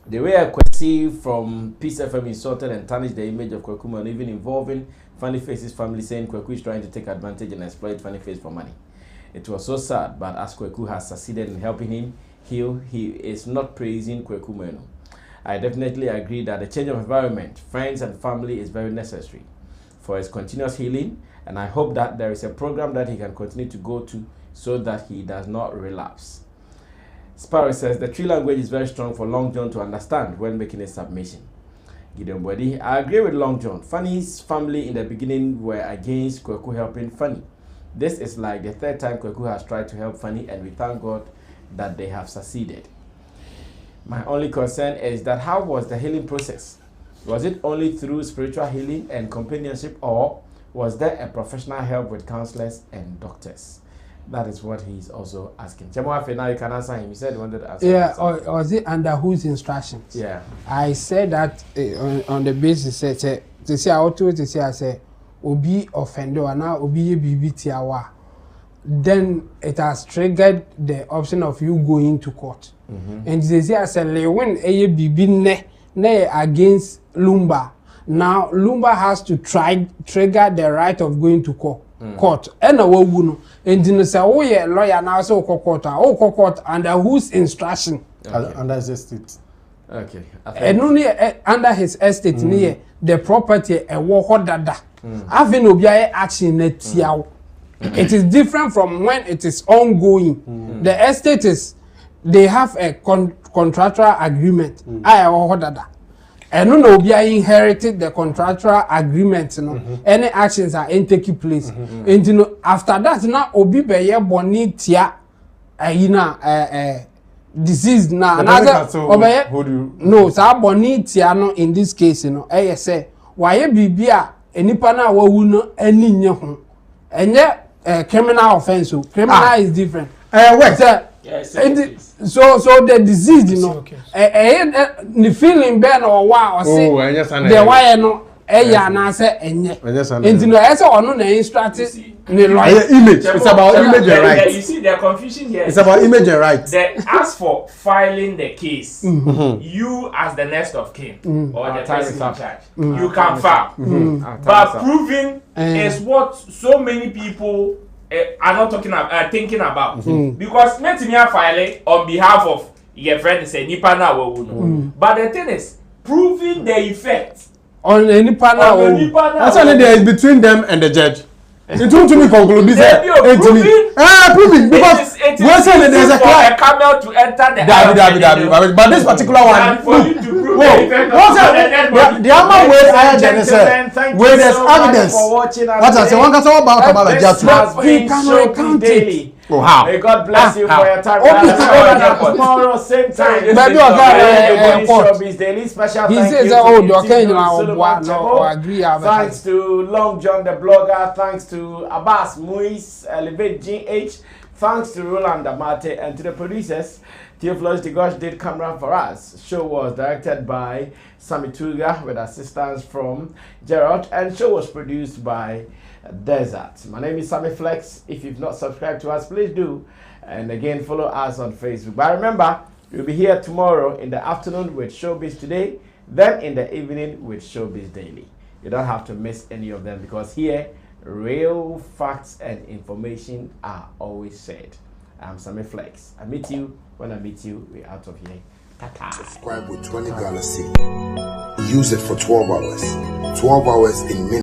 The way I could see from Peace FM insulted and tarnished the image of Kwaku Manu, even involving Funny Face's family, saying Kwaku is trying to take advantage and exploit Funny Face for money. It was so sad, but as Kwaku has succeeded in helping him heal, he is not praising Kwaku Manu. I definitely agree that the change of environment, friends and family is very necessary for his continuous healing, and I hope that there is a program that he can continue to go to so that he does not relapse. Sparrow says the tree language is very strong for Long John to understand when making a submission. Gideon Body, I agree with Long John. Funny's family in the beginning were against Kwaku helping Funny. This is like the third time Kwaku has tried to help Funny, and we thank God that they have succeeded. My only concern is that how was the healing process? Was it only through spiritual healing and companionship, or was there a professional help with counselors and doctors? That is what he's also asking. Afia, now you can answer him. He said he wanted to answer. Yeah, or was it under whose instructions? Yeah. I said that on the basis that to say I say obi offender or now obi BBTAwa. Then it has triggered the option of you going to court. And they say as a Lilwyn BB ne against Lumba. Now Lumba has to trigger the right of going to court. And a woman and you say, oh yeah, lawyer now so court under whose instruction? Under his estate. Okay. And only under his estate near the property a war dada. Having obia action net yaw. It is different from when it is ongoing. The estate is they have a contractual agreement. I war dada. And no be inherited the contractual agreement, any actions are in taking place. And you know, after that, now obi be ye boni tia disease na no sa boni tia no in this case say why bibia enipa na wawu no ani nye ho enye criminal offense. Criminal is different. Wait. So the disease, the feeling ben or wow, or say the why no, na say enye. And you know, as on the instructed image. It's about image and right. You see the confusion here. It's about image and right. As for filing the case, you as the next of kin or the person in charge, you can file. But proving is what so many people are not thinking about because Metinia filing on behalf of your friend say nipa na wo. But the thing is proving the effect on any panel. That's only there is between them and the judge. It won't to me conclude this. Proving because we're saying there's a camel to enter the but this particular one the other way higher than where there's evidence. That's I say one can talk about a judge. He cannot count it. Oh, how? May God bless you for your time. Tomorrow, same time. Daily special thanks to Long John the blogger. Thanks to Abbas Muis, Elevate GH. Thanks to Roland Damate and to the producers. Theophilus Digosh did camera for us. Show was directed by Sammy Tuga with assistance from Gerald, and show was produced by Desert. My name is Sammy Flex. If you've not subscribed to us, please do. And again, follow us on Facebook. But remember, we'll be here tomorrow in the afternoon with Showbiz Today, then in the evening with Showbiz Daily. You don't have to miss any of them because here, real facts and information are always said. I'm Sammy Flex. I meet you when I meet you. We're out of here. Ta-ta. Subscribe with 20 Galaxy. Use it for 12 hours. 12 hours in minutes.